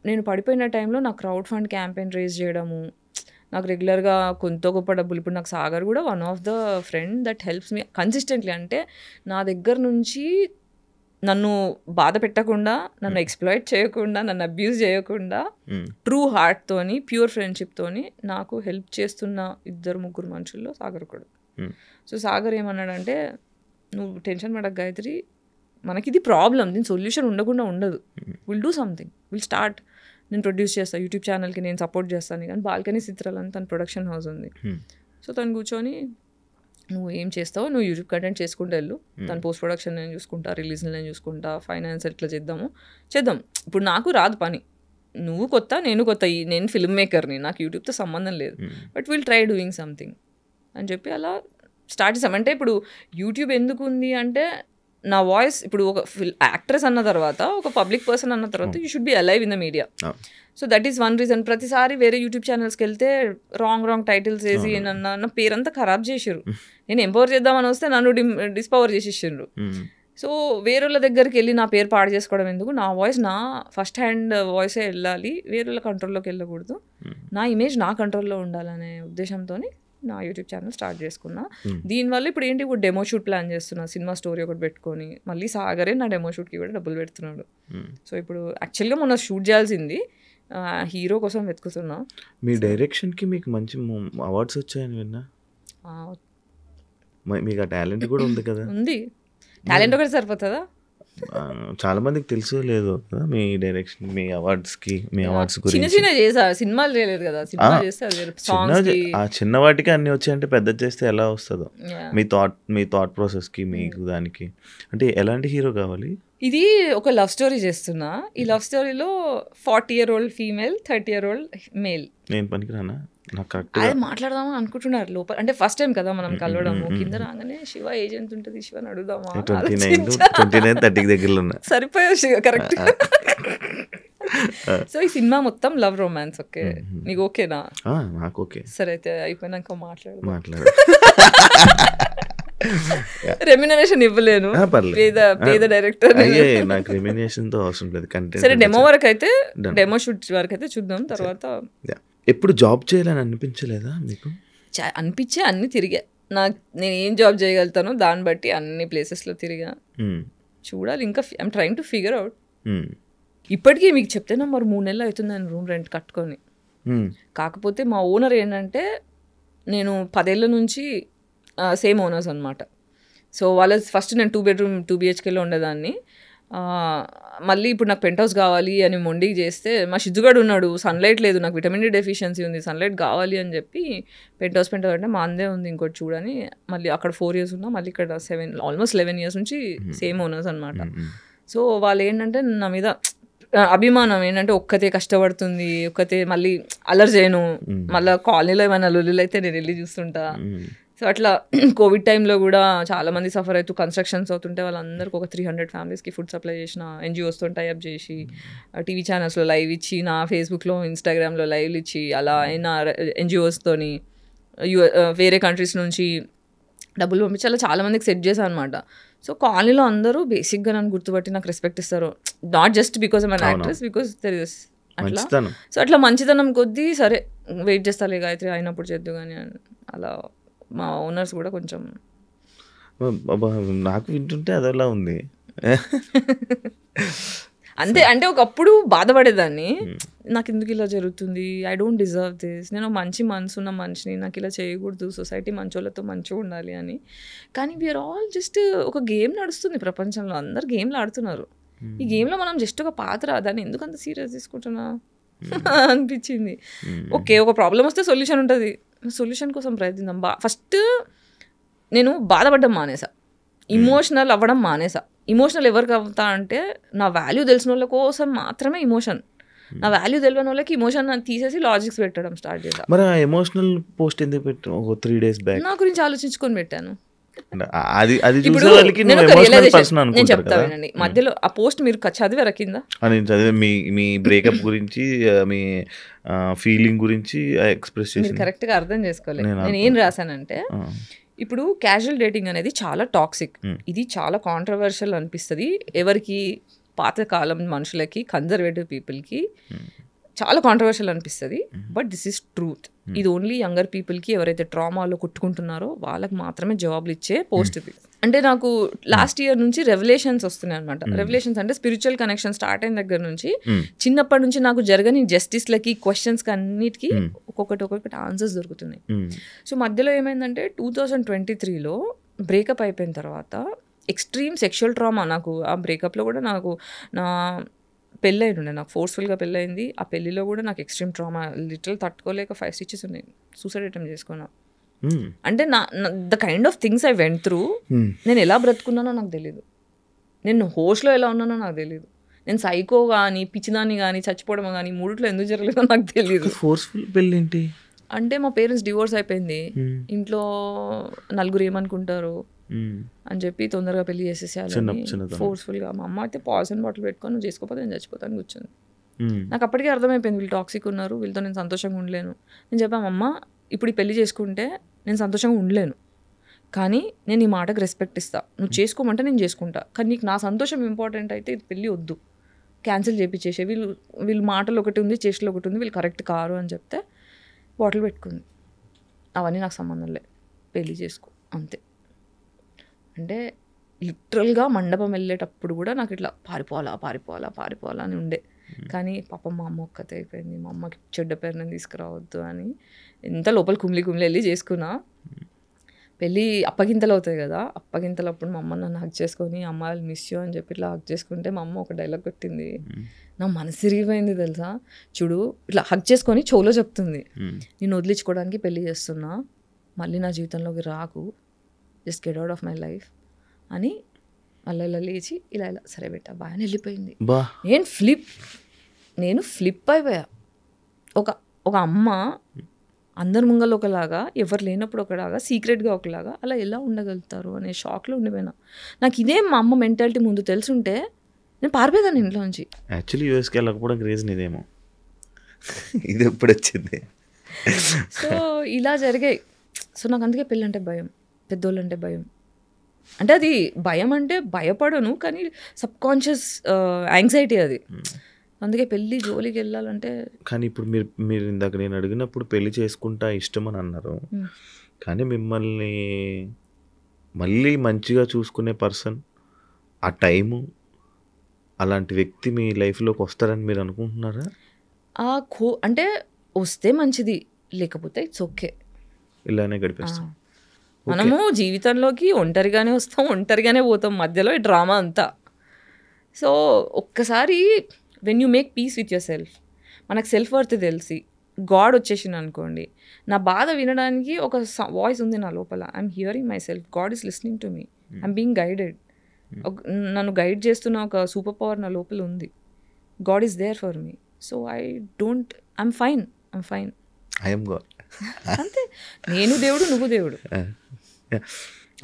నేను పడిపోయిన టైంలో నాకు క్రౌడ్ ఫండ్ క్యాంపెయిన్ రేజ్ చేయడము, నాకు రెగ్యులర్గా కొంత గొప్ప డబ్బులు. ఇప్పుడు నాకు సాగర్ కూడా one of the friend that helps me consistently. అంటే నా దగ్గర నుంచి నన్ను బాధ పెట్టకుండా, నన్ను ఎక్స్ప్లాయిట్ చేయకుండా, నన్ను అబ్యూజ్ చేయకుండా, ట్రూ హార్ట్తోని, ప్యూర్ ఫ్రెండ్షిప్తోని నాకు హెల్ప్ చేస్తున్న 2-3 మనుషుల్లో సాగర్ కూడా. సో సాగర్ ఏమన్నాడంటే, నువ్వు టెన్షన్ పడక గాయత్రి, మనకి ఇది ప్రాబ్లం, దీని సొల్యూషన్ ఉండకుండా ఉండదు, will do something, will start. నేను ప్రొడ్యూస్ చేస్తాను, యూట్యూబ్ ఛానల్కి నేను సపోర్ట్ చేస్తాను. కానీ బాల్కనీ చిత్రాలు అని తన ప్రొడక్షన్ హౌస్ ఉంది. సో తను కూర్చొని, నువ్వు ఏం చేస్తావు, నువ్వు యూట్యూబ్ కంటెంట్ చేసుకుంటూ వెళ్ళు, తను పోస్ట్ ప్రొడక్షన్ నేను చూసుకుంటా, రిలీజ్ నేను చూసుకుంటా, ఫైనాన్స్ ఎట్లా చేద్దాం. ఇప్పుడు నాకు రాదు పని, నువ్వు కొత్త నేను కొత్త, నేను ఫిల్మ్ మేకర్ని, నాకు యూట్యూబ్తో సంబంధం లేదు, but will try doing something అని చెప్పి అలా స్టార్ట్ చేసాం. అంటే ఇప్పుడు యూట్యూబ్ ఎందుకు ఉంది అంటే, నా వాయిస్ ఇప్పుడు ఒక యాక్ట్రెస్ అన్న తర్వాత, ఒక పబ్లిక్ పర్సన్ అన్న తర్వాత, you should be alive in the media. So that is one reason. ప్రతిసారి వేరే యూట్యూబ్ ఛానల్స్కి వెళ్తే రాంగ్ టైటిల్స్ వేసి నా పేరంతా ఖరాబ్ చేసారు. నేను ఎంపవర్ చేద్దామని వస్తే నన్ను డిస్పవర్ చేసేసారు. సో వేరేళ్ళ దగ్గరికి వెళ్ళి నా పేరు పాడు చేసుకోవడం ఎందుకు, నా వాయిస్ నా ఫస్ట్ హ్యాండ్ వాయిసే వెళ్ళాలి, వేరేళ్ళ కంట్రోల్లోకి వెళ్ళకూడదు, నా ఇమేజ్ నా కంట్రోల్లో ఉండాలనే ఉద్దేశంతో నా యూట్యూబ్ ఛానల్ స్టార్ట్ చేసుకున్నా. దీనివల్ల ఇప్పుడు ఏంటి, ఇప్పుడు డెమో షూట్ ప్లాన్ చేస్తున్నా, సినిమా స్టోరీ ఒకటి పెట్టుకొని, మళ్ళీ సాగరే నా డెమో షూట్కి కూడా డబ్బులు పెడుతున్నాడు. సో ఇప్పుడు యాక్చువల్గా మొన్న షూట్ చేయాల్సింది, హీరో కోసం వెతుకుతున్నా. మీ డైరెక్షన్కి మీకు మంచి అవార్డ్స్ వచ్చాయని విన్నా, మీకు ఆ టాలెంట్ కూడా ఉంది కదా? ఉంది, టాలెంట్ ఒకటి సరిపోతుందా? చాలా మందికి తెలుసు లేదు కదా మీ డైరెక్షన్, మీ అవార్డ్స్కి, మీ అవార్డ్స్ చిన్న గురించి. చిన్న చేసా, సినిమాలు చేయలేదు కదా, సినిమా చేస్తే ఆ చిన్న వాటికి అన్ని వచ్చాయంటే పెద్ద చేస్తే ఎలా వస్తుందో మీ థాట్ ప్రాసెస్కి, మీకు దానికి. అంటే ఎలాంటి హీరో కావాలి? ఇది ఒక లవ్ స్టోరీ చేస్తున్నా. ఈ లవ్ స్టోరీలో 40-year-old ఫీమేల్, 30-year-old మేల్. నేను పనికిరానా? నాకు కరెక్ట్ అదే మాట్లాడదామని అనుకుంటున్నారు లోపల, అంటే ఫస్ట్ టైం కదా మనం కలవడము. కింద రాగానే శివ ఏజ్ ఎంత ఉంటుంది, శివని అడుగుదామా, 29-30 దగ్గరలో ఉన్నా, సరిపోయా శివ కరెక్ట్. సో ఈ సినిమా మొత్తం లవ్ రొమాన్స్. ఓకే, నీకు ఓకేనా? నాకు ఓకే. సరే అయితే అయిపోయినాక మాట్లాడు. రెమ్యునరేషన్ ఇవ్వలేను, పేద డైరెక్టర్, నాకు రెమ్యునరేషన్ తో అవసరం లేదు, కంటెంట్. సరే డెమో వరకు అయితే, డెమో షూట్ వరకు అయితే చూద్దాం, తర్వాత. ఎప్పుడు జాబ్ చేయాలని అనిపించలేదా మీకు? అనిపించే అన్ని తిరిగా, నేను ఏం జాబ్ చేయగలుగుతానో దాన్ని బట్టి అన్ని ప్లేసెస్లో తిరిగా. చూడాలి, ఇంకా I'm trying to figure out. ఇప్పటికీ మీకు చెప్తే మరి 3 నెలలు అవుతుంది నేను రూమ్ రెంట్ కట్టుకొని. కాకపోతే మా ఓనర్ ఏంటంటే, నేను 10 ఏళ్ళ నుంచి సేమ్ ఓనర్స్ అనమాట. సో వాళ్ళ ఫస్ట్ నేను 2 bedroom 2 BHKలో ఉండేదాన్ని. మళ్ళీ ఇప్పుడు నాకు పెంట్ హౌస్ కావాలి అని మొండికి చేస్తే, మా షిజ్జుగాడు ఉన్నాడు, సన్లైట్ లేదు, నాకు విటమిన్ డి డెఫిషియన్సీ ఉంది, సన్లైట్ కావాలి అని చెప్పి పెంట్ హౌస్ అంటే మా అందే ఉంది ఇంకోటి చూడని, మళ్ళీ అక్కడ 4 years ఉన్నా, మళ్ళీ ఇక్కడ ఆల్మోస్ట్ 11 years నుంచి సేమ్ ఓనర్స్ అనమాట. సో వాళ్ళు ఏంటంటే నా మీద అభిమానం ఏంటంటే, ఒక్కతే కష్టపడుతుంది, ఒక్కతే మళ్ళీ అలర్ చేయను, మళ్ళీ కాలనీలో ఏమైనా లొల్లులు అయితే నేను వెళ్ళి చూస్తుంటా. సో అట్లా కోవిడ్ టైంలో కూడా చాలామంది సఫర్ అవుతూ కన్స్ట్రక్షన్స్ అవుతుంటే వాళ్ళందరికీ ఒక 300 ఫ్యామిలీస్కి ఫుడ్ సప్లై చేసిన, NGOస్తో టైఅప్ చేసి, టీవీ ఛానల్స్లో లైవ్ ఇచ్చి, నా ఫేస్బుక్లో ఇన్స్టాగ్రామ్లో లైవ్లు ఇచ్చి, అలా అయినా NGOస్తోని వేరే కంట్రీస్ నుంచి డబ్బులు పంపించి అలా చాలామందికి సెట్ చేశాను అనమాట. సో కాలనీలో అందరూ బేసిక్గా నన్ను గుర్తుపట్టి నాకు రెస్పెక్ట్ ఇస్తారు, not just because I'm an actress, because there is అట్లా. సో అట్లా మంచితనం కొద్దీ సరే వెయిట్ చేస్తాలే గాయత్రి అయినప్పుడు చేద్దు కానీ అలా మా ఓనర్స్ కూడా కొంచెం. నాకు వింటుంటే అదలా ఉంది అంతే. అంటే ఒకప్పుడు బాధపడేదాన్ని, నాకు ఎందుకు ఇలా జరుగుతుంది, ఐ డోంట్ డిజర్వ్ దిస్, నేను మంచి మనసున్న మనిషిని, నాకు ఇలా చేయకూడదు, సొసైటీ మంచోళ్ళతో మంచిగా ఉండాలి అని. కానీ వీఆర్ ఆల్ జస్ట్ ఒక గేమ్ నడుస్తుంది ప్రపంచంలో, అందరు గేమ్లు ఆడుతున్నారు. ఈ గేమ్లో మనం జస్ట్ ఒక పాత్ర, దాన్ని ఎందుకు అంత సీరియస్ తీసుకుంటున్నా అనిపించింది. ఓకే, ఒక ప్రాబ్లం వస్తే సొల్యూషన్ ఉంటుంది, సొల్యూషన్ కోసం ప్రయత్నిద్దాం. ఫస్ట్ నేను బాధపడడం మానేసా, ఇమోషనల్ అవ్వడం మానేసా. ఇమోషనల్ ఎవరికి అవుతా అంటే, నా వాల్యూ తెలిసిన వాళ్ళ కోసం మాత్రమే ఇమోషన్, నా వాల్యూ తెలియని వాళ్ళకి ఇమోషన్ తీసేసి లాజిక్స్ పెట్టడం స్టార్ట్ చేసా. మరి ఆ ఎమోషనల్ పోస్ట్ ఎందుకు పెట్టాను? ఒక 3 days బ్యాక్ నా గురించి ఆలోచించుకొని పెట్టాను. నేను చెప్తా వినండి, మధ్యలో ఆ పోస్ట్ మీరు చదివారా కింద? నేను చదివా, మీ బ్రేకప్ గురించి, మీ ఫీలింగ్ గురించి ఎక్స్ప్రెస్ చేసి కరెక్ట్గా అర్థం చేసుకోలేదు. నేను ఏం రాశానంటే, ఇప్పుడు క్యాజువల్ డేటింగ్ అనేది చాలా టాక్సిక్, ఇది చాలా కాంట్రవర్షియల్ అనిపిస్తుంది ఎవరికి, పాతకాలం మనుషులకి, కన్జర్వేటివ్ పీపుల్కి చాలా కాంట్రవర్షియల్ అనిపిస్తుంది. But this is truth. ఇది ఓన్లీ యంగర్ పీపుల్కి, ఎవరైతే ట్రామాలో కొట్టుకుంటున్నారో వాళ్ళకి మాత్రమే జవాబులు ఇచ్చే పోస్ట్ ఇది. అంటే నాకు లాస్ట్ ఇయర్ నుంచి రెవల్యూషన్స్ వస్తున్నాయి అనమాట. రెవల్యూషన్స్ అంటే స్పిరిచువల్ కనెక్షన్ స్టార్ట్ అయిన దగ్గర నుంచి, చిన్నప్పటి నుంచి నాకు జరగని జస్టిస్లకి, క్వశ్చన్స్కి అన్నిటికీ ఒక్కొక్కటి ఆన్సర్స్ దొరుకుతున్నాయి. సో మధ్యలో ఏమైందంటే 2023లో బ్రేకప్ అయిపోయిన తర్వాత ఎక్స్ట్రీమ్ సెక్షువల్ ట్రామా, నాకు ఆ బ్రేకప్లో కూడా నాకు నా పెళ్ళైంది ఉండే, నాకు ఫోర్స్ఫుల్గా పెళ్ళయింది. ఆ పెళ్ళిలో కూడా నాకు ఎక్స్ట్రీమ్ ట్రామా, లిటరల్ తట్టుకోలేక 5 stitches ఉన్నాయి, సూసైడ్ అటెంప్ట్ చేసుకున్నా. అంటే the kind of things I went through, నేను ఎలా బ్రతుకున్నానో నాకు తెలీదు, నేను హోస్ట్లో ఎలా ఉన్నానో నాకు తెలీదు, నేను సైకో కానీ, పిచ్చిదాన్ని కానీ, చచ్చిపోవడం కానీ, మూడిట్లో ఎందుకు జరగలేదో నాకు తెలియదు. ఫోర్స్ఫుల్ పెళ్ళి అంటే మా పేరెంట్స్ డివోర్స్ అయిపోయింది, ఇంట్లో నలుగురు ఏమనుకుంటారు అని చెప్పి తొందరగా పెళ్లి చేసేసేయాలని ఫోర్స్ఫుల్గా. మా అమ్మ అయితే పాయిజన్ బాటిల్ పెట్టుకొని, నువ్వు చేసుకోకపోతే నేను చచ్చిపోతాను కూర్చొని. నాకు అప్పటికే అర్థమైపోయింది వీళ్ళు టాక్సిక్ ఉన్నారు, వీళ్ళతో నేను సంతోషంగా ఉండలేను. నేను చెప్పాను, అమ్మ ఇప్పుడు ఈ పెళ్లి చేసుకుంటే నేను సంతోషంగా ఉండలేను, కానీ నేను ఈ మాటకు రెస్పెక్ట్ ఇస్తా, నువ్వు చేసుకోమంటే నేను చేసుకుంటా, కానీ నీకు నా సంతోషం ఇంపార్టెంట్ అయితే ఇది పెళ్ళి వద్దు, క్యాన్సిల్ చేయించేసే, వీళ్ళు మాటలు ఒకటి ఉంది చేష్టలు ఒకటి ఉంది, వీళ్ళు కరెక్ట్ కారు అని చెప్తే బాటిల్ పెట్టుకుంది. అవన్నీ నాకు సంబంధం లేదు, పెళ్ళి చేసుకో అంతే. అంటే లిటరల్గా మండపం వెళ్ళేటప్పుడు కూడా నాకు ఇట్లా పారిపోవాలా అని ఉండే. కానీ పాపం మా అమ్మ ఒక్కతే అయిపోయింది, మా అమ్మకి చెడ్డ పేరు నేను తీసుకురావద్దు అని ఎంత లోపల కుమిలి వెళ్ళి చేసుకున్నా. పెళ్ళి అప్పగింతలు అవుతాయి కదా, అప్పగింతలప్పుడు మా అమ్మ నన్ను హక్ చేసుకొని అమ్మ వాళ్ళు మిస్ యూ అని చెప్పి ఇట్లా హక్ చేసుకుంటే మా అమ్మ ఒక డైలాగ్ కొట్టింది, నా మనసు తిరిగిపోయింది తెలుసా. చూడు ఇట్లా హక్ చేసుకొని చెవులో చెప్తుంది, నేను వదిలించుకోవడానికి పెళ్ళి చేస్తున్నా, మళ్ళీ నా జీవితంలోకి రాకు, just get out of my life అని మళ్ళీ ఇలా లేచి ఇలా సరే బెట్ట బాగా వెళ్ళిపోయింది. నేను ఫ్లిప్ అయిపోయా. ఒక అమ్మ అందరి ముంగలు ఒకలాగా, ఎవరు లేనప్పుడు ఒకలాగా, సీక్రెట్గా ఒకలాగా అలా ఎలా ఉండగలుగుతారు అనే షాక్లో ఉండిపోయినా. నాకు ఇదే మా అమ్మ మెంటాలిటీ ముందు తెలుసుంటే నేను పారిపోయేదాన్ని ఇంట్లో నుంచి. యాక్చువల్లీ యూఎస్కి వెళ్ళకపోవడానికి రీజన్ ఇదేమో, ఇది ఎప్పుడు వచ్చింది. సో ఇలా జరిగాయి. సో నాకు అందుకే పెళ్ళి అంటే భయం, పెద్దోళ్ళు అంటే భయం. అంటే అది భయం అంటే భయపడను, కానీ సబ్కాన్షియస్ యాంగ్జైటీ అది. అందుకే పెళ్ళి జోలికి వెళ్ళాలంటే. కానీ ఇప్పుడు మీరు ఇందాక నేను అడిగినప్పుడు పెళ్లి చేసుకుంటా ఇష్టం అని అన్నారు, కానీ మిమ్మల్ని మళ్ళీ మంచిగా చూసుకునే పర్సన్, ఆ టైము, అలాంటి వ్యక్తి మీ లైఫ్లోకి వస్తారని మీరు అనుకుంటున్నారా? అంటే వస్తే మంచిది, లేకపోతే ఇట్స్ ఓకే, ఇలానే గడిపేస్తాం. మనము జీవితంలోకి ఒంటరిగానే వస్తాం, ఒంటరిగానే పోతాం, మధ్యలో ఈ డ్రామా అంతా. సో ఒక్కసారి when you make peace with your self, మనకు సెల్ఫ్ వర్త్ తెలిసి గాడ్ వచ్చేసింది అనుకోండి, నా బాధ వినడానికి ఒక వాయిస్ ఉంది నా లోపల, I'm hearing myself, God is listening to me, I'm being guided, నన్ను గైడ్ చేస్తున్న ఒక సూపర్ పవర్ నా లోపల ఉంది, God is there for me. So I'm fine I'm God అంతే. నేను దేవుడు, నువ్వు దేవుడు,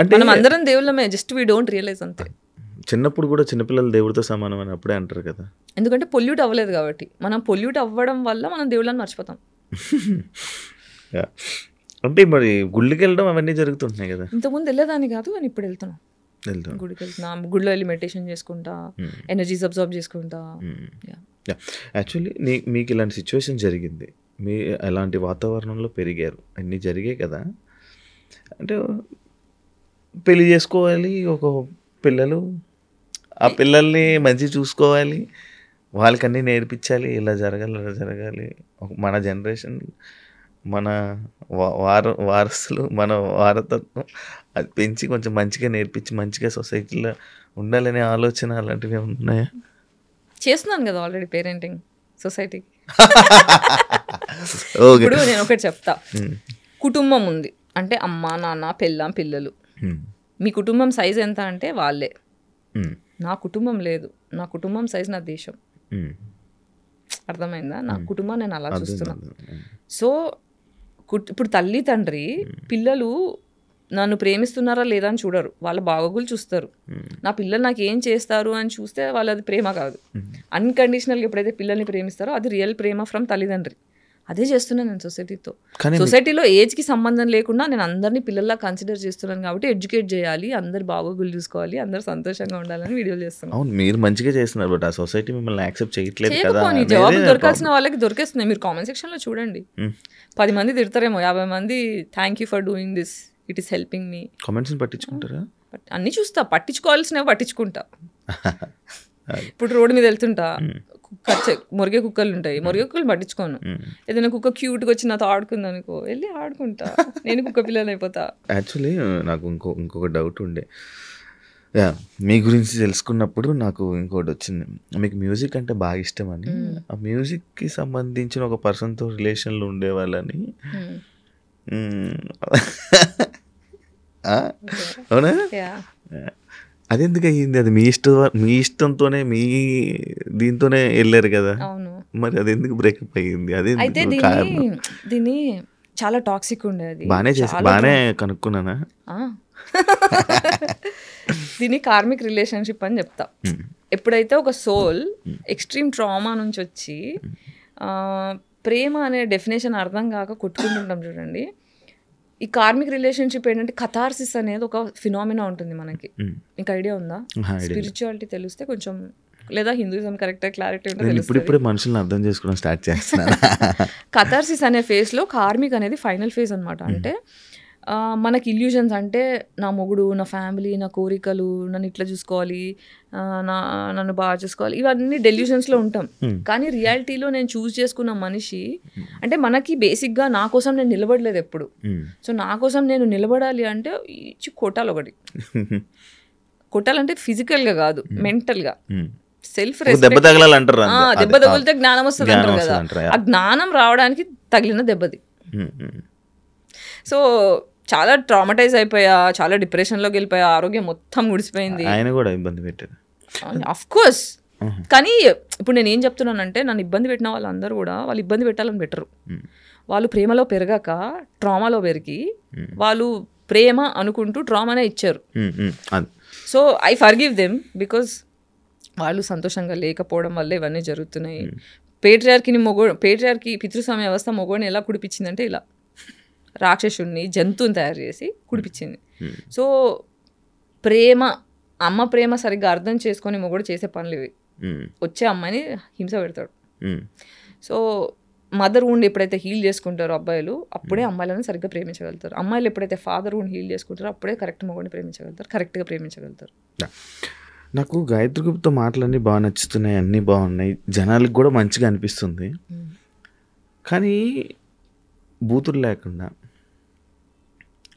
అంటే మనం అందరం దేవుళ్ళమే, జస్ట్ వీ డోంట్ రియలైజ్ అంతే. చిన్నప్పుడు కూడా చిన్నపిల్లలు దేవుడితో సమానం అని అప్పుడే అంటారు కదా, ఎందుకంటే పొల్యూట్ అవ్వలేదు కాబట్టి. మనం పొల్యూట్ అవ్వడం వల్ల మనం దేవుళ్ళని మర్చిపోతాం. అంటే మరి గుళ్ళకి వెళ్ళడం అవన్నీ జరుగుతుంటున్నాయి కదా. ఇంతకుముందు వెళ్ళేదాన్ని కాదు, కానీ ఇప్పుడు వెళ్తున్నాం, గుడికి వెళ్తున్నా, గుడిలో వెళ్ళి మెడిటేషన్ చేసుకుంటా, ఎనర్జీస్ అబ్జర్వ్ చేసుకుంటా. యాక్చువల్లీ మీకు ఇలాంటి సిచ్యువేషన్ జరిగింది, మీ అలాంటి వాతావరణంలో పెరిగారు, అన్నీ జరిగాయి కదా. అంటే పెళ్ళి చేసుకోవాలి, ఒక పిల్లలు, ఆ పిల్లల్ని మంచి చూసుకోవాలి, వాళ్ళకన్నీ నేర్పించాలి, ఇలా జరగాలి అలా జరగాలి, మన జనరేషన్, మన వారసులు, మన వారతత్వం అది పెంచి కొంచెం మంచిగా నేర్పించి మంచిగా సొసైటీలో ఉండాలనే ఆలోచన అలాంటివి ఉన్నాయా? చేస్తున్నాను కదా ఆల్రెడీ పేరెంటింగ్ సొసైటీకి. ఇప్పుడు నేను ఒకటి చెప్తా, కుటుంబం ఉంది అంటే అమ్మ నాన్న పెళ్ళాం పిల్లలు, మీ కుటుంబం సైజ్ ఎంత అంటే వాళ్ళే. నా కుటుంబం లేదు, నా కుటుంబం సైజ్ నా దేశం. అర్థమైందా? నా కుటుంబం నేను అలా చూస్తున్నా. సో ఇప్పుడు తల్లి తండ్రి పిల్లలు నన్ను ప్రేమిస్తున్నారా లేదా అని చూడరు, వాళ్ళ బాగోగులు చూస్తారు. నా పిల్లలు నాకు ఏం చేస్తారు అని చూస్తే వాళ్ళది ప్రేమ కాదు. అన్కండిషనల్గా ఎప్పుడైతే పిల్లల్ని ప్రేమిస్తారో అది రియల్ ప్రేమ ఫ్రమ్ తల్లిదండ్రి. అదే చేస్తున్నాను నేను సొసైటీతో. సొసైటీలో ఏజ్కి సంబంధం లేకుండా నేను అందరినీ పిల్లల్లా కన్సిడర్ చేస్తున్నాను కాబట్టి ఎడ్యుకేట్ చేయాలి, అందరు బాగోగులు చూసుకోవాలి, అందరు సంతోషంగా ఉండాలని వీడియోలు చేస్తున్నాను. అవును, మీరు మంచిగా చేస్తున్నారు, బట్ ఆ సొసైటీ మిమ్మల్ని యాక్సెప్ట్ చేయట్లేదు కదా. జవాబు దొరకాల్సిన వాళ్ళకి దొరికేస్తున్నాయి. మీరు కామెంట్ సెక్షన్లో చూడండి, 10 మంది తిడతారేమో, 50 మంది thank you for doing this, it is helping me. కామెంట్స్ని పట్టించుకుంటారా? అన్నీ చూస్తా, పట్టించుకోవాల్సినవి పట్టించుకుంటా. ఇప్పుడు రోడ్డు మీద వెళ్తుంటా, మురిగే కుక్కలు ఉంటాయి, మురిగే కుక్కలు పట్టించుకోను. ఏదైనా కుక్క క్యూట్గా వచ్చి నాతో ఆడుకుంది అనుకో, వెళ్ళి ఆడుకుంటా, నేను కుక్క పిల్లలు అయిపోతా. యాక్చువల్లీ నాకు ఇంకొక డౌట్ ఉండే, మీ గురించి తెలుసుకున్నప్పుడు నాకు ఇంకోటి వచ్చింది, మీకు మ్యూజిక్ అంటే బాగా ఇష్టం అని. ఆ మ్యూజిక్కి సంబంధించిన ఒక పర్సన్తో రిలేషన్లో ఉండేవాళ్ళని. అవునా? అదెందుకు అయ్యింది? అది మీ ఇష్టంతోనే మీ దీంతోనే వెళ్ళారు కదా, మరి అది ఎందుకు బ్రేకప్ అయ్యింది? అదే దీన్ని చాలా టాక్సిక్ ఉండేది. బాగానే కనుక్కున్నానా? దీన్ని కార్మిక్ రిలేషన్షిప్ అని చెప్తా. ఎప్పుడైతే ఒక సోల్ ఎక్స్ట్రీమ్ ట్రామా నుంచి వచ్చి ప్రేమ అనే డెఫినేషన్ అర్థం కాక కొట్టుకుంటుంటాం చూడండి, ఈ కార్మిక్ రిలేషన్షిప్ ఏంటంటే కథార్సిస్ అనేది ఒక ఫినామినా ఉంటుంది మనకి. మీకు ఐడియా ఉందా? స్పిరిచువాలిటీ తెలిస్తే కొంచెం, లేదా హిందూయిజం కరెక్ట్ క్లారిటీ ఉంటే ఇప్పుడిప్పుడే మనుషులను అర్థం చేసుకోవడం స్టార్ట్ చేస్తున్నాను. కథార్సిస్ అనే ఫేజ్లో కార్మిక్ అనేది ఫైనల్ ఫేజ్ అనమాట. అంటే మనకి ఇల్యూజన్స్ అంటే నా మొగుడు, నా ఫ్యామిలీ, నా కోరికలు, నన్ను ఇట్లా చూసుకోవాలి, నన్ను బాగా చూసుకోవాలి, ఇవన్నీ డెల్యూషన్స్లో ఉంటాం. కానీ రియాలిటీలో నేను చూస్ చేసుకున్న మనిషి అంటే మనకి బేసిక్గా నా కోసం నేను నిలబడలేదు ఎప్పుడు. సో నా కోసం నేను నిలబడాలి అంటే ఇచ్చి కొట్టాలి ఒకటి. కొట్టాలంటే ఫిజికల్గా కాదు, మెంటల్గా. సెల్ఫ్ దెబ్బ తగలాలంటారు. దెబ్బ తగిలితే జ్ఞానం వస్తుంది అంటారు కదా. ఆ జ్ఞానం రావడానికి తగిలిన దెబ్బది. సో చాలా ట్రామటైజ్ అయిపోయా, చాలా డిప్రెషన్లోకి వెళ్ళిపోయా, ఆరోగ్యం మొత్తం గుడిసిపోయింది. ఆయన కూడా ఇబ్బంది పెట్టారు అఫ్ కోర్స్. కానీ ఇప్పుడు నేను ఏం చెప్తున్నానంటే నన్ను ఇబ్బంది పెట్టిన వాళ్ళందరూ కూడా వాళ్ళు ఇబ్బంది పెట్టాలని పెట్టరు. వాళ్ళు ప్రేమలో పెరగాక ట్రామాలో పెరిగి వాళ్ళు ప్రేమ అనుకుంటూ ట్రామానే ఇచ్చారు. So I forgive them because వాళ్ళు సంతోషంగా లేకపోవడం వల్ల ఇవన్నీ జరుగుతున్నాయి. పేట్రియార్కి పితృస్వామ్య వ్యవస్థ మొగోడిని ఎలా కుడిపించిందంటే ఇలా రాక్షసుడిని, జంతువుని తయారు చేసి కుడిపించింది. సో ప్రేమ, అమ్మ ప్రేమ సరిగ్గా అర్థం చేసుకొని మొగోడు చేసే పనులు ఇవి. వచ్చే అమ్మాయిని హింస పెడతాడు. సో మదర్ ఉండి ఎప్పుడైతే హీల్ చేసుకుంటారో అబ్బాయిలు, అప్పుడే అమ్మాయిలను సరిగ్గా ప్రేమించగలుగుతారు. అమ్మాయిలు ఎప్పుడైతే ఫాదర్ ఉండి హీల్ చేసుకుంటారో అప్పుడే కరెక్ట్ మొగోడిని ప్రేమించగలుగుతారు, కరెక్ట్గా ప్రేమించగలుగుతారు. నాకు గాయత్రి గుప్తా మాటలన్నీ బాగా నచ్చుతున్నాయి, అన్నీ బాగున్నాయి, జనాలకు కూడా మంచిగా అనిపిస్తుంది. కానీ బూతులు లేకుండా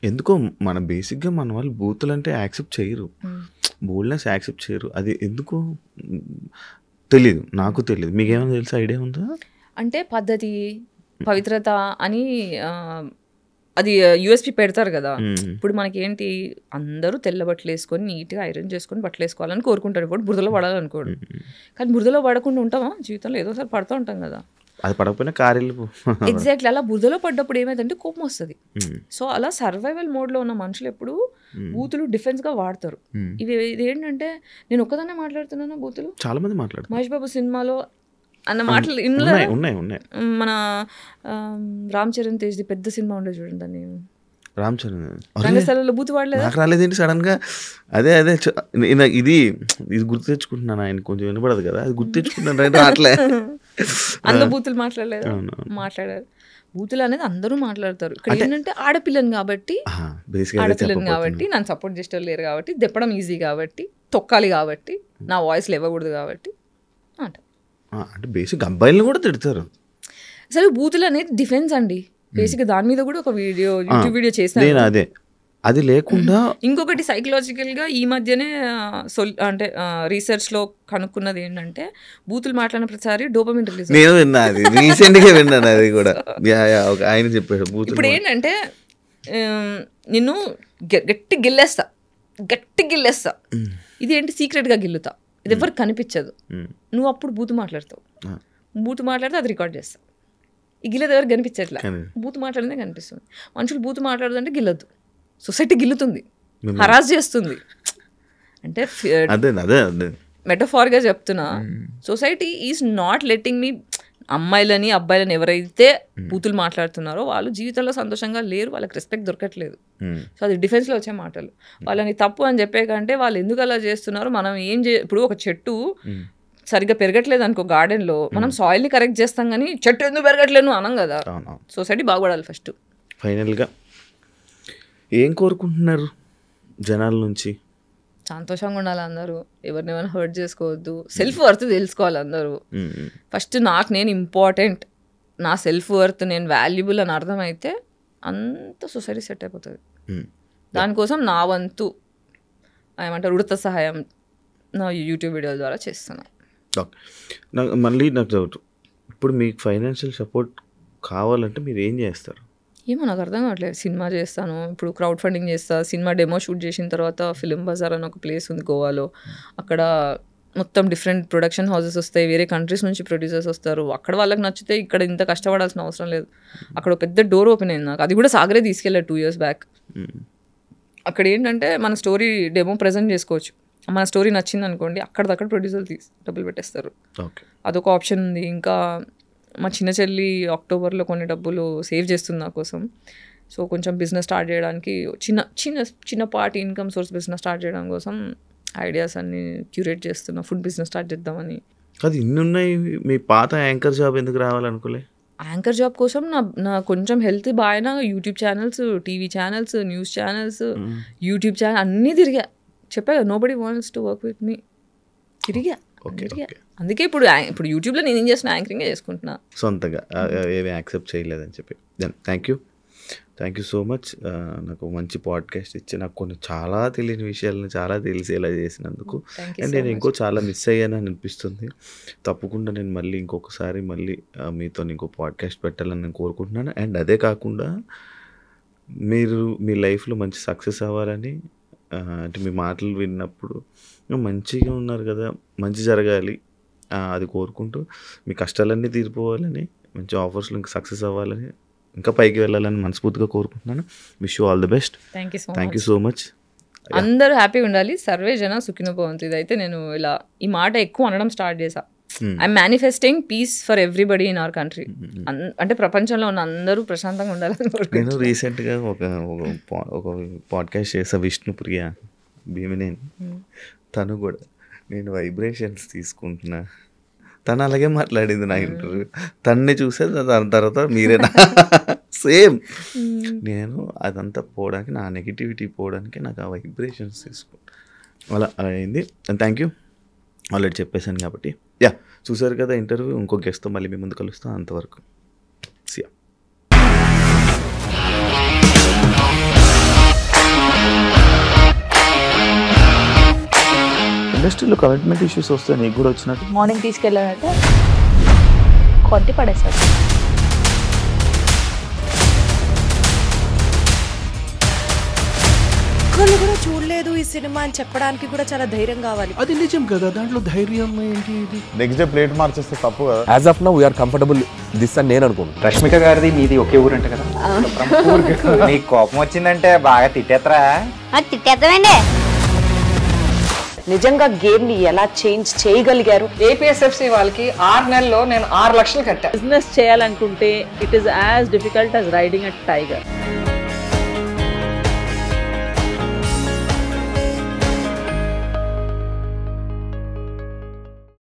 ఎందుకో మన బేసిక్గా మన వాళ్ళు బూతులు అంటే యాక్సెప్ట్ చేయరు, బోల్డ్నెస్ యాక్సెప్ట్ చేయరు. అది ఎందుకో తెలీదు, నాకు తెలియదు. మీకేమైనా తెలుసు, ఐడియా ఉందా? అంటే పద్ధతి, పవిత్రత అని అది యూఎస్పీ పెడతారు కదా. ఇప్పుడు మనకి ఏంటి, అందరూ తెల్ల బట్టలు వేసుకొని నీట్గా ఐరన్ చేసుకొని బట్టలు వేసుకోవాలని కోరుకుంటారు. ఇప్పుడు బురదలో పడాలనుకోడు. కానీ బురదలో పడకుండా ఉంటామా? జీవితంలో ఏదో ఒకసారి పడుతూ ఉంటాం కదా. అది పడకపోయినా కార్యాలు ఎగ్జాక్ట్లీ. అలా బురదలో పడ్డప్పుడు ఏమైందంటే కోపం వస్తుంది. సో అలా సర్వైవల్ మోడ్లో ఉన్న మనుషులు ఎప్పుడు బూతులు డిఫెన్స్గా వాడతారు. ఇది ఏంటంటే నేను ఒక్కదాన్నే మాట్లాడుతున్నాను, బూతులు చాలా మంది మాట్లాడుతారు. మహేష్ బాబు సినిమాలో అన్న మాటలు మన రామ్ చరణ్ తేజ్ది పెద్ద సినిమా ఉండే చూడండి, దాన్ని రామ్ చరణ్ రంగస్థలంలో బూతు వాడలేదు. నాకు రాలేదేంటి సడన్గా? అదే ఇది గుర్తు తెచ్చుకుంటున్నాను. ఆయన కొంచెం వినపడదు కదా, అది గుర్తు తెచ్చుకుంటున్నాను, రైట్ రావట్లే. అందులో బూతులు మాట్లాడారు. బూతులు అనేది అందరూ మాట్లాడతారు. ఇక్కడ ఏంటంటే ఆడపిల్లని కాబట్టి నన్ను సపోర్ట్ చేసేవాళ్ళు లేరు కాబట్టి, దెప్పడం ఈజీ కాబట్టి, తొక్కాలి కాబట్టి, నా వాయిస్ లేవకూడదు కాబట్టి అంటే బేసిక్ అబ్బాయిలను కూడా తిడతారు. అసలు బూతులు అనేది డిఫెన్స్ అండి. బేసిక్ దాని మీద కూడా ఒక యూట్యూబ్ వీడియో చేశాను. అదే అది లేకుండా ఇంకొకటి సైకలాజికల్గా ఈ మధ్యనే అంటే రీసెర్చ్లో కనుక్కున్నది ఏంటంటే బూతులు మాట్లాడిన ప్రతిసారి డోపమిన్ రిలీజ్. నేను విన్నా, అది రీసెంట్గా విన్నాను, అది కూడా ఆయన చెప్పాడు. ఇప్పుడు ఏంటంటే నిన్ను గట్టి గిల్లేస్తా. ఇది ఏంటి, సీక్రెట్గా గిల్లుతా, ఇది ఎవరికి కనిపించదు. నువ్వు అప్పుడు బూతు మాట్లాడతావు, మాట్లాడితే అది రికార్డ్ చేస్తావు. ఈ గిల్లదు ఎవరికి కనిపించట్లా, బూతు మాట్లాడిందే కనిపిస్తుంది. మనుషులు బూతు మాట్లాడదంటే గిల్లద్దు, సొసైటీ గిల్లుతుంది, హరాస్ చేస్తుంది. అంటే మెటఫార్గా చెప్తున్నా, సొసైటీ ఈజ్ నాట్ లెట్టింగ్ మీ. అమ్మాయిలని అబ్బాయిలని ఎవరైతే బూతులు మాట్లాడుతున్నారో వాళ్ళు జీవితంలో సంతోషంగా లేరు, వాళ్ళకి రెస్పెక్ట్ దొరకట్లేదు. సో అది డిఫెన్స్లో వచ్చే మాటలు. వాళ్ళని తప్పు అని చెప్పే కంటే వాళ్ళు ఎందుకు అలా చేస్తున్నారో మనం ఇప్పుడు ఒక చెట్టు సరిగ్గా పెరగట్లేదు అనుకో గార్డెన్లో, మనం సాయిల్ని కరెక్ట్ చేస్తాం కానీ చెట్టు ఎందుకు పెరగట్లేదు అనం కదా. సొసైటీ బాగుపడాలి ఫస్ట్. ఫైనల్గా ఏం కోరుకుంటున్నారు జనాల నుంచి? సంతోషంగా ఉండాలి అందరూ, ఎవరినైనా హర్ట్ చేసుకోవద్దు, సెల్ఫ్ వర్త్ తెలుసుకోవాలి అందరూ. ఫస్ట్ నాకు నేను ఇంపార్టెంట్, నా సెల్ఫ్ వర్త్ నేను వాల్యుబుల్ అని అర్థమైతే అంత సొసైటీ సెట్ అయిపోతుంది. దానికోసం నా వంతు ఏమంటారు ఉడత సహాయం నా యూట్యూబ్ వీడియోల ద్వారా చేస్తున్నాను. మళ్ళీ నాకు డౌట్, ఇప్పుడు మీకు ఫైనాన్షియల్ సపోర్ట్ కావాలంటే మీరు ఏం చేస్తారు? ఏమో నాకు అర్థం కావట్లేదు. సినిమా చేస్తాను, ఇప్పుడు క్రౌడ్ ఫండింగ్ చేస్తాను. సినిమా డెమో షూట్ చేసిన తర్వాత ఫిలిం బజార్ అని ఒక ప్లేస్ ఉంది గోవాలో, అక్కడ మొత్తం డిఫరెంట్ ప్రొడక్షన్ హౌసెస్ వస్తాయి, వేరే కంట్రీస్ నుంచి ప్రొడ్యూసర్స్ వస్తారు. అక్కడ వాళ్ళకి నచ్చితే ఇక్కడ ఇంత కష్టపడాల్సిన అవసరం లేదు. అక్కడ పెద్ద డోర్ ఓపెన్ అయింది నాకు, అది కూడా సాగరే తీసుకెళ్ళాడు 2 years బ్యాక్. అక్కడ ఏంటంటే మన స్టోరీ డెమో ప్రజెంట్ చేసుకోవచ్చు. మన స్టోరీ నచ్చింది అనుకోండి, అక్కడిదక్కడ ప్రొడ్యూసర్లు డబ్బులు పెట్టేస్తారు. అదొక ఆప్షన్ ఉంది. ఇంకా మా చిన్న చెల్లి అక్టోబర్లో కొన్ని డబ్బులు సేవ్ చేస్తుంది నా కోసం. సో కొంచెం బిజినెస్ స్టార్ట్ చేయడానికి చిన్నపాటి ఇన్కమ్ సోర్స్ బిజినెస్ స్టార్ట్ చేయడం కోసం ఐడియాస్ అన్ని క్యూరేట్ చేస్తున్నా. ఫుడ్ బిజినెస్ స్టార్ట్ చేద్దామని. అది ఇన్ని ఉన్నాయి, మీ పాత యాంకర్ జాబ్ ఎందుకు రావాలనుకోలే? యాంకర్ జాబ్ కోసం నా కొంచెం హెల్త్ బాగా YouTube channels, TV channels, news channels, YouTube channel అన్నీ తిరిగా. చెప్పా కదా, nobody wants to work with me. తిరిగా. అందుకే ఇప్పుడు యూట్యూబ్లో నేను ఏం చేస్తున్నా, యాంకరింగే చేసుకుంటున్నా సొంతగా. ఏమి యాక్సెప్ట్ చేయలేదని చెప్పి. Then thank you so much. నాకు మంచి పాడ్కాస్ట్ ఇచ్చి నాకు కొన్ని చాలా తెలియని విషయాలను చాలా తెలిసేలా చేసినందుకు. అండ్ నేను ఇంకో చాలా మిస్ అయ్యానని అనిపిస్తుంది. తప్పకుండా నేను మళ్ళీ ఇంకొకసారి మీతో ఇంకో పాడ్కాస్ట్ పెట్టాలని నేను కోరుకుంటున్నాను. అండ్ అదే కాకుండా మీరు మీ లైఫ్లో మంచి సక్సెస్ అవ్వాలని, అంటే మీ మాటలు విన్నప్పుడు మంచిగా ఉన్నారు కదా, మంచి జరగాలి అది కోరుకుంటూ, మీ కష్టాలన్నీ తీరిపోవాలని, మంచి ఆఫర్స్లో ఇంకా సక్సెస్ అవ్వాలని, ఇంకా పైకి వెళ్ళాలని మనస్ఫూర్తిగా కోరుకుంటున్నాను. Wish you all the best. Thank you so much. అందరూ హ్యాపీగా ఉండాలి. సర్వే జన సుఖినో భవంతు. ఇదైతే నేను ఇలా ఈ మాట ఎక్కువ అనడం స్టార్ట్ చేశా. I'm manifesting peace for everybody in our country. అంటే ప్రపంచంలో ఉన్న అందరూ ప్రశాంతంగా ఉండాలని. నేను రీసెంట్గా ఒక పాడ్కాస్ట్ చేసా, విష్ణుప్రియ భీమినేని. తను కూడా నేను వైబ్రేషన్స్ తీసుకుంటున్నా, తను అలాగే మాట్లాడింది నా ఇంటర్వ్యూ. తన్నే చూసే దాని తర్వాత మీరేనా సేమ్. నేను అదంతా పోవడానికి, నా నెగిటివిటీ పోవడానికి నాకు ఆ వైబ్రేషన్స్ తీసుకుంటా అలా అయింది. థ్యాంక్ యూ, ఆల్రెడీ చెప్పేశాను కాబట్టి. చూసారు కదా ఇంటర్వ్యూ. ఇంకో గెస్ట్తో మళ్ళీ మీ ముందు కలుస్తాం. అంతవరకు సియా. ఇండస్ట్రీలో కమిట్మెంట్ ఇష్యూస్ వస్తే నీకు కూడా వచ్చినట్టు? మార్నింగ్ తీసుకెళ్ళాడంటే కొట్టి పడేసాడు. ఒక్కళ్ళు కూడా చూడలేదు ఈ సినిమా అని చెప్పడానికి కూడా చాలా ధైర్యం కావాలి. అది నిజం కదా, దాంట్లో ధైర్యం ఏంటి? ఇది నెక్స్ట్ డే ప్లేట్ మార్చేస్తే తప్పు కదా. As of now we are comfortable this అని నేను అనుకుంటున్నాను. రష్మిక గారిది మీది ఒకే ఊరు అంట కదా. నీకు కోపం వచ్చిందంటే బాగా తిట్టేత్తరా? తిట్టేద్దామండి. నిజంగా గేమ్ ని ఎలా చేంజ్ చేయగలిగారు? ఏపీఎస్ఎఫ్సి వాళ్ళకి 6 నెలల్లో నేను 6 లక్షలు కట్టా. బిజినెస్ చేయాలనుకుంటే it is as difficult as riding a tiger.